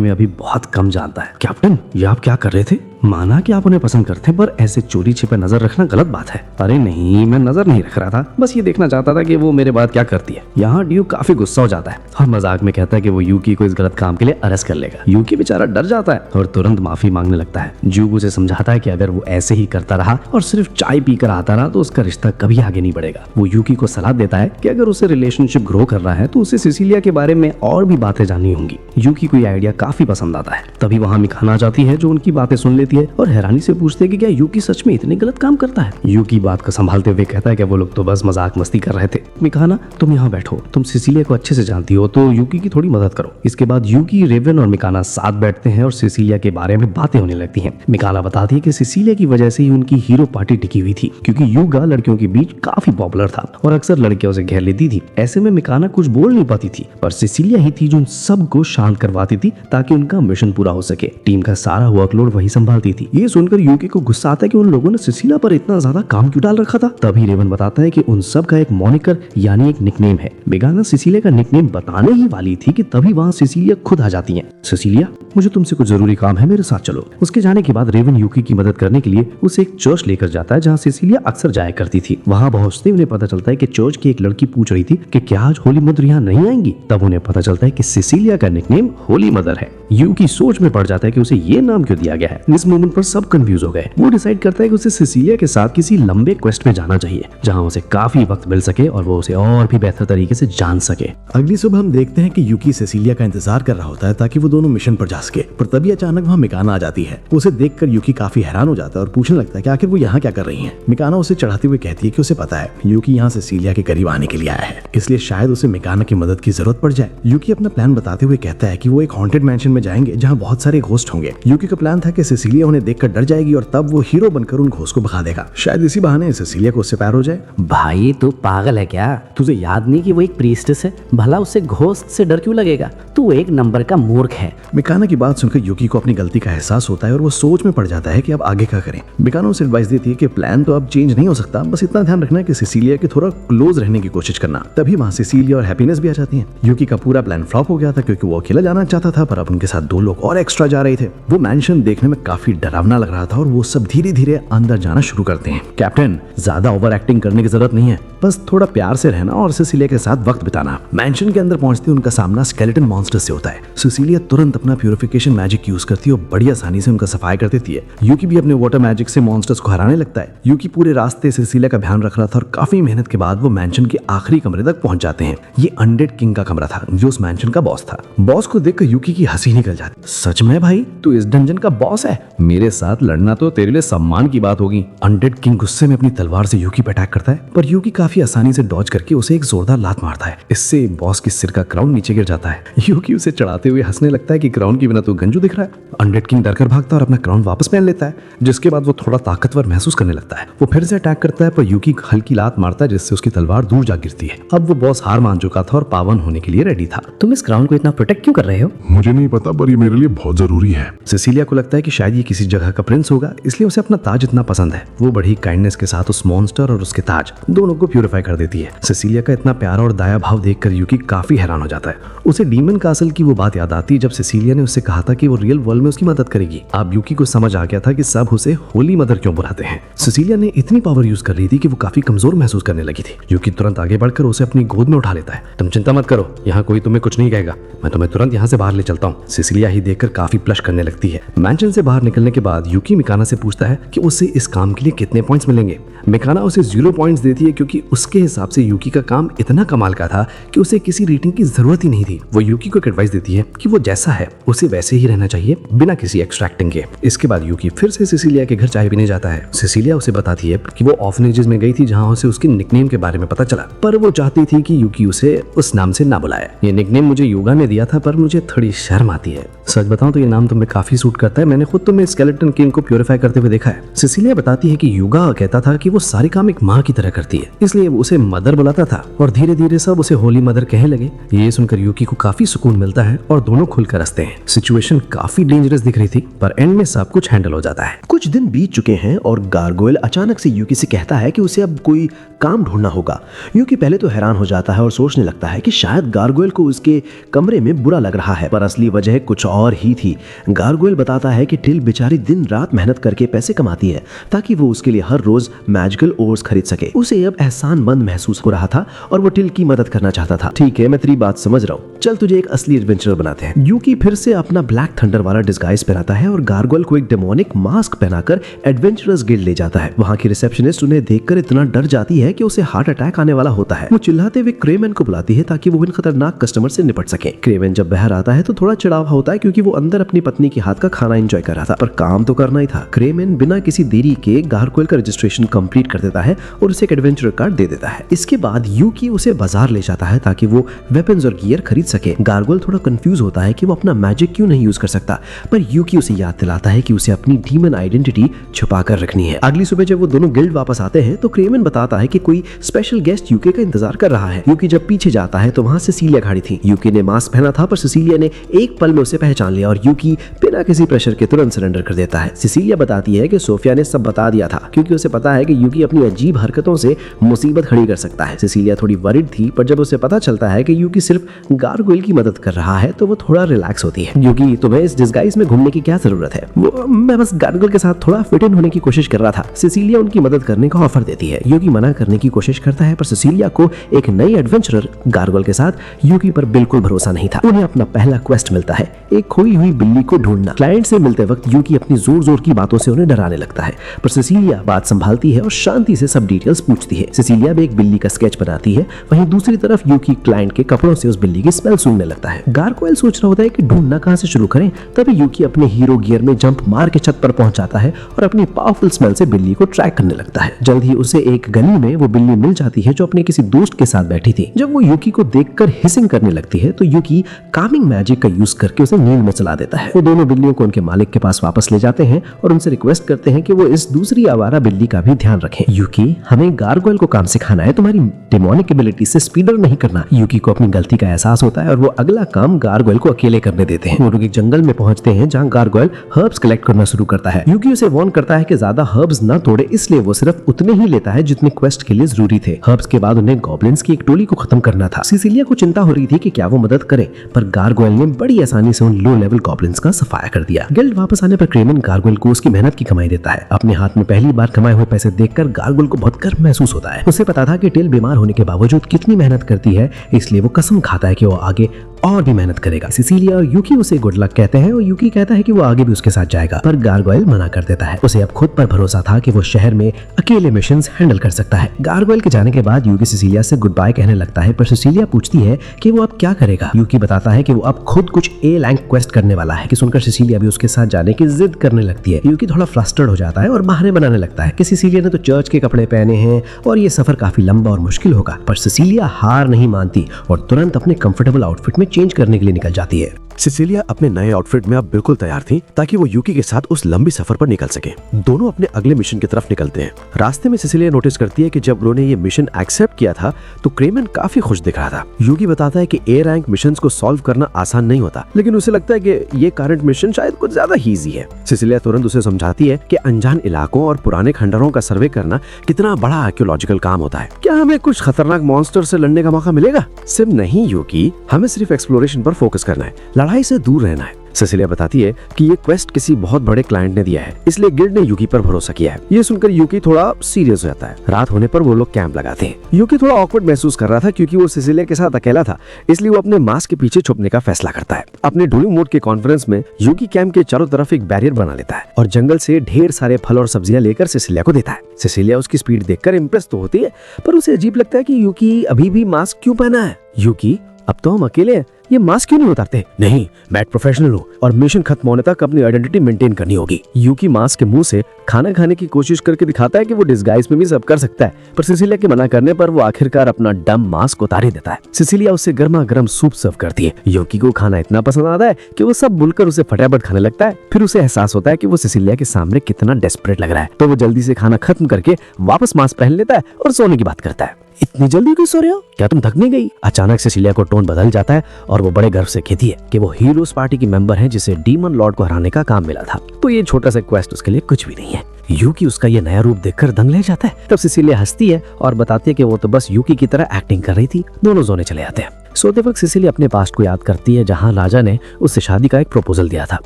में अभी बहुत कम जानता है। कैप्टन, ये आप क्या कर रहे थे? माना कि आप उन्हें पसंद करते हैं, पर ऐसे चोरी छिपे नजर रखना गलत बात है। अरे नहीं, मैं नजर नहीं रख रहा था, बस ये देखना चाहता था कि वो मेरे बाद क्या करती है। यहाँ ड्यूक काफी गुस्सा हो जाता है और मजाक में कहता है कि वो यूकी को इस गलत काम के लिए अरेस्ट कर लेगा। यूकी बेचारा डर जाता है और तुरंत माफी मांगने लगता है। ड्यूक उसे समझाता है कि अगर वो ऐसे ही करता रहा और सिर्फ चाय पीकर आता रहा तो उसका रिश्ता कभी आगे नहीं बढ़ेगा। वो यूकी को सलाह देता है कि अगर उसे रिलेशनशिप ग्रो करना है तो उसे सिसिलिया के बारे में और भी बातें जाननी होंगी। यूकी को ये आइडिया काफी पसंद आता है। तभी वहाँ मिकाना आ जाती है जो उनकी बातें सुन लेती है और हैरानी से पूछते हैं कि क्या यूकी सच में इतने गलत काम करता है। यूकी बात को संभालते हुए कहता है कि वो लोग तो बस मजाक मस्ती कर रहे थे। मिकाना, तुम यहाँ बैठो, तुम सिसिलिया को अच्छे से जानती हो तो यूकी की थोड़ी मदद करो। इसके बाद यूकी, रेवन और मिकाना साथ बैठते हैं और सिसिलिया के बारे में बातें होने लगती हैं। मिकाना बताती है कि सिसिलिया की वजह से ही उनकी हीरो पार्टी टिकी हुई थी क्योंकि यूगा लड़कियों के बीच काफी पॉपुलर था और अक्सर लड़कियों से घेर लेती थी। ऐसे में मिकाना कुछ बोल नहीं पाती थी, पर सिसिलिया ही थी जो उन सबको शांत करवाती थी ताकि उनका मिशन पूरा हो सके। टीम का सारा वर्कलोड वही संभाल संभालती थी। ये सुनकर यूकी को गुस्सा आता है कि उन लोगों ने सिसिलिया पर इतना ज्यादा काम क्यों डाल रखा था। तभी रेवन बताता है कि उन सब का एक मॉनिकर यानी एक निकनेम है। मेगाना सिसिलिया का निकनेम बताने ही वाली थी कि तभी वहाँ सिसिलिया खुद आ जाती है। सिसिलिया, मुझे तुमसे कुछ जरूरी काम है, मेरे साथ चलो। उसके जाने के बाद रेवन यूकी की मदद करने के लिए उसे एक चर्च लेकर जाता है जहाँ सिसिलिया अक्सर जाया करती थी। वहाँ पहुंचते उन्हें पता चलता है कि चर्च की एक लड़की पूछ रही थी कि क्या आज होली मदर यहाँ नहीं आएंगी। तब उन्हें पता चलता है कि सिसिलिया का निकनेम होली मदर है। यूकी सोच में पड़ जाता है कि उसे ये नाम क्यों दिया गया है। इस मोमेंट पर सब कंफ्यूज हो गए। वो डिसाइड करता है कि उसे सिसिलिया के साथ किसी लंबे क्वेस्ट में जाना चाहिए जहाँ उसे काफी वक्त मिल सके और वो उसे और भी बेहतर तरीके से जान सके। अगली सुबह हम देखते हैं कि यूकी सिसिलिया का इंतजार कर रहा होता है ताकि वो दोनों मिशन पर जा सके, पर तभी अचानक वहाँ मिकाना आ जाती है। उसे देखकर यूकी काफी हैरान हो जाता है और पूछने लगता है कि आखिर वो यहाँ क्या कर रही है। मिकाना उसे चढ़ाते हुए कहती है कि उसे पता है यूकी यहाँ सिसिलिया के करीब आने के लिए आया है, इसलिए शायद उसे मिकाना की मदद की जरूरत पड़ जाए। यूकी अपना प्लान बताते हुए कहता है कि वो एक हॉन्टेड मैंशन में जाएंगे जहाँ बहुत सारे घोस्ट होंगे। यूकी का प्लान था कि सिसिलिया उन्हें देखकर डर जाएगी और तब वो हीरो बनकर उन घोस्ट को भगा देगा। शायद इसी बहाने सिसिलिया को उससे प्यार हो जाए। भाई तू पागल है क्या? तुझे याद नहीं कि वो एक प्रीस्टेस है? भला उससे घोस्ट से डर क्यों लगेगा? तू एक नंबर का मूर्ख है। मिकाना की बात सुनकर यूकी को अपनी गलती का एहसास होता है और वो सोच में पड़ जाता है कि अब आगे क्या करें। मिकाना उसे एडवाइस देती है कि प्लान तो अब चेंज नहीं हो सकता, बस इतना ध्यान रखना कि सिसिलिया के थोड़ा क्लोज रहने की कोशिश करना। तभी वहाँ सिसिलिया और हैप्पीनेस भी आ जाती हैं। यूकी का पूरा प्लान फ्लॉप हो गया था क्योंकि वो अकेला जाना चाहता था, पर अब उनके साथ 2 लोग और एक्स्ट्रा जा रहे थे। वो मैंशन देखने में काफी डरावना लग रहा था और वो सब धीरे धीरे अंदर जाना शुरू करते हैं। कैप्टन, ज्यादा ओवर एक्टिंग करने की जरूरत नहीं है, बस थोड़ा प्यार से रहना और सिसिलिया के साथ वक्त बिताना। मैंशन के अंदर पहुंचते उनका सामना स्केलेटन मॉन्स्टर से होता है। सिसिलिया तुरंत अपना प्यूरिफिकेशन मैजिक यूज करती है और बड़ी आसानी से उनका सफाई कर देती है। यूकी भी अपने वाटर मैजिक से मॉन्स्टर्स को हराने लगता है। यूकी पूरे रास्ते सिसिलिया का ध्यान रख रहा था और काफी मेहनत के बाद वो मैंशन के आखिरी कमरे तक पहुंच जाते हैं। ये अनडेड किंग का कमरा था जो उस मैंशन का बॉस था। बॉस को देखकर यूकी की हंसी निकल जाती। सच में भाई, तू इस डंजन का बॉस है? मेरे साथ लड़ना तो तेरे लिए सम्मान की बात होगी। अनडेड किंग गुस्से में अपनी तलवार से यूकी पर अटैक करता है, पर यूकी काफी आसानी से डॉज करके उसे एक जोरदार लात मारता है। इससे बॉस की सिर का क्राउन नीचे गिर जाता है। यूकी उसे चढ़ाते हुए हंसने लगता है कि क्राउन की बिना तो गंजू दिख रहा है। अनडेड किंग डरकर भागता और अपना क्राउन वापस पहन लेता है, जिसके बाद वो थोड़ा ताकतवर महसूस करने लगता है। वो फिर से अटैक करता है, पर यूकी हल्की लात मारता है जिससे उसकी तलवार दूर जा गिरती है। अब वो बॉस हार मान चुका था और पावन होने के लिए रेडी था। तुम इस क्राउन को इतना प्रोटेक्ट क्यों कर रहे हो? मुझे नहीं पता, पर ये मेरे लिए बहुत जरूरी है। सिसिलिया को लगता है कि शायद ये किसी जगह का प्रिंस होगा, इसलिए उसे अपना ताज इतना पसंद है। वो बड़ी काइंडनेस के साथ उस मॉन्स्टर और उसके ताज दोनों को प्यूरिफाई कर देती है। सिसिलिया का इतना प्यार और दया भाव देखकर यूकी काफी हैरान हो जाता है। उसे डीमन कासल की वो बात याद आती है जब सिसिलिया ने उससे कहा था कि वो रियल वर्ल्ड में उसकी मदद करेगी। अब यूकी को समझ आ गया था कि सब उसे होली मदर क्यों बुलाते हैं। सिसिलिया ने इतनी पावर यूज कर रही थी कि वो काफी कमजोर महसूस करने लगी थी। यूकी तुरंत आगे बढ़कर उसे अपनी गोद में उठा लेता है। तुम चिंता मत करो, यहाँ कोई तुम्हें कुछ नहीं कहेगा, मैं तुम्हें तुरंत यहाँ से बाहर ले चलता हूँ। सिसिलिया ही देखकर काफी प्लश करने लगती है। मैंशन से बाहर निकलने के बाद यूकी मिकाना से पूछता है कि उसे इस काम के लिए कितने पॉइंट्स मिलेंगे। मिकाना उसे 0 पॉइंट्स देती है क्योंकि उसके हिसाब से यूकी का काम इतना कमाल का था कि उसे किसी रेटिंग की जरूरत ही नहीं थी। वो यूकी को एक एडवाइस देती है कि वो जैसा है उसे वैसे ही रहना चाहिए बिना किसी एक्स्ट्रा एक्टिंग के। इसके बाद यूकी फिर से सिसिलिया के घर चाय पीने जाता है। सिसिलिया उसे बताती है कि वो ऑर्फनेजेस में गई थी जहाँ उसे उसके निकनेम के बारे में पता चला, पर वो चाहती थी कि यूकी उसे उस नाम से ना बुलाए। ये निकनेम मुझे योगा ने दिया था, पर मुझे थोड़ी शर्म आती है। सच बताऊं तो ये नाम तुम्हें काफी सूट करता है, मैंने खुद तुम्हें स्केलेटन किंग को प्यूरिफाई करते हुए देखा है। सिसिलिया बताती है कि योगा कहता था कि वो सारे काम एक माँ की तरह करती है, इसलिए वो उसे मदर बुलाता था और धीरे धीरे सब उसे होली मदर कहने लगे। ये सुनकर यूकी को काफी सुकून मिलता है और दोनों खुलकर हंसते हैं। सिचुएशन काफी डेंजरस दिख रही थी, पर एंड में सब कुछ हैंडल हो जाता है। कुछ दिन बीत चुके हैं और गार्गोयल अचानक से यूकी से कहता है कि उसे अब कोई काम ढूंढना होगा। यूकी पहले तो हैरान हो जाता है और सोचने लगता है कि शायद गार्गोयल को उसके कमरे में बुरा लग रहा है, पर असली वजह कुछ और ही थी। गार्गोयल बताता है कि टिल बेचारी दिन रात मेहनत करके पैसे कमाती है ताकि वो उसके लिए हर रोज मैजिकल ओर्स खरीद सके। उसे अब एहसानमंद महसूस हो रहा था और वो टिल की मदद करना चाहता था। ठीक है, मैं तेरी बात समझ रहा हूँ, चल तुझे एक असली एडवेंचरर बनाते हैं। यूकी फिर से अपना ब्लैक थंडर वाला डिस्गाइज पहनाता है और गार्गोयल को एक डेमोनिक मास्क पहनाकर एडवेंचरर्स गिल्ड ले जाता है। वहाँ की रिसेप्शनिस्ट उन्हें देखकर इतना डर जाती है कि उसे हार्ट अटैक आने वाला होता है। वो चिल्लाते हुए क्रेमेन को बुलाती है ताकि वो इन खतरनाक कस्टमर से निपट सके। क्रेमेन जब बाहर आता है तो थोड़ा चिढ़ावा होता है क्योंकि वो अंदर अपनी पत्नी के हाथ का खाना एंजॉय कर रहा था, पर काम तो करना ही था। क्रेमेन बिना किसी देरी के गार्गोयल का रजिस्ट्रेशन कंप्लीट कर देता है और उसे एक एडवेंचरर कार्ड दे देता है। इसके बाद यूकी उसे बाजार ले जाता है ताकि वो वेपन्स और गियर खरीद सके। गार्गोयल थोड़ा कंफ्यूज होता है कि वो अपना मैजिक क्यों नहीं यूज कर सकता, पर यूकी उसे याद दिलाता है कि उसे अपनी डीमन आइडेंटिटी छुपा कर रखनी है। अगली सुबह जब वो दोनों गिल्ड वापस आते हैं तो क्रेमेन बताता है कि कोई स्पेशल गेस्ट यूकी का इंतजार कर रहा है। यूकी जब पीछे जाता है तो वहां सिसिलिया खड़ी थी। यूकी ने मास्क पहना था पर सिसिलिया ने एक पल में उसे पहचान लिया और यूकी बिना किसी प्रेशर के तुरंत सरेंडर कर देता है। सिसिलिया बताती है कि सोफिया ने सब बता दिया था क्योंकि उसे पता है कि यूकी अपनी अजीब हरकतों से मुसीबत खड़ी कर सकता है। सिसिलिया थोड़ी वरिड थी, पर जब उसे पता चलता है कि यूकी सिर्फ गार्गोयल की मदद कर रहा है तो वो थोड़ा रिलैक्स होती है। यूकी, तुम्हें इस डिस्गाइज में घूमने की क्या जरूरत है? मैं बस गार्गोयल के साथ थोड़ा फिट इन होने की कोशिश कर रहा था। सिसिलिया उनकी मदद करने का ऑफर देती है। यूकी मना करने की कोशिश करता है पर सिसिलिया को एक नई एडवेंचरर गार्गोयल के साथ यूकी पर बिल्कुल भरोसा नहीं था। उन्हें अपना पहला क्वेस्ट मिलता है, एक खोई हुई बिल्ली को ढूंढना। क्लाइंट से मिलते वक्त यूकी अपनी जोर जोर की बातों से उन्हें डराने लगता है, पर सिसिलिया बात संभालती है और शांति से सब डिटेल्स पूछती है। सिसिलिया भी एक बिल्ली का स्केच बनाती है। वहीं दूसरी तरफ यूकी क्लाइंट के कपड़ों से उस बिल्ली की स्मेल सूंघने लगता है। गार्गोयल सोच रहा होता है कि ढूंढना कहां से शुरू करें, तभी यूकी अपने हीरो गियर में जंप मार के छत पर पहुंच जाता है और अपनी पावरफुल स्मेल से बिल्ली को ट्रैक करने लगता है। जल्द ही उसे एक गली में वो बिल्ली मिल जाती है जो अपने किसी दोस्त के साथ बैठी थी। जब वो यूकी को देखकर हिसिंग करने लगती है तो यूकी कामिंग मैजिक का यूज करके उसे नींद में चला देता है। वो दोनों बिल्लियों को उनके मालिक के पास वापस ले जाते हैं और उनसे रिक्वेस्ट करते हैं कि वो इस दूसरी आवारा बिल्ली का भी ध्यान रखें। यूकी, हमें गार्गोयल को काम सिखाना है, तुम्हारी डेमोनिक एबिलिटी से स्पीडर नहीं करना। यूकी को अपनी गलती का एहसास होता है और वो अगला काम गार्गोयल को अकेले करने देते हैं। वो लोग एक जंगल में पहुंचते हैं जहां गार्गोयल हर्ब्स कलेक्ट करना शुरू करता है। यूकी उसे वार्न करता है कि ज्यादा हर्ब्स ना तोड़े, इसलिए वो सिर्फ उतने ही लेता है जितने क्वेस्ट के लिए जरूरी थे। हर्ब्स के बाद उन्हें गॉब्लिन्स की एक टोली को खत्म करना था। सिसिलिया को चिंता हो रही थी कि क्या वो मदद करे, पर गार्गोयल ने बड़ी आसानी से उन लो लेवल गॉब्लिन्स का सफाया कर दिया। गिल्ड वापस आने पर क्रेमेन गार्गोयल को उसकी मेहनत की कमाई देता है। अपने हाथ में पहली बार कमाए हुए पैसे देखकर गार्गोयल को बहुत गर्व महसूस होता है। उसे पता था कि टेल बीमार होने के बावजूद कितनी मेहनत करती है, इसलिए वो कसम खाता है कि वो आगे और भी मेहनत करेगा। सिसिलिया और यूकी उसे गुड लक कहते हैं और यूकी कहता है कि वो आगे भी उसके साथ जाएगा, पर गार्गोयल मना कर देता है। उसे अब खुद पर भरोसा था कि वो शहर में अकेले मिशंस हैंडल कर सकता है। गार्गोयल के जाने के बाद यूकी सिसिलिया से गुड बाय कहने लगता है, पर सिसिलिया पूछती है कि वो अब क्या करेगा। यूकी बताता है कि वो अब खुद कुछ ए रैंक क्वेस्ट करने वाला है। कि सुनकर सिसिलिया भी उसके साथ जाने की जिद करने लगती है। यूकी थोड़ा फ्रस्ट्रेटेड हो जाता है और बहाने बनाने लगता है कि सिसिलिया ने तो चर्च के कपड़े पहने हैं और ये सफर काफी लंबा और मुश्किल होगा, पर सिसिलिया हार नहीं मानती और तुरंत अपने कंफर्टेबल आउटफिट में चेंज करने के लिए निकल जाती है। सिसिलिया अपने नए आउटफिट में अब बिल्कुल तैयार थी ताकि वो यूकी के साथ उस लंबी सफर पर निकल सके। दोनों अपने अगले मिशन की तरफ निकलते हैं। रास्ते में सिसिलिया नोटिस करती है कि जब उन्होंने ये मिशन एक्सेप्ट किया था तो क्रेमेन काफी खुश दिख रहा था। यूकी बताता है कि ए रैंक मिशंस को सॉल्व करना आसान नहीं होता, लेकिन उसे लगता है कि ये करंट मिशन शायद कुछ ज्यादा ही इजी है। सिसिलिया तुरंत उसे समझाती है कि अनजान इलाकों और पुराने खंडरों का सर्वे करना कितना बड़ा आर्कियोलॉजिकल काम होता है। क्या हमें कुछ खतरनाक मॉन्स्टर से लड़ने का मौका मिलेगा? सिर्फ नहीं यूकी, हमें सिर्फ एक्सप्लोरेशन पर फोकस करना है, लड़ाई से दूर रहना है। सिसिलिया बताती है कि ये क्वेस्ट किसी बहुत बड़े क्लाइंट ने दिया है, इसलिए गिल्ड ने यूकी पर भरोसा किया है। ये सुनकर यूकी थोड़ा सीरियस हो जाता है। रात होने पर वो लोग कैंप लगाते हैं। यूकी थोड़ा ऑकवर्ड महसूस कर रहा था क्योंकि वो सिसिलिया के साथ अकेला था, इसलिए वो अपने मास्क के पीछे छुपने का फैसला करता है। अपने डुलिंग मोड के कॉन्फ्रेंस में यूकी कैंप के चारों तरफ एक बैरियर बना लेता है और जंगल से ढेर सारे फल और सब्जियां लेकर सिसिलिया को देता है। सिसिलिया उसकी स्पीड देखकर इम्प्रेस तो होती है, पर उसे अजीब लगता है कि यूकी अभी भी मास्क क्यों पहना है। यूकी, अब तो हम अकेले हैं, ये मास्क क्यों नहीं उतारते? नहीं, मैं एक प्रोफेशनल हूँ और मिशन खत्म होने तक अपनी आइडेंटिटी मेंटेन करनी होगी। यूकी मास्क के मुंह से खाना खाने की कोशिश करके दिखाता है कि वो डिस्गाइज में भी सब कर सकता है, पर सिसिलिया के मना करने पर वो आखिरकार अपना डम मास्क उतार ही देता है। सिसिलिया उससे गर्मा गर्म सूप सर्व करती है। यूकी को खाना इतना पसंद आता है कि वो सब भूलकर उसे फटाफट खाने लगता है। फिर उसे एहसास होता है कि वो सिसिलिया के सामने कितना डेस्परेट लग रहा है, तो वो जल्दी से खाना खत्म करके वापस मास्क पहन लेता है और सोने की बात करता है। इतनी जल्दी क्यों सो रहे हो? क्या तुम थक नहीं गई? अचानक सिसिलिया को टोन बदल जाता है और वो बड़े गर्व से कहती है कि वो हीरोज पार्टी की मेंबर है जिसे डीमन लॉर्ड को हराने का काम मिला था, तो ये छोटा सा क्वेस्ट उसके लिए कुछ भी नहीं है। यूकी उसका ये नया रूप देखकर दंग ले जाता है। तब सिसिलिया हंसती है और बताती है कि वो तो बस यूकी की तरह एक्टिंग कर रही थी। दोनों सोने चले जाते हैं। सोते वक्त सिसिलिया अपने पास्ट को याद करती है जहां राजा ने उससे शादी का एक प्रपोजल दिया था।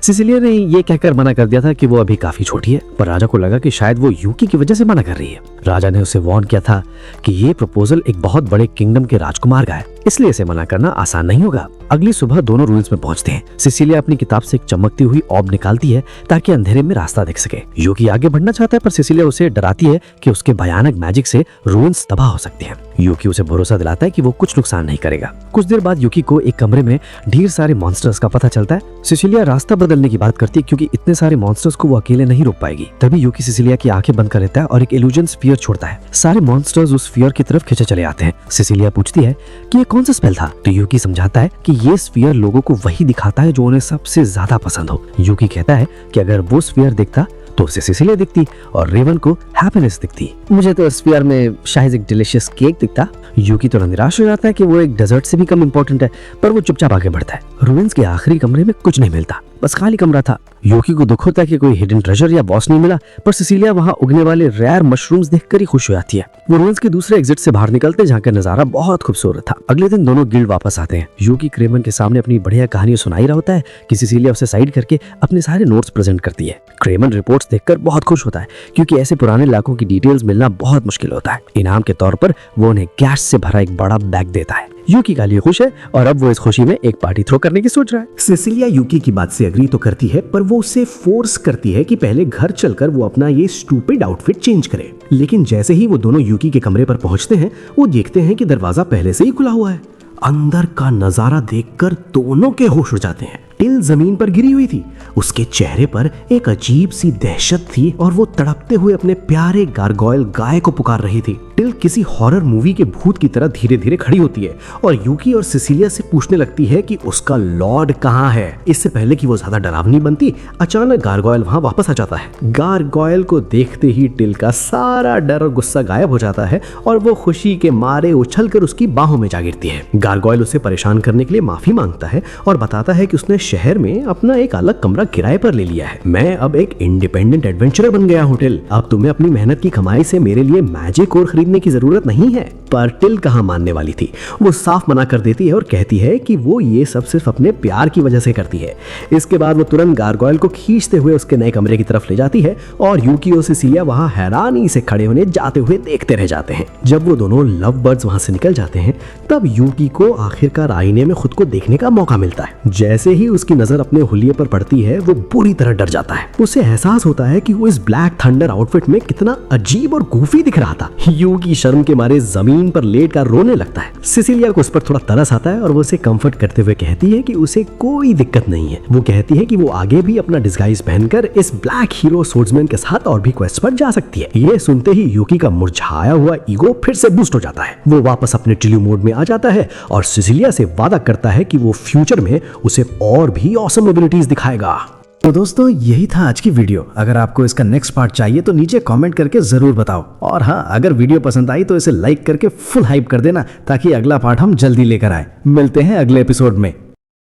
सिसिलिया ने ये कहकर मना कर दिया था कि वो अभी काफी छोटी है, पर राजा को लगा कि शायद वो यूकी की वजह से मना कर रही है। राजा ने उसे वार्न किया था कि ये प्रपोजल एक बहुत बड़े किंगडम के राजकुमार का है, इसलिए इसे मना करना आसान नहीं होगा। अगली सुबह दोनों रूल्स में पहुंचते हैं। सिसिलिया अपनी किताब से एक चमकती हुई ऑब निकालती है ताकि अंधेरे में रास्ता दिख सके। यूकी आगे बढ़ना चाहता है, पर सिसिलिया उसे डराती है कि उसके भयानक मैजिक से रूइंस तबाह हो सकती हैं। यूकी उसे भरोसा दिलाता है कि वो कुछ नुकसान नहीं करेगा। कुछ देर बाद यूकी को एक कमरे में ढेर सारे मॉन्स्टर्स का पता चलता है। सिसिलिया रास्ता बदलने की बात करती है क्योंकि इतने सारे मॉन्स्टर्स को वो अकेले नहीं रोक पाएगी। तभी यूकी सिसिलिया की आंखें बंद कर लेता है और एक इल्यूजन स्फीयर छोड़ता है। सारे मॉन्स्टर्स उस स्फीयर की तरफ खींचे चले आते हैं। सिसिलिया पूछती है कि ये कौन सा स्पेल था, तो यूकी समझाता है कि ये स्फीयर लोगों को वही दिखाता है जो उन्हें सबसे ज्यादा पसंद हो। यूकी कहता है कि अगर वो स्फीयर दिखता तो उसे सिसिलिया दिखती और रेवन को हैप्पीनेस दिखती। मुझे तो स्फीयर में शायद एक डिलीशियस केक दिखता। यूकी तो निराश हो जाता है कि वो एक डेजर्ट से भी कम इम्पोर्टेंट है, पर वो चुपचाप आगे बढ़ता है। रूइंस के आखिरी कमरे में कुछ नहीं मिलता, बस खाली कमरा था। यूकी को दुख होता है कि कोई हिडन ट्रेजर या बॉस नहीं मिला, पर सिसिलिया वहां उगने वाले रेयर मशरूम्स देखकर ही खुश हो जाती है। वो रूइंस के दूसरे एग्जिट से बाहर निकलते हैं जहाँ का नजारा बहुत खूबसूरत था। अगले दिन दोनों गिल्ड वापस आते हैं। यूकी क्रेमन के सामने अपनी बढ़िया कहानी सुनाई रहा होता है कि सिसिलिया उसे साइड करके अपने सारे नोट्स प्रेजेंट करती है। क्रेमन रिपोर्ट्स देखकर बहुत खुश होता है क्योंकि ऐसे पुराने इलाकों की डिटेल्स मिलना बहुत मुश्किल होता है। इनाम के तौर पर वो उन्हें कैश से भरा एक बड़ा बैग देता है। यूकी का लिए खुश है और अब वो इस खुशी में एक पार्टी थ्रो करने की सोच रहा है। सिसिलिया यूकी की बात से अग्री तो करती है, पर वो उसे फोर्स करती है कि पहले घर चलकर वो अपना ये स्टूपिड आउटफिट चेंज करे। लेकिन जैसे ही वो दोनों यूकी के कमरे पर पहुंचते हैं, वो देखते हैं कि दरवाजा पहले से ही खुला हुआ है। अंदर का नजारा देखकर दोनों के होश उड़ जाते हैं। टिल जमीन पर गिरी हुई थी, उसके चेहरे पर एक अजीब सी दहशत थी और वो तड़पते हुए अपने प्यारे गारगोयल गाय को पुकार रही थी। टिल किसी हॉरर मूवी के भूत की तरह धीरे धीरे खड़ी होती है और यूकी और सिसिलिया से पूछने लगती है कि उसका लॉर्ड कहाँ है। इससे पहले कि वो ज्यादा डरावनी बनती, अचानक गारगोयल वहां वापस आ जाता है। गारगोयल को देखते ही टिल का सारा डर और गुस्सा गायब हो जाता है और वो खुशी के मारे उछलकर उसकी बाहों में जा गिरती है। गारगोयल उसे परेशान करने के लिए माफी मांगता है और बताता है कि उसने शहर में अपना एक अलग कमरा किराए पर ले लिया है। मैं अब एक इंडिपेंडेंट एडवेंचरर बन गया हूँ टिल। अब तुम्हें अपनी मेहनत की कमाई से मेरे लिए मैजिक और खरीदने की जरूरत नहीं है। पर टिल कहाँ मानने वाली थी। वो साफ मना कर देती है और कहती है कि वो ये सब सिर्फ अपने प्यार की वजह से करती है। इसके बाद वो तुरंत गारगोयल को खींचते हुए उसके नए कमरे की तरफ ले जाती है और यूकी और सिसिलिया वहां हैरानी से खड़े होने जाते हुए देखते रह जाते हैं। जब वो दोनों लव बर्ड्स वहां से निकल जाते हैं, तब यूकी को आखिरकार आईने में खुद को देखने का मौका मिलता है। जैसे ही उसकी नजर अपने हुलिये पर पड़ती है, वो बुरी तरह डर जाता है। उसे एहसास होता है कि वो इस ब्लैक थंडर आउटफिट में कितना अजीब और गूफी दिख रहा था। यूकी शर्म के मारे जमीन पर लेट कर रोने लगता है। सिसिलिया को उस पर थोड़ा तरस आता है और वो उसे कंफर्ट करते हुए कहती है कि उसे कोई दिक्कत नहीं है। वो कहती है कि वो आगे भी अपना डिस्गाइज पहनकर इस ब्लैक हीरो सोर्ड्समैन के साथ और भी क्वेस्ट पर जा सकती है। ये सुनते ही यूकी का मुरझाया हुआ ईगो फिर से बूस्ट हो जाता है। वो वापस अपने टिल्यू मोड में आ जाता है और सिसिलिया से वादा करता है कि वो फ्यूचर में उसे और भी ऑसम एबिलिटीज दिखाएगा। तो दोस्तों, यही था आज की वीडियो। अगर आपको इसका नेक्स्ट पार्ट चाहिए तो नीचे कमेंट करके जरूर बताओ। और हाँ, अगर वीडियो पसंद आई तो इसे लाइक करके फुल हाइप कर देना ताकि अगला पार्ट हम जल्दी लेकर आए। मिलते हैं अगले एपिसोड में।